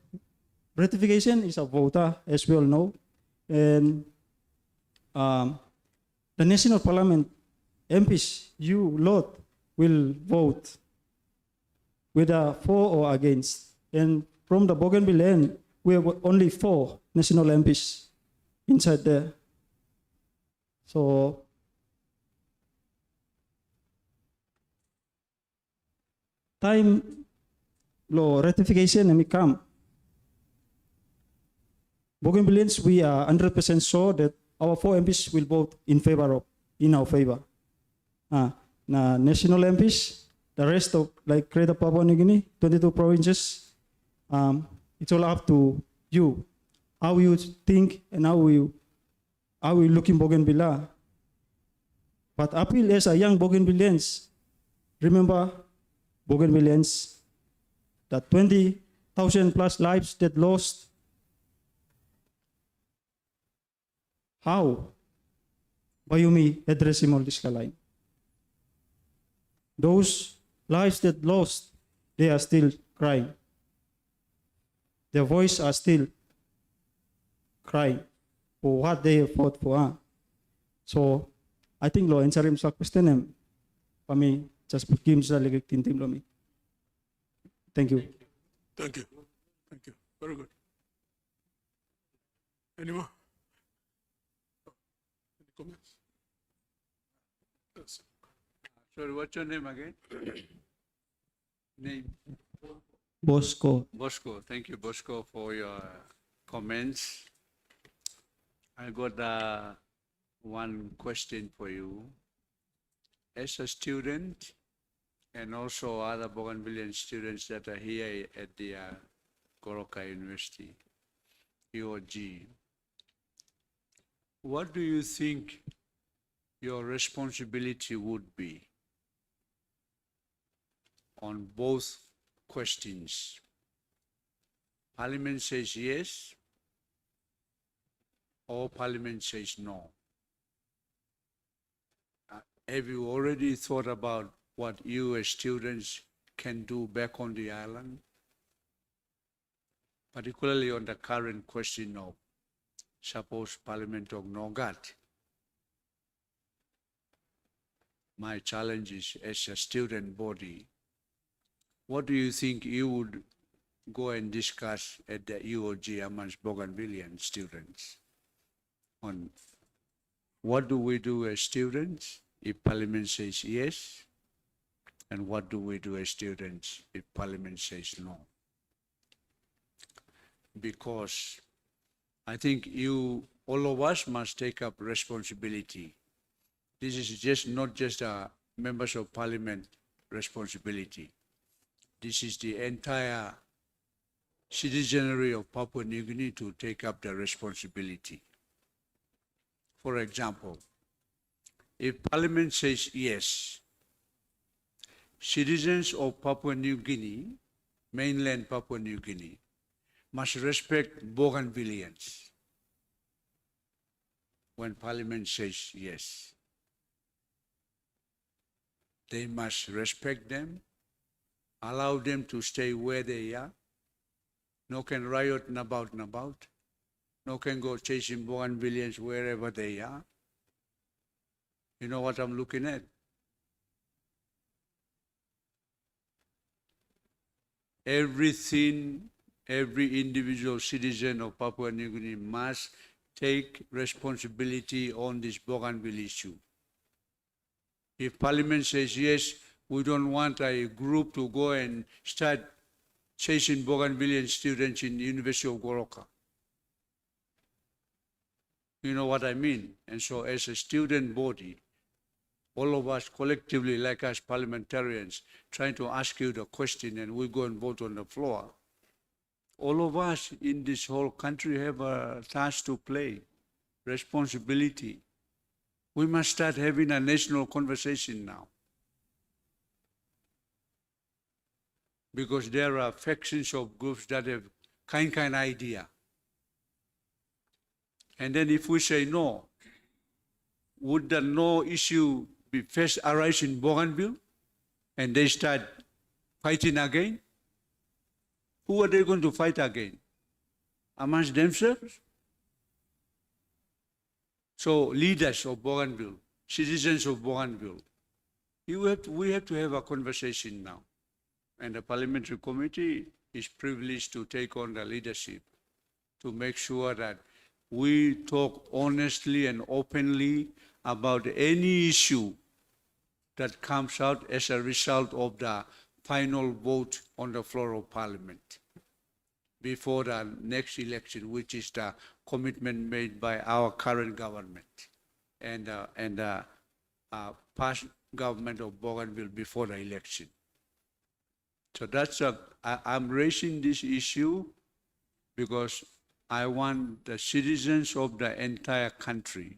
ratification is a vote, as we all know. And the National Parliament MPs, you lot, will vote whether for or against. And from the Bougainville end, we have only 4 national MPs inside there. So, time law ratification and come. Bougainvilleans, we are 100% sure that our 4 MPs will vote in our favor. National MPs, the rest of like Greater Papua New Guinea, 22 provinces, it's all up to you, how you think and how you look in Bougainville. But appeal as a young Bougainvilleans, remember Bougainvilleans, the 20,000 plus lives that lost. How? Bayumi addressing all this line. Those lives that lost, they are still crying. Their voice are still crying for what they have fought for. So, I think lo answerim sa question kami just begin sa ligig tintim lo mi. Thank you. Thank you. Thank you. Very good. Any more? Any comments? Yes. Sorry, what's your name again? Name? Bosco. Bosco. Thank you, Bosco, for your comments. I got one question for you. As a student, and also other Bougainvillean students that are here at the Goroka University, UOG, what do you think your responsibility would be on both questions? Parliament says yes, or Parliament says no. Have you already thought about what you as students can do back on the island? Particularly on the current question of suppose Parliament of Nogat. My challenge is, as a student body, what do you think you would go and discuss at the UOG amongst Bougainvillean students on what do we do as students if Parliament says yes, and what do we do as students if Parliament says no? Because I think all of us must take up responsibility. This is just not just a members of Parliament responsibility. This is the entire citizenry of Papua New Guinea to take up the responsibility For example, if Parliament says yes, citizens of Papua New Guinea, mainland Papua New Guinea, must respect Bougainvilleans when Parliament says yes. They must respect them, allow them to stay where they are. No can riot and about. No can go chasing Bougainvilleans wherever they are. You know what I'm looking at? Everything, every individual citizen of Papua New Guinea must take responsibility on this Bougainville issue. If Parliament says yes, we don't want a group to go and start chasing Bougainvillean students in the University of Goroka. You know what I mean? And so as a student body, all of us collectively, like us parliamentarians, trying to ask you the question and we go and vote on the floor. All of us in this whole country have a task to play, responsibility. We must start having a national conversation now. Because there are factions of groups that have kind idea. And then if we say no, would the no issue be first arise in Bougainville and they start fighting again? Who are they going to fight again? Amongst themselves? So leaders of Bougainville, citizens of Bougainville, we have to have a conversation now. And the parliamentary committee is privileged to take on the leadership to make sure that we talk honestly and openly about any issue that comes out as a result of the final vote on the floor of Parliament before the next election, which is the commitment made by our current government and the past government of Bougainville before the election. So I'm raising this issue because I want the citizens of the entire country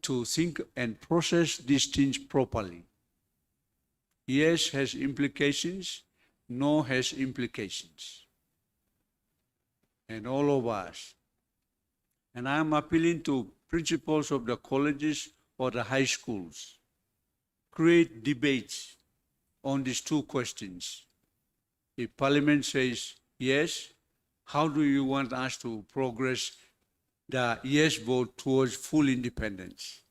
to think and process these things properly. Yes has implications, no has implications. And all of us. And I am appealing to principals of the colleges or the high schools. Create debates on these two questions. If Parliament says yes, how do you want us to progress the yes vote towards full independence?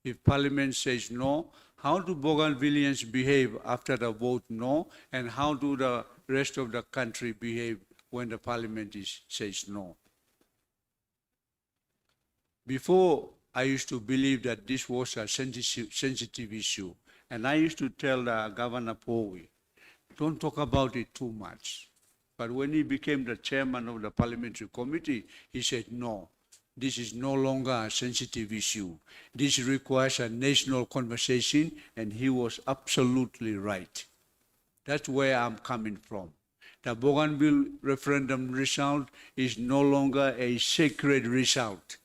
If Parliament says no, how do Bougainvilleans behave after the vote no, and how do the rest of the country behave when the Parliament says no? Before, I used to believe that this was a sensitive issue, and I used to tell Governor Powi, don't talk about it too much. But when he became the chairman of the parliamentary committee, he said, no, this is no longer a sensitive issue. This requires a national conversation, and he was absolutely right. That's where I'm coming from. The Bougainville referendum result is no longer a sacred result.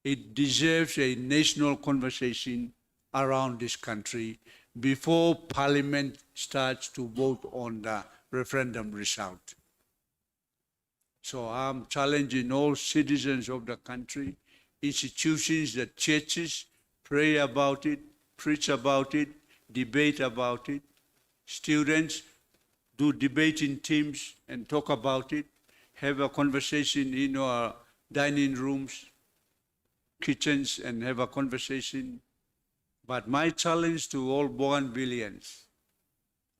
It deserves a national conversation around this country before Parliament starts to vote on the referendum result. So I'm challenging all citizens of the country, institutions, the churches, pray about it, preach about it, debate about it. Students, do debating teams and talk about it. Have a conversation in our dining rooms, kitchens, and have a conversation. But my challenge to all Bougainvilleans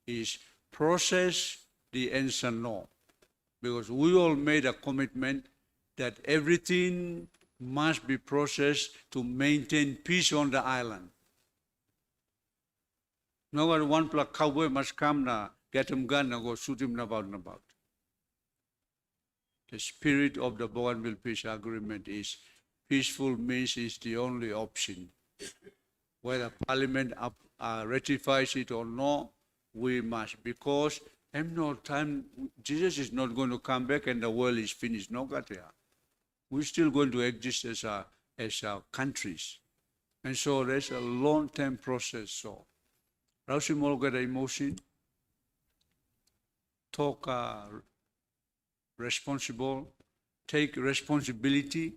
is process the answer no. Because we all made a commitment that everything must be processed to maintain peace on the island. No one cowboy must come now, get him gun and go shoot him about. The spirit of the Bougainville Peace Agreement is peaceful means is the only option. Whether Parliament ratifies it or not, we must, because Jesus is not going to come back and the world is finished. No, we're still going to exist as a as countries. And so there's a long-term process. So, Rausi Molgada emotion, talk responsible, take responsibility.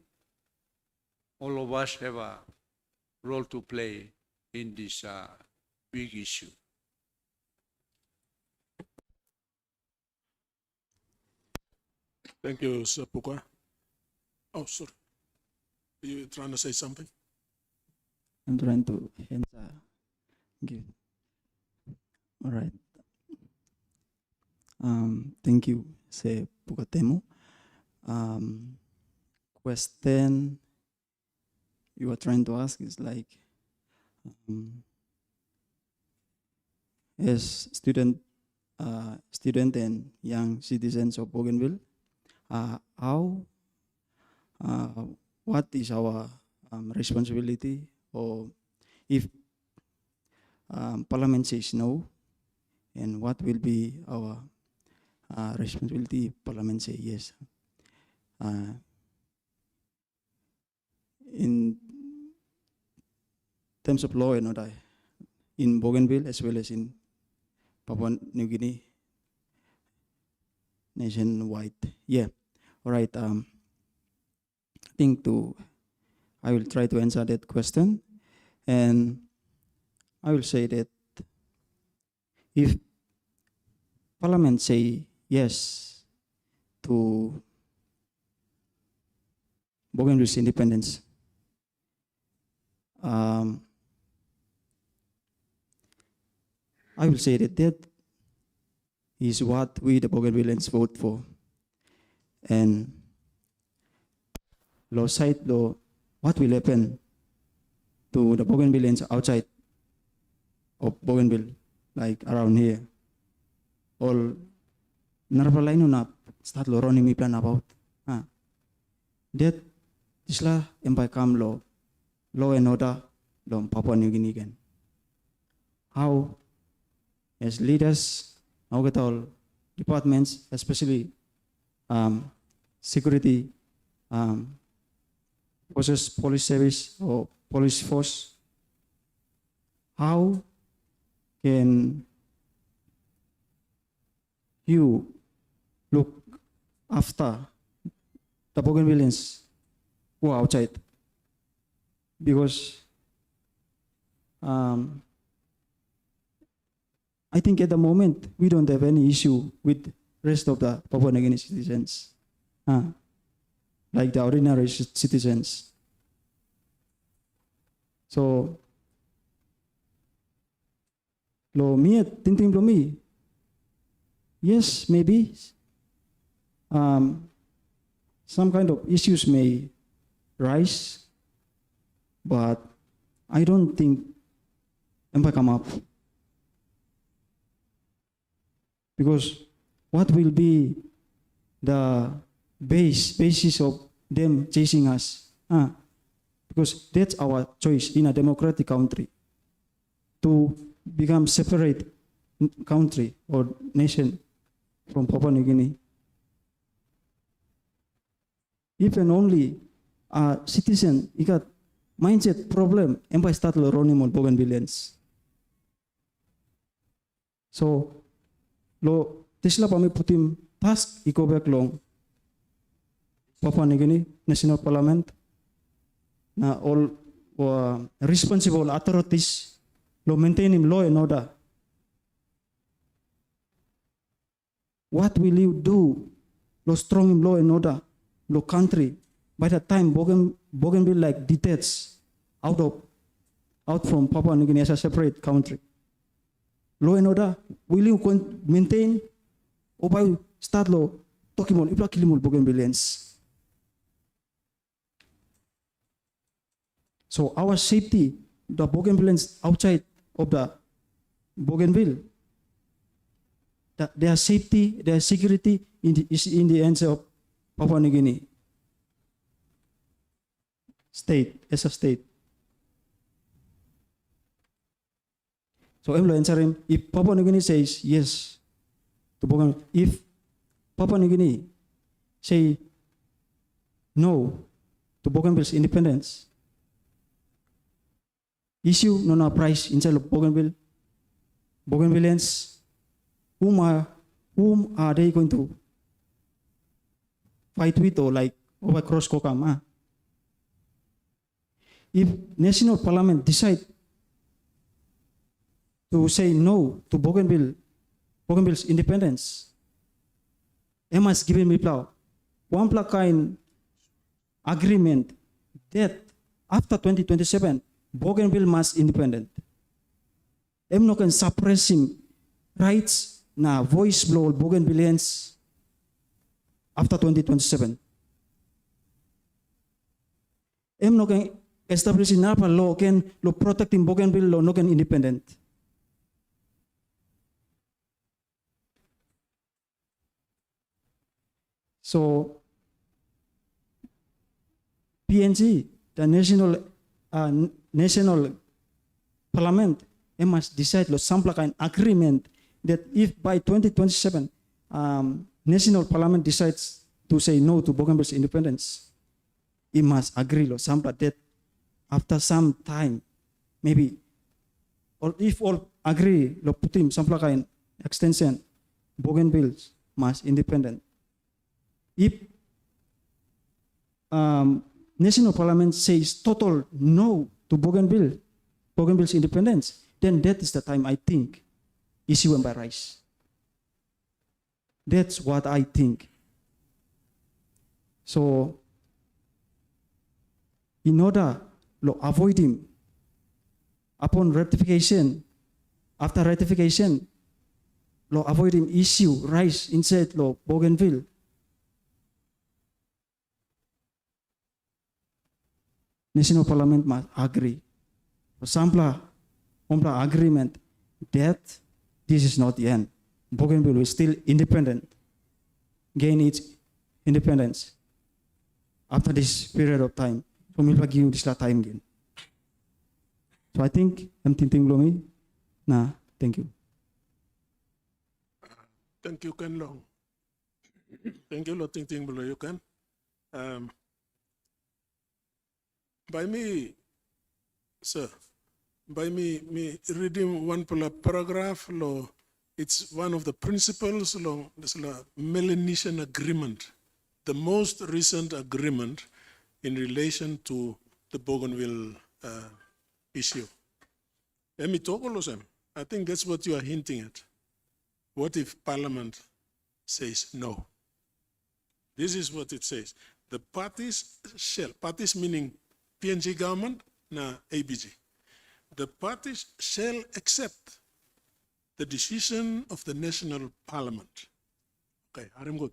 All of us have a role to play in this big issue. Thank you, Sir Puka. Oh, sorry. You trying to say something? I'm trying to answer. Give. All right. Thank you, say Pukatemo. Question you are trying to ask is like, as student and young citizens of Bougainville, what is our responsibility, or if Parliament says no, and what will be our responsibility if Parliament say yes? In terms of law and order in Bougainville as well as in Papua New Guinea, nationwide. Yeah, all right. I will try to answer that question, and I will say that if Parliament say yes to Bougainville's independence, I will say that that is what we, the Bougainvilleans, vote for. And law side law, what will happen to the Bougainvilleans outside of Bougainville, like around here? All narapalaino na start loroni mi plan about. That isla empire come law and order law Papua New Guinea again. How, as leaders, now get all departments, especially security forces, police service or police force, how can you look after the Bougainvilleans who are outside? Because I think at the moment we don't have any issue with rest of the Papua New Guinea citizens, like the ordinary citizens. So, lo mi tinting lo mi. Yes, maybe some kind of issues may rise, but I don't think empire come up. Because what will be the basis of them chasing us? Because that's our choice in a democratic country, to become separate country or nation from Papua New Guinea. If and only a citizen, he got mindset problem, empire start learning on Bougainvilleans. So, lo tisla pami putim task iko back long Papua New Guinea National Parliament na all responsible authorities lo maintaining law and order. What will you do? Lo strong in law and order, lo country. By the time Bougainville like detached out from Papua New Guinea as a separate country. Law and order, will you maintain or by start law talking about ipla kilimul Bougainvilleans? So our safety, the Bougainvilleans outside of the Bougainville, their safety, their security is in the hands of Papua New Guinea state, as a state. So I'm answering, if Papua New Guinea says yes to Bougainville, if Papua New Guinea say no to Bougainville's independence, issue no na price inside of Bougainville. Bougainvilleans, whom are they going to fight with or like over cross Kokam? If national parliament decide to say no to Bougainville's independence, they must give me one kind agreement that after 2027, Bougainville must independent. Em no can suppress him rights na voice blow Bougainvilleans after 2027. Em no can establish na pa law can law protecting Bougainville law no can independent. So PNG, the national parliament, they must decide some kind agreement that if by 2027 national parliament decides to say no to Bougainville's independence, it must agree some that after some time, maybe, or if all agree, put him some kind extension, Bougainville must independent. If national parliament says total no to Bougainville's independence, then that is the time I think issue and by rise. That's what I think. So, in order to avoid him, upon ratification, after ratification, to avoid him issue rise inside Bougainville, national parliament must agree. Sampla agreement that this is not the end. Bougainville is still independent, gain its independence after this period of time. So we'll give this time again. So I think I'm thinking Lomi. Thank you. Thank you, Ken Long. Thank you, Lo Ting Ting Below you can. By me, sir, by me reading one paragraph, law, it's one of the principles along this Melanesian agreement, the most recent agreement in relation to the Bougainville issue. Let me talk also. I think that's what you are hinting at. What if Parliament says no? This is what it says. The parties shall, parties meaning PNG government, na ABG. The parties shall accept the decision of the National Parliament. Okay, I'm good.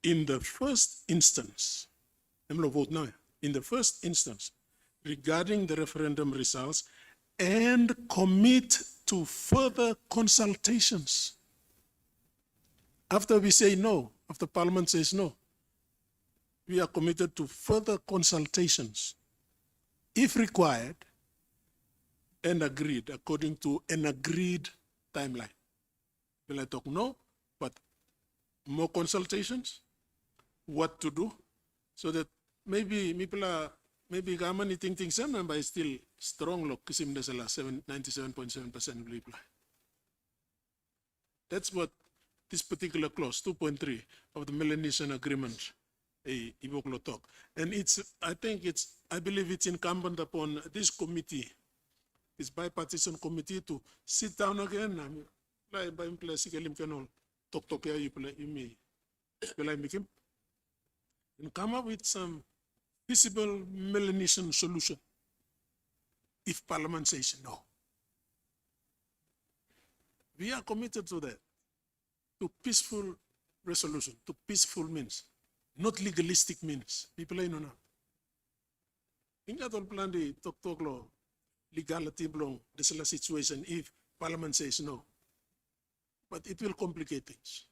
In the first instance, I'm going to vote now. In the first instance, regarding the referendum results, and commit to further consultations. After we say no, after Parliament says no, we are committed to further consultations, if required, and agreed according to an agreed timeline. Will I talk no, but more consultations, what to do, so that maybe people are, maybe government thinking some, but still strong look, kisim na sila 97.7% reply. That's what this particular clause, 2.3 of the Melanesian Agreement, Iboklo talk. And it's, I believe it's incumbent upon this committee, this bipartisan committee, to sit down again, and come up with some feasible Melanesian solution if Parliament says no. We are committed to that, to peaceful resolution, to peaceful means, not legalistic means. People know now. Ingat all plan di talk law legality belong this is a situation if Parliament says no. But it will complicate things.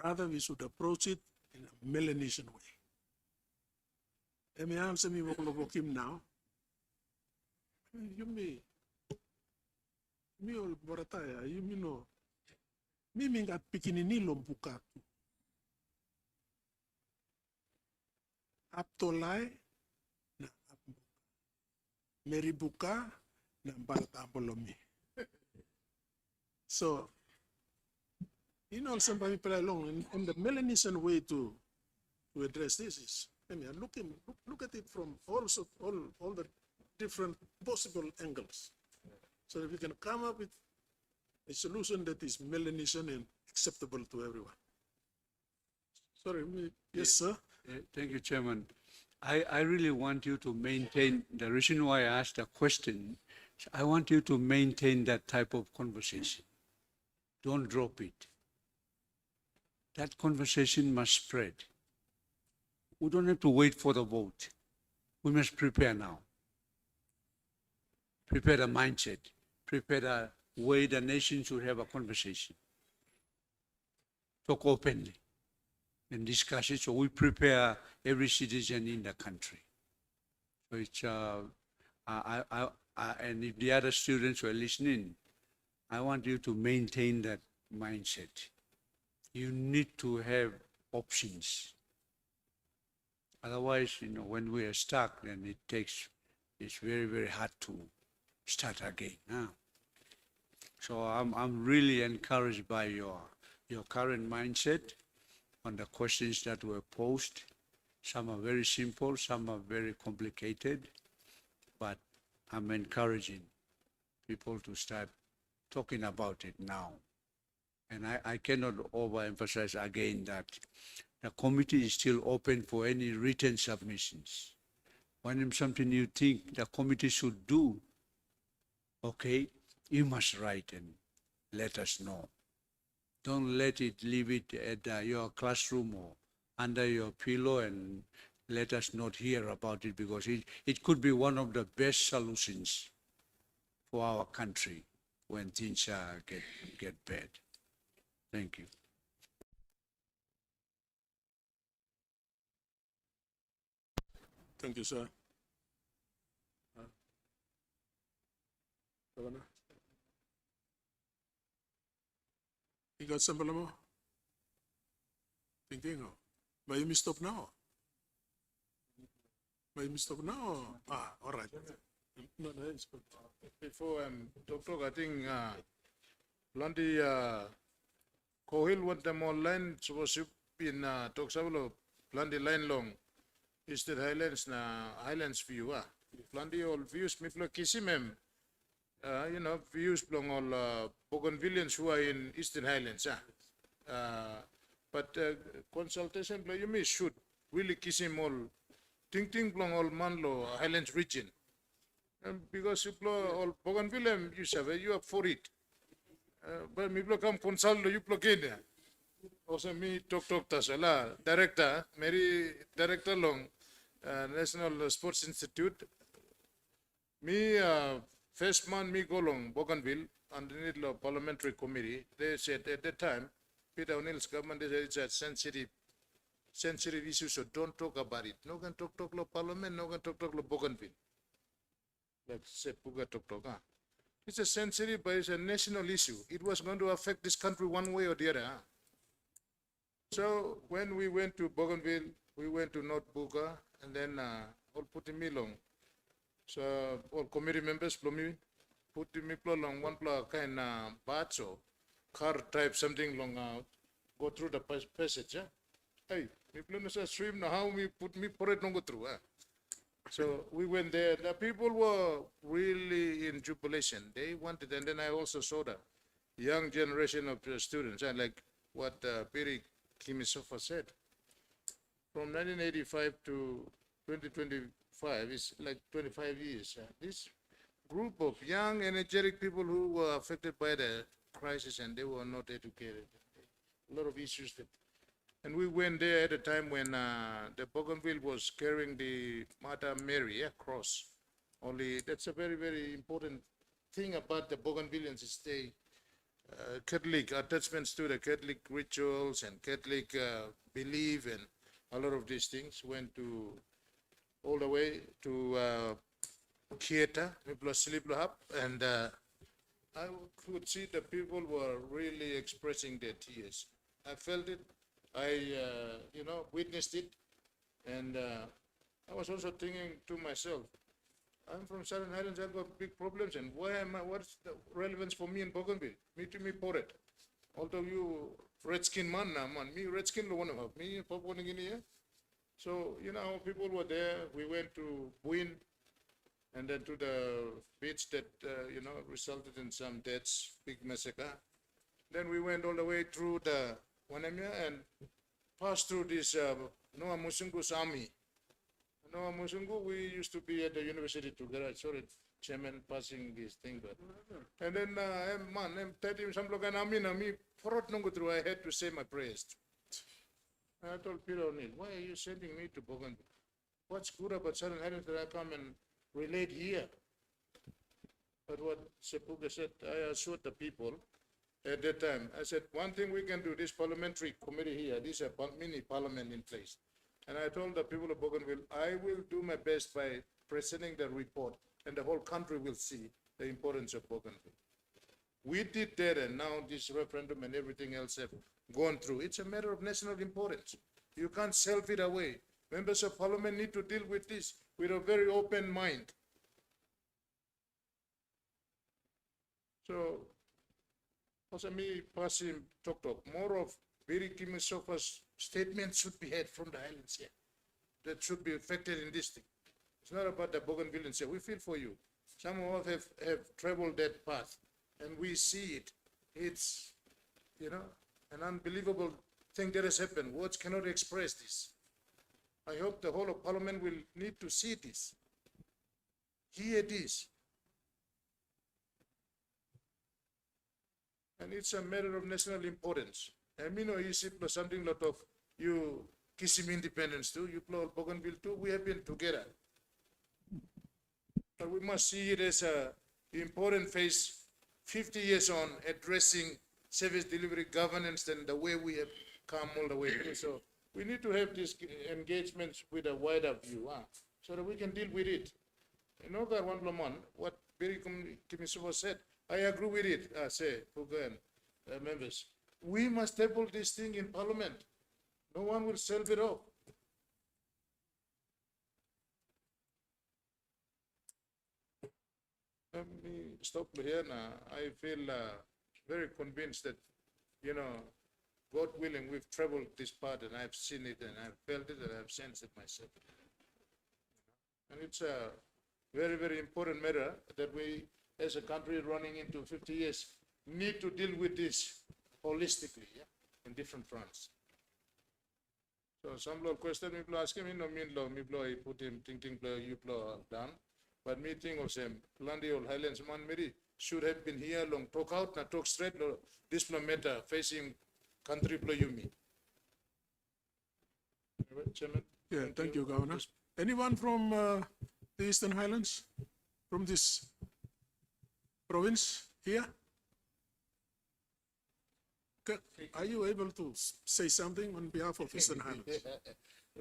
Rather, we should approach it in a Melanesian way. And me answer me what him now. You me all borataya, you me know. Me mingat pikinini lompukatu. Aptolai na apmo. meribuka na balat apolomi. So, you know, somebody play along, and the Melanesian way to address this is, I mean, look at it from all the different possible angles. So that we can come up with a solution that is Melanesian and acceptable to everyone. Sorry, yes, sir. Thank you, Chairman. I really want you to maintain, the reason why I asked the question, I want you to maintain that type of conversation. Don't drop it. That conversation must spread. We don't have to wait for the vote. We must prepare now. Prepare the mindset. Prepare the way the nation should have a conversation. Talk openly and discuss it so we prepare every citizen in the country. So it's, and if the other students were listening, I want you to maintain that mindset. You need to have options. Otherwise, you know, when we are stuck, then it's very, very hard to start again. Huh? So I'm really encouraged by your current mindset on the questions that were posed. Some are very simple, some are very complicated, but I'm encouraging people to start talking about it now. And I cannot overemphasize again that the committee is still open for any written submissions. When there's something you think the committee should do, okay, you must write and let us know. Don't leave it at your classroom or under your pillow and let us not hear about it, because it could be one of the best solutions for our country when things get bad. Thank you. Thank you, sir. Governor? You got something more? Thinking, may you stop now? May you stop now? All right. No, it's good. Before Dr. I think Blondie Kohil want them online supposed to be in Toksavalo Blondie line long. Is the Highlands na Highlands view Blondie all views me flo kisimem. You know, views belong all Bougainvillians who are in Eastern Highlands. But consultation you may should really kiss him all ting belong all Manlo Highlands region. Because you blow all Bougainville, you are for it. But me blow come consult you blow in. Also me talk tasala director, Mary director long National Sports Institute. Me first man me go long Bougainville underneath the parliamentary committee. They said at that time, Peter O'Neill's government, they said it's a sensitive issue, so don't talk about it. No can talk lo parliament, no can talk lo Bougainville. Like said Puga talk. It's a sensitive, but it's a national issue. It was going to affect this country one way or the other. So when we went to Bougainville, we went to North Buga, and then all put me long. So all committee members put me long one kind bats or car type something long go through the passage. Hey, me plan to swim now. How me put me pour it go through. So we went there. The people were really in jubilation. They wanted, and then I also saw the young generation of students, and like what Piri Kimisofa said. From 1985 to 2025 is like 25 years. This group of young, energetic people who were affected by the crisis and they were not educated. A lot of issues that. And we went there at a time when the Bougainville was carrying the Mother Mary cross. Only that's a very, very important thing about the Bougainvillians is they Catholic attachments to the Catholic rituals and Catholic belief and a lot of these things went to all the way to Kieta, and I could see the people were really expressing their tears. I felt it. I, witnessed it, and I was also thinking to myself, I'm from Southern Highlands, I've got big problems, and what's the relevance for me in Bougainville? Me to me pour it. Although you redskin man now, man, me redskin lo one of me, Papua New Guinea. So, you know, people were there, we went to Buin, and then to the beach that, you know, resulted in some deaths, big massacre. Then we went all the way through the Wanamia and passed through this Noah Musungu's army. Noah Musungu, we used to be at the university together. Sorry, chairman passing this thing, but. And then, I'm 30, some look at me, forot nungu through, I had to say my prayers. I told Peter O'Neill, why are you sending me to Bougainville? What's good about Southern Highlands that I come and relate here? But what Sepuga said, I assured the people at that time, I said, one thing we can do, this parliamentary committee here, this is a mini parliament in place. And I told the people of Bougainville, I will do my best by presenting the report, and the whole country will see the importance of Bougainville. We did that, and now this referendum and everything else have gone through. It's a matter of national importance. You can't self it away. Members of parliament need to deal with this with a very open mind. So, also me passing talk, more of Biri Kimisofa's statement should be heard from the Highlands here. That should be affected in this thing. It's not about the Bougainvilleans here. We feel for you. Some of us have traveled that path, and we see it. It's, you know, an unbelievable thing that has happened. Words cannot express this. I hope the whole of Parliament will need to see this, hear this. And it's a matter of national importance. I mean, you see something lot of you Kisim independence too, you play Bougainville too, we have been together. But we must see it as a important phase 50 years on addressing service delivery governance and the way we have come all the way through. So we need to have these engagements with a wider view, so that we can deal with it. You know that one Loman, what Biri Kimisova said, I agree with it, say, Puga and members. We must table this thing in Parliament. No one will sell it off. Let me stop here now. I feel very convinced that, you know, God willing, we've traveled this part and I've seen it and I've felt it and I've sensed it myself. And it's a very, very important matter that we, as a country running into 50 years, need to deal with this holistically, in different fronts. So some law question, me ask him, no mean law, me blow, I put him thinking blow, you blow down. But me think of them, Landy or Highlands man, maybe should have been here long, talk out, not talk straight, no, this matter facing country blow you me. Chairman. Yeah, thank you, Governor. Anyone from the Eastern Highlands, from this province here? Are you able to say something on behalf of Eastern Highlands?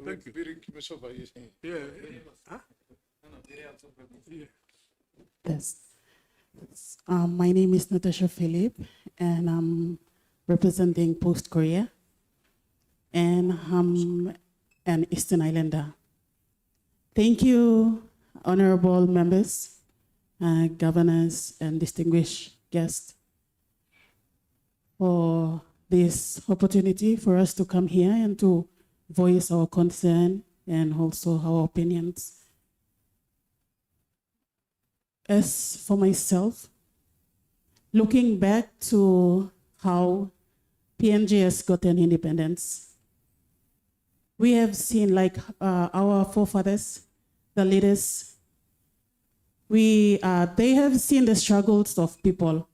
Thank you. Yeah. Huh? Yeah. Yes. My name is Natasha Philip, and I'm representing Post Korea, and I'm an Eastern Islander. Thank you, honorable members, governors, and distinguished guests, for this opportunity for us to come here and to voice our concern and also our opinions. As for myself, looking back to how PNG has gotten independence, we have seen like our forefathers, the leaders, they have seen the struggles of people.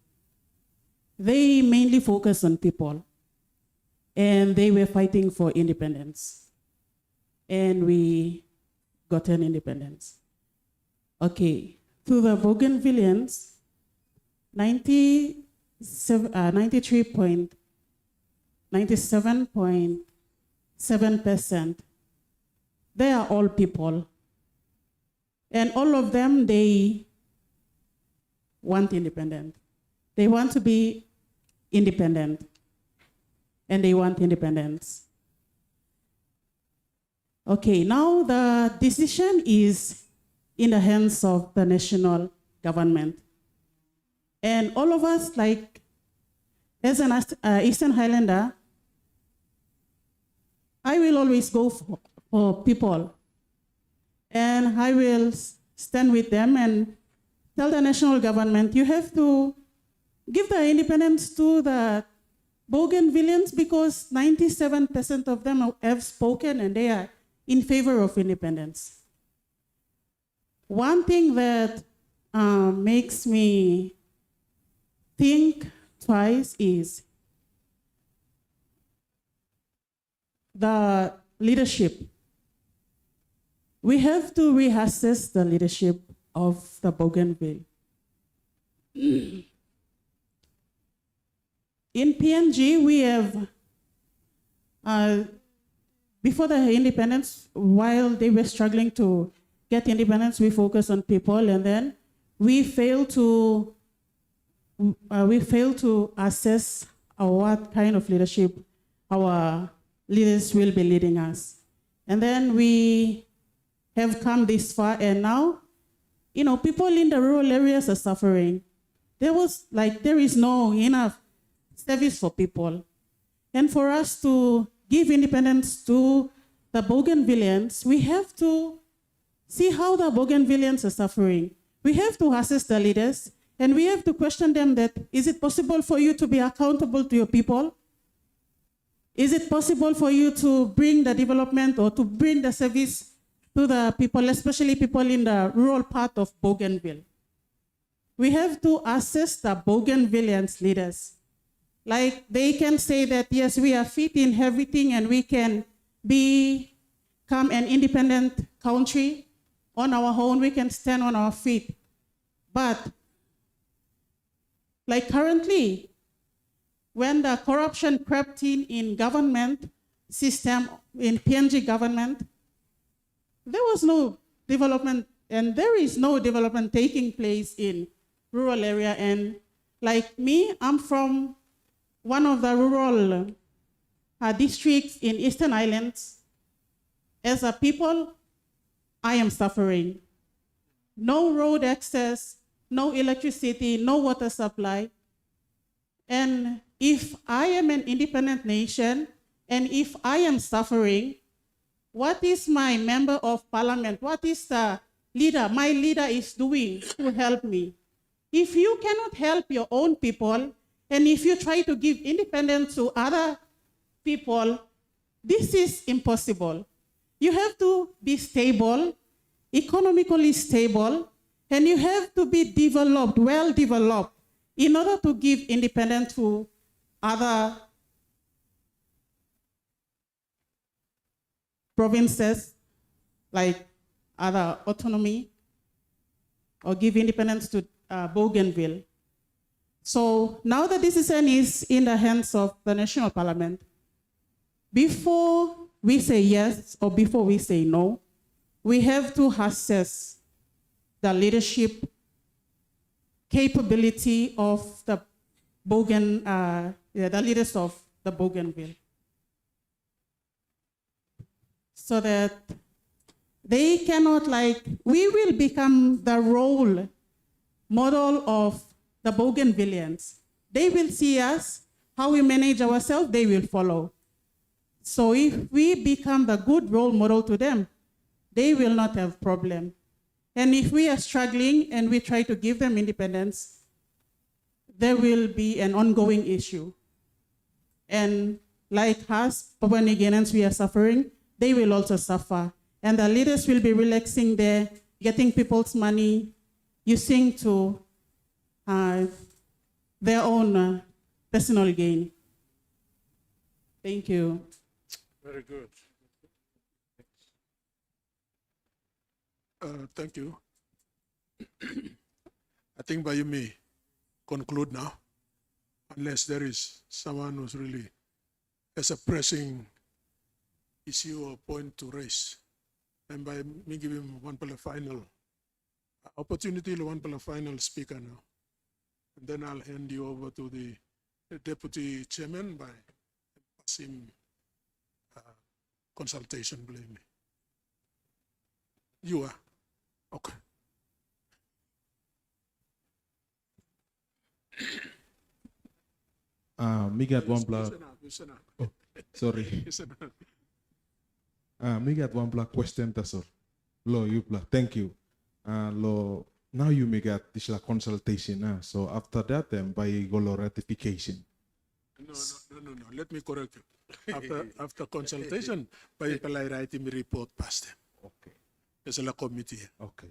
They mainly focus on people, and they were fighting for independence, and we got an independence. Okay, to the Bougainvilleans, 97.7%, they are all people, and all of them, they want independence. They want to be independent, and they want independence. Okay, now the decision is in the hands of the national government. And all of us, like, as an Eastern Highlander, I will always go for people. And I will stand with them and tell the national government, you have to give the independence to the Bougainvilleans because 97% of them have spoken and they are in favor of independence. One thing that makes me think twice is the leadership. We have to reassess the leadership of the Bougainville. In PNG, we have, before the independence, while they were struggling to get independence, we focused on people, and then we failed to assess what kind of leadership our leaders will be leading us. And then we have come this far, and now, people in the rural areas are suffering. There is no enough service for people. And for us to give independence to the Bougainvilleans, we have to see how the Bougainvilleans are suffering. We have to assess the leaders, and we have to question them that, is it possible for you to be accountable to your people? Is it possible for you to bring the development or to bring the service to the people, especially people in the rural part of Bougainville? We have to assess the Bougainvilleans leaders. Like, they can say that, yes, we are fit in everything and we can become an independent country on our own, we can stand on our feet. But, like currently, when the corruption crept in government system, in PNG government, there was no development, and there is no development taking place in rural area. And like me, I'm from one of the rural districts in Eastern Highlands. As a people, I am suffering. No road access, no electricity, no water supply. And if I am an independent nation, and if I am suffering, what is my member of parliament, what is the leader, my leader is doing to help me? If you cannot help your own people, and if you try to give independence to other people, this is impossible. You have to be stable, economically stable, and you have to be developed, well developed, in order to give independence to other provinces, like other autonomy, or give independence to Bougainville. So now the decision is in the hands of the national parliament. Before we say yes or before we say no, we have to assess the leadership capability of the leaders of the Bougainville, so that they cannot, we will become the role model of the Bougainvilleans. They will see us, how we manage ourselves, they will follow. So if we become the good role model to them, they will not have problem. And if we are struggling and we try to give them independence, there will be an ongoing issue. And like us, Papua New Guineans, we are suffering, they will also suffer. And the leaders will be relaxing there, getting people's money, using to their own personal gain. Thank you. Very good. Thank you. I think by you may conclude now, unless there is someone who's really has a pressing issue or point to raise. And by me giving one final opportunity to one final speaker now. And then I'll hand you over to the deputy chairman by passing consultation, believe me. You are. Okay. Me get one block. Listen up. Oh, sorry. Listen up. Me get one block question tasol. Lo you block. Thank you. Lo now you may get this la consultation. So after that, by go ratification. No. Let me correct you. After consultation, by Palai writing report past them. Okay. There's a committee. Okay.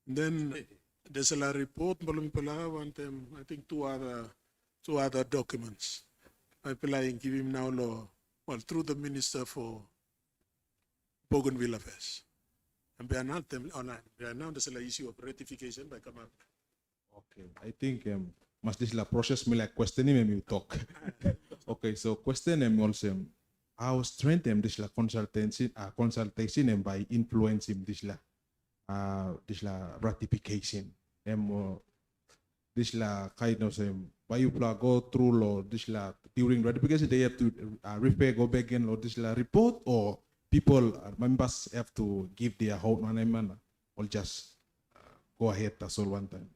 Then there's a report. Balumi Pala want them. I think two other documents. I Palai give him now law. Well, through the minister for Bougainville affairs. And by now them online. By now there's a issue of ratification by Kamal. Okay. I think must this la process me like questioning me you talk. Okay, so question him also how strengthen this la consultation and by influencing this la ratification. This la kind of by you go through law this la during ratification they have to repair go back in law this la report or people members have to give their whole manner or just go ahead that's all one time.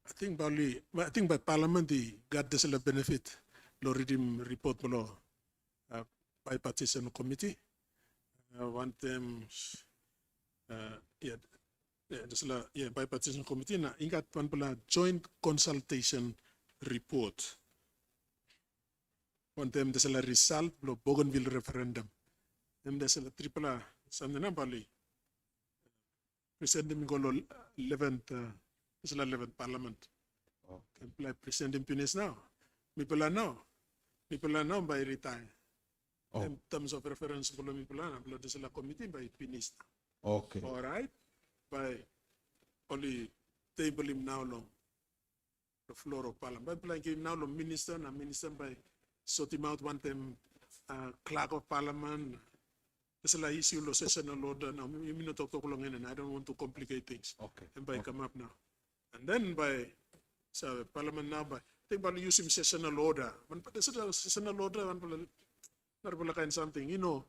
I think by Parliament they got this a benefit. Law reading report below Bipartisan Committee. Want them Bipartisan Committee na ingat pan pala joint consultation report. Want them this a result below Bougainville referendum. Them this a triple something na bali. Present them go 11th. This is the 11th Parliament. Okay. President Pines now. People are now by retire. Oh. In terms of reference, people are now. This is a committee by Pines now. Okay. All right. By only table him now long. The floor of Parliament. But like him now long minister by sort him out one time clerk of Parliament. This is a issue of sessional order now. You may not talk long and I don't want to complicate things. Okay. And by come up now. And then by Parliament now by think about using sessional order. When this is a sessional order, one kind something. You know,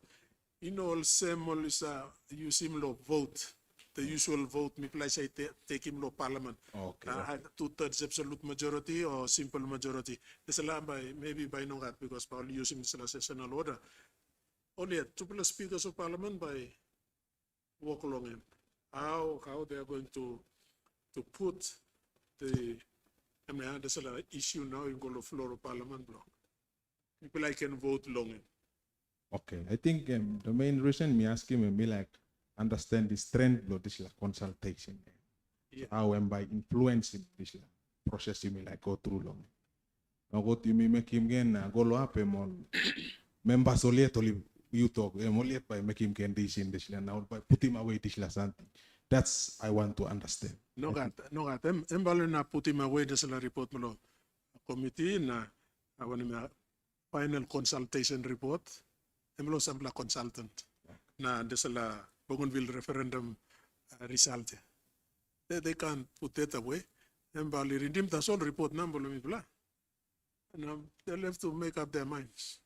all same all is use him law vote. The usual vote, me place I take him law Parliament. Okay. 2/3 absolute majority or simple majority. This is by maybe by no that because probably using this sessional order. Only a two speakers of Parliament by walk along him. How they are going to put the there's an issue now in the floor of Parliament block. People I can vote long in. Okay, I think the main reason me asking me like understand this trend of this like consultation. Yeah. How am by influencing this like, process you me like go through long. Now go to me make him again go lo up on members only you talk only by make him can this in this now by put him away this something. That's I want to understand. No got. Embalo na put him away this la report malo committee na awan final consultation report. Embalo sampla consultant na this la Bougainville referendum result. They can't put that away. Embalo redeem the whole report number mi bla. And they'll have to make up their minds.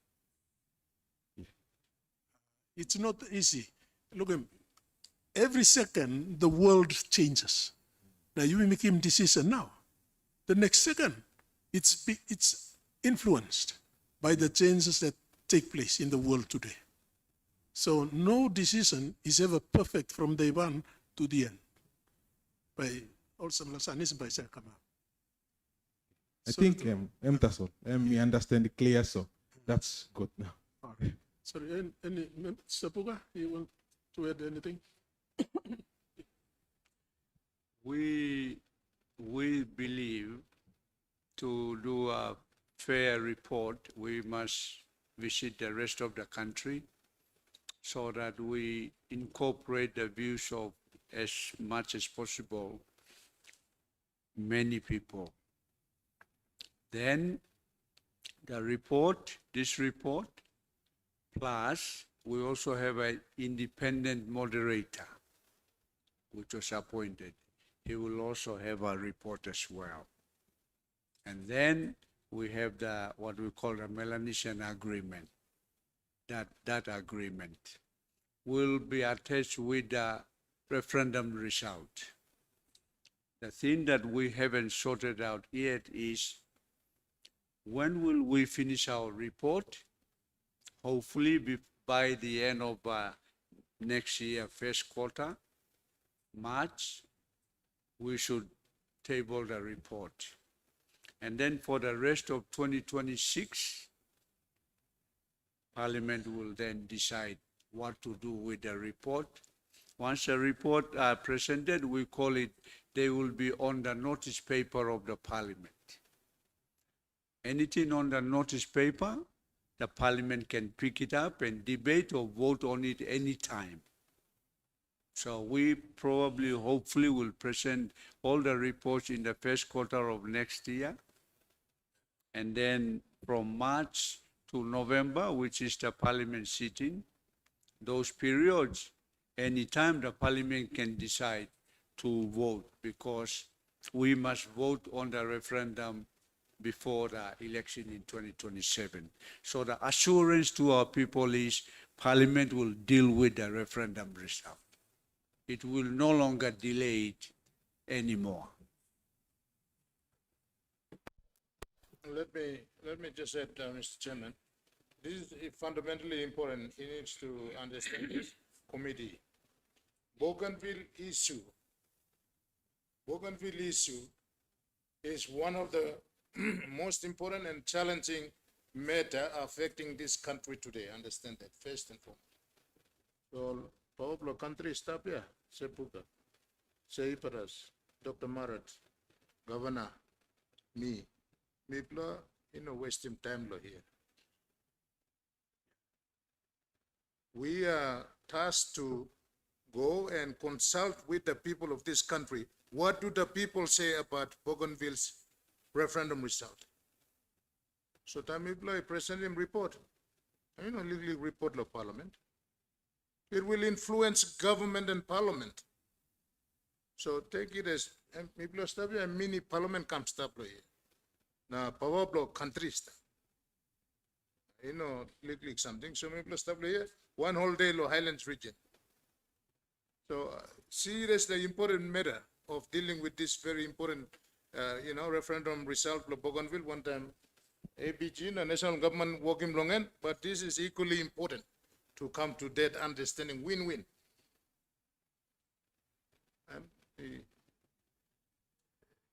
It's not easy. Look at every second, the world changes. Now you make him decision now. The next second, it's influenced by the changes that take place in the world today. So no decision is ever perfect from day one to the end. By also by Sakama. I think that's all. Me understand it clear, so that's good now. All right. Sorry, any Sapuga, you want to add anything? We believe to do a fair report, we must visit the rest of the country so that we incorporate the views of as much as possible many people. Then the report, this report, plus we also have an independent moderator which was appointed. He will also have a report as well. And then we have the what we call the Melanesian agreement. That agreement will be attached with the referendum result. The thing that we haven't sorted out yet is when will we finish our report? Hopefully by the end of next year, first quarter, March, we should table the report. And then for the rest of 2026, Parliament will then decide what to do with the report. Once the report are presented, we call it, they will be on the notice paper of the Parliament. Anything on the notice paper, the Parliament can pick it up and debate or vote on it any time. So we probably, hopefully, will present all the reports in the first quarter of next year. And then from March to November, which is the Parliament sitting, those periods, anytime the Parliament can decide to vote, because we must vote on the referendum before the election in 2027. So the assurance to our people is Parliament will deal with the referendum result. It will no longer delay it anymore. Let me just add, Mr. Chairman, this is fundamentally important. He needs to understand this committee. Bougainville issue is one of the most important and challenging matter affecting this country today. Understand that first and foremost. So, Pablo country staff here, Sepuka, Seiparas, Dr. Marat, Governor, me, people, wasting time here. We are tasked to go and consult with the people of this country. What do the people say about Bougainville's referendum result? So time I present him report. Legally report of Parliament. It will influence government and Parliament. So take it as a mini Parliament comes up here. Now power block country stuff. Legally something. So maybe here one whole day lo Highlands region. So see this the important matter of dealing with this very important referendum result of Bougainville one time. ABG, the national government working long end, but this is equally important to come to that understanding win-win. And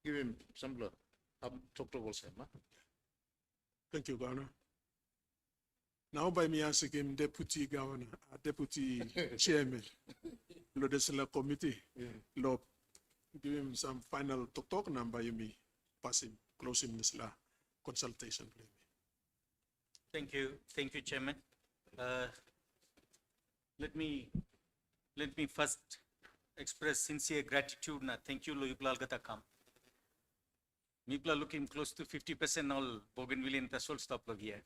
give him some blood. Talk to Wilson. Thank you, Governor. Now by me asking him Deputy Governor, Deputy Chairman, Lodesela Committee, Lo, give him some final talk number you may pass him, close him this consultation. Thank you, Chairman. Let me first express sincere gratitude na thank you lo yuplal gata kam. Mipla looking close to 50% all Bougainvillean tasol stop log here.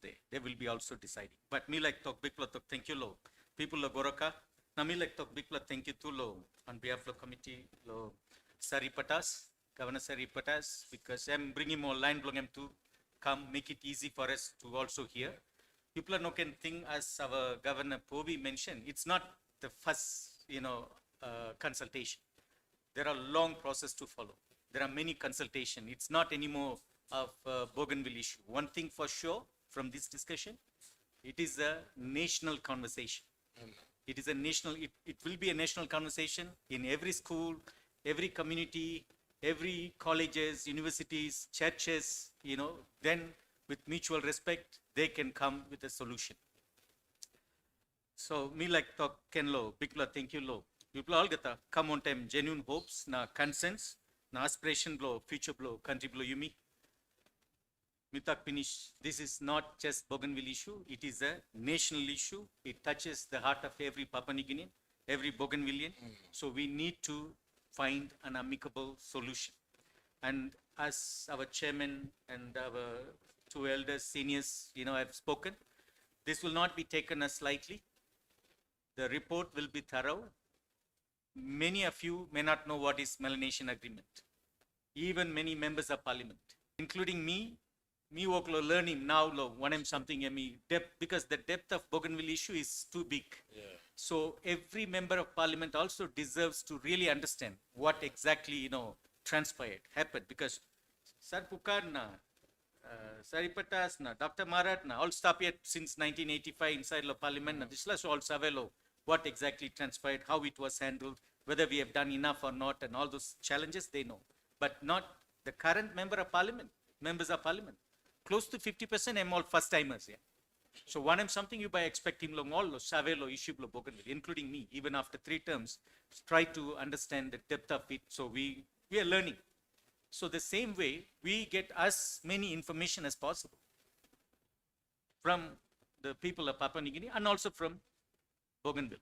They will be also deciding. But me like talk big talk thank you lo people of Goroka. Na me like talk big thank you to lo on behalf of committee lo Sari Patas, Governor Sari Patas, because I'm bringing more line blog to come make it easy for us to also hear. People no can think as our Governor Pobi mentioned, it's not the first consultation. There are long process to follow. There are many consultation. It's not anymore of Bougainville issue. One thing for sure from this discussion, it is a national conversation. It is a national, it will be a national conversation in every school, every community, every colleges, universities, churches, then with mutual respect, they can come with a solution. So me like talk Ken Lo, Bikla, thank you Lo. People all get come on time, genuine hopes, na concerns, na aspiration blow, future blow, country blow yumi. Mitak finish. This is not just Bougainville issue, it is a national issue. It touches the heart of every Papua New Guinean, every Bougainvillean. So we need to find an amicable solution. And as our chairman and our two elders, seniors, have spoken, this will not be taken as lightly. The report will be thorough. Many of you may not know what is Melanesian Agreement. Even many members of Parliament, including me, me work lo learning now lo one am something me depth because the depth of Bougainville issue is too big. So every member of parliament also deserves to really understand what exactly transpired, happened, because Sir Pukar na, Saripatas na, Dr. Marat na, all stop yet since 1985 inside the parliament na, this is all savelo what exactly transpired, how it was handled, whether we have done enough or not, and all those challenges they know, but not the current members of parliament. Close to 50% am all first timers. Yeah. So one am something you by expect him long all savelo issue lo Bougainville, including me, even after 3 terms, try to understand the depth of it. So we are learning. So the same way we get as many information as possible from the people of Papua New Guinea and also from Bougainville.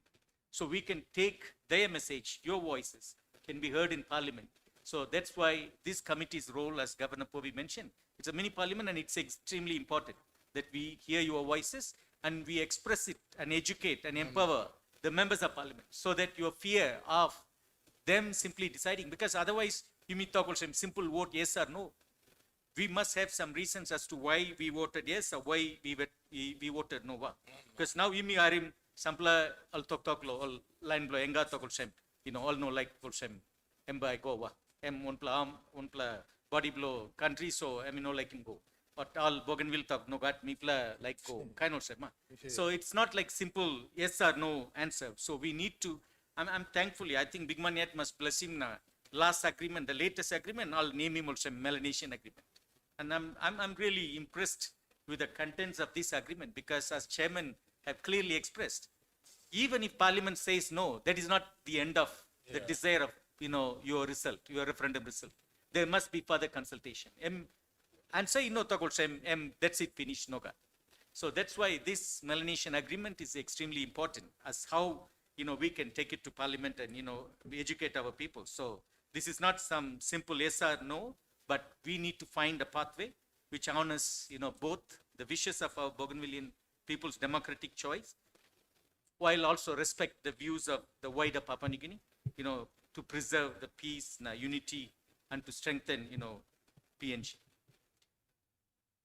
So we can take their message, your voices can be heard in parliament. So that's why this committee's role, as Governor Pobi mentioned, it's a mini parliament and it's extremely important that we hear your voices and we express it and educate and empower the members of parliament so that your fear of them simply deciding, because otherwise you may talk also simple vote yes or no. We must have some reasons as to why we voted yes or why we voted no. Because now you may are in sampla al talk lo all line blow enga talk all no like emba go wa one pla body blow country so no like him go. But all Bougainville talk no got me pla like go kind of so it's not like simple yes or no answer. So we need to. I'm thankfully I think Big Man yet must bless him na last agreement, the latest agreement. I'll name him also Melanesian agreement, and I'm really impressed with the contents of this agreement because as chairman have clearly expressed, even if parliament says no, that is not the end of the desire of your result, your referendum result. There must be further consultation. And say that's it, finished, no. So that's why this Melanesian agreement is extremely important as how we can take it to parliament and we educate our people. So this is not some simple yes or no, but we need to find a pathway which honors both the wishes of our Bougainvillean people's democratic choice, while also respect the views of the wider Papua New Guinea, to preserve the peace, unity, and to strengthen PNG.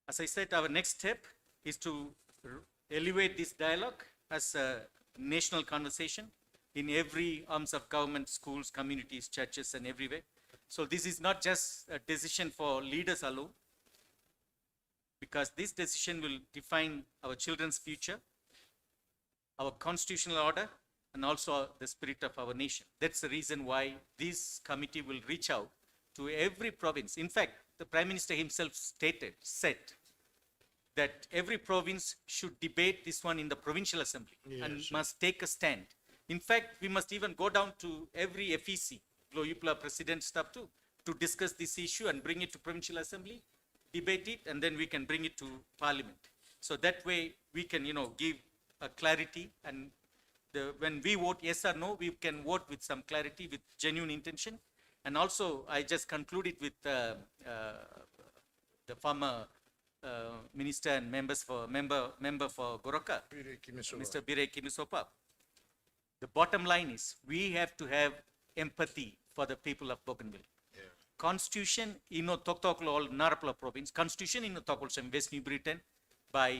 As I said, our next step is to elevate this dialogue as a national conversation in every arms of government, schools, communities, churches, and everywhere. So this is not just a decision for leaders alone, because this decision will define our children's future, our constitutional order, and also the spirit of our nation. That's the reason why this committee will reach out to every province. In fact, the Prime Minister himself said that every province should debate this one in the provincial assembly and must take a stand. In fact, we must even go down to every FEC, Gloyupla president stuff too, to discuss this issue and bring it to provincial assembly, debate it, and then we can bring it to parliament. So that way we can, give a clarity, and when we vote yes or no, we can vote with some clarity, with genuine intention. And also, I just concluded with the former minister and member for Goroka, Mr. Bire Kimisopa. The bottom line is we have to have empathy for the people of Bougainville. Constitution Toklo all Narapla province, Constitution Tokol West New Britain by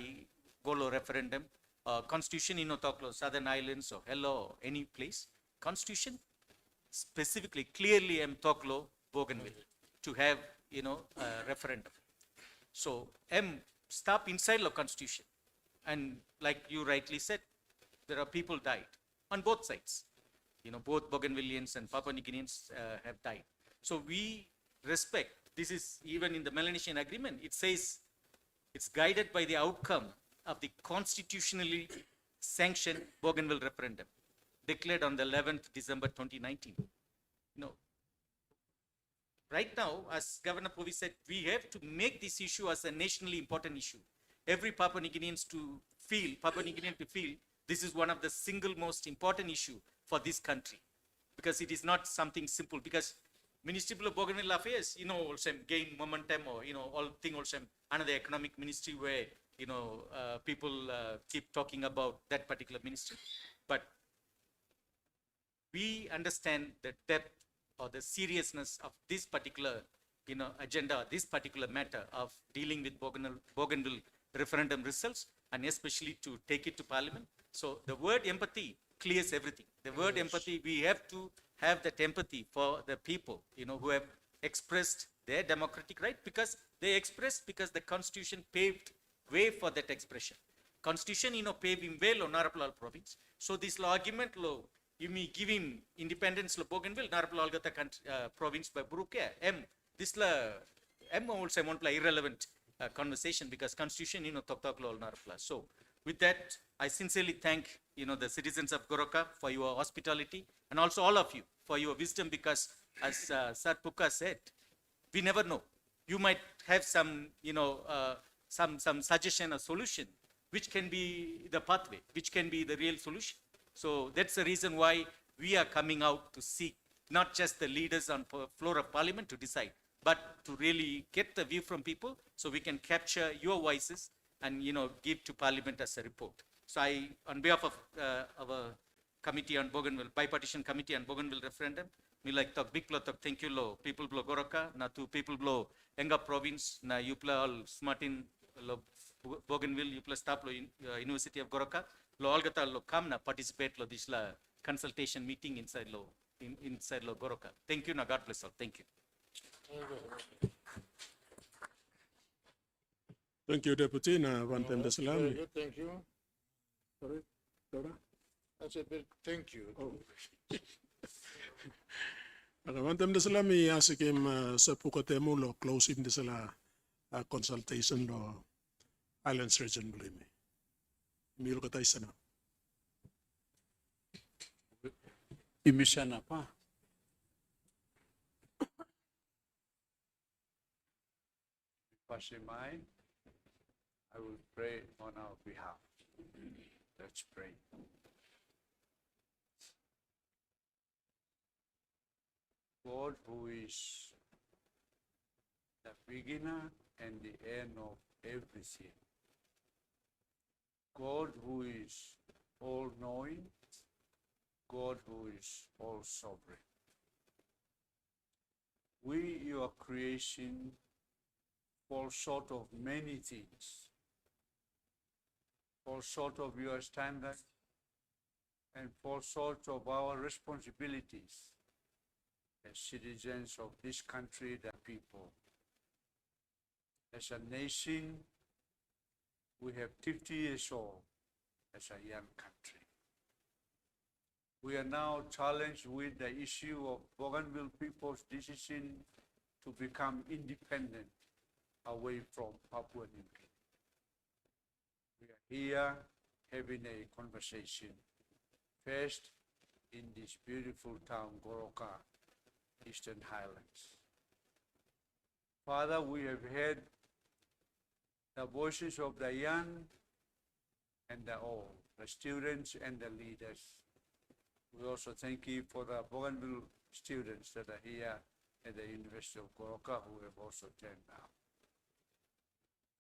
Golo referendum, Constitution Toklo Southern Islands or Hello or any place. Constitution specifically clearly Toklo Bougainville to have a referendum. So stop inside the Constitution, and like you rightly said, there are people died on both sides. Both Bougainvilleans and Papua New Guineans have died. So we respect, this is even in the Melanesian agreement, it says it's guided by the outcome of the constitutionally sanctioned Bougainville referendum declared on the 11th December 2019. Right now, as Governor Povi said, we have to make this issue as a nationally important issue. Every Papua New Guinean to feel this is one of the single most important issue for this country, because it is not something simple. Because Ministry of Bougainville Affairs, also gain momentum, or all thing also another economic ministry where people keep talking about that particular ministry. But we understand the depth or the seriousness of this particular agenda, this particular matter of dealing with Bougainville referendum results, and especially to take it to Parliament. So the word empathy clears everything. The word empathy, we have to have that empathy for the people, who have expressed their democratic right, because they expressed, because the Constitution paved way for that expression. Constitution, paving way lo Narapalal province. So this law argument lo, you may give him independence lo Bougainville, Narapalal gata province by Buruke, this la, also won't play irrelevant conversation, because Constitution, tok lo Narapalal. So with that, I sincerely thank, the citizens of Goroka for your hospitality, and also all of you for your wisdom, because as Sir Puka said, we never know. You might have some, some suggestion or solution, which can be the pathway, which can be the real solution. So that's the reason why we are coming out to seek not just the leaders on floor of Parliament to decide, but to really get the view from people, so we can capture your voices and give to Parliament as a report. So I, on behalf of our committee on Bougainville, bipartisan committee on Bougainville referendum, me like talk big talk thank you lo people blow Goroka, na to people blow Enga province, na yupla all smartin lo Bougainville, yupla staff lo University of Goroka, lo all gata lo come na participate lo this la consultation meeting inside lo Goroka. Thank you, na God bless all. Thank you. Thank you, Deputy. Na Vantem de Salam. Very good, thank you. Sorry, Dora? I said, thank you. Oh. Vantem de Salam I asikim sa pukatemo lo closing de sala consultation lo Highlands region blame. Milo katay sana. Imisana pa. Pasimay, I will pray on our behalf. Let's pray. God, who is the beginner and the end of everything. God who is all-knowing, God who is all-sovereign. We, your creation, fall short of many things, fall short of your standard, and fall short of our responsibilities as citizens of this country, the people. As a nation, we have 50 years old as a young country. We are now challenged with the issue of Bougainville people's decision to become independent away from Papua New Guinea. We are here having a conversation, first in this beautiful town, Goroka, Eastern Highlands. Father, we have heard the voices of the young and the old, the students and the leaders. We also thank you for the Bougainville students that are here at the University of Goroka who have also turned out.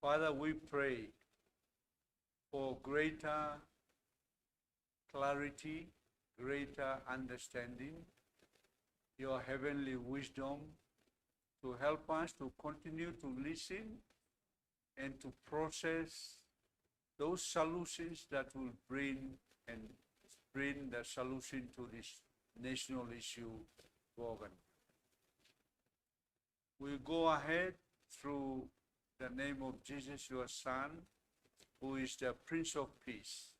Father, we pray for greater clarity, greater understanding, your heavenly wisdom to help us to continue to listen and to process those solutions that will bring the solution to this national issue, Bougainville. We go ahead through the name of Jesus, your Son, who is the Prince of Peace.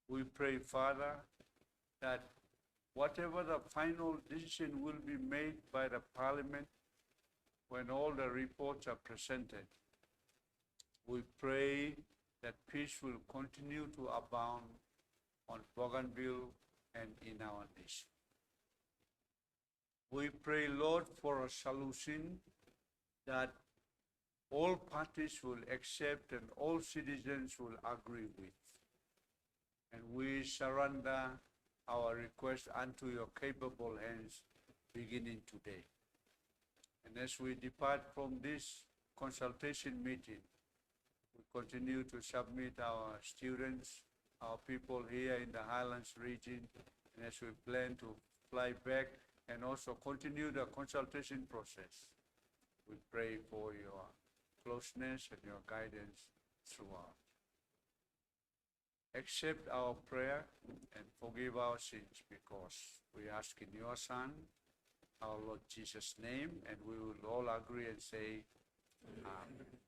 We pray, Father, that whatever the final decision will be made by the Parliament when all the reports are presented, we pray that peace will continue to abound on Bougainville and in our nation. We pray, Lord, for a solution that all parties will accept and all citizens will agree with. And we surrender our request unto your capable hands beginning today. And as we depart from this consultation meeting, we continue to submit our students, our people here in the Highlands region, and as we plan to fly back and also continue the consultation process. We pray for your closeness and your guidance throughout. Accept our prayer and forgive our sins, because we ask in your Son, our Lord Jesus' name, and we will all agree and say, Amen.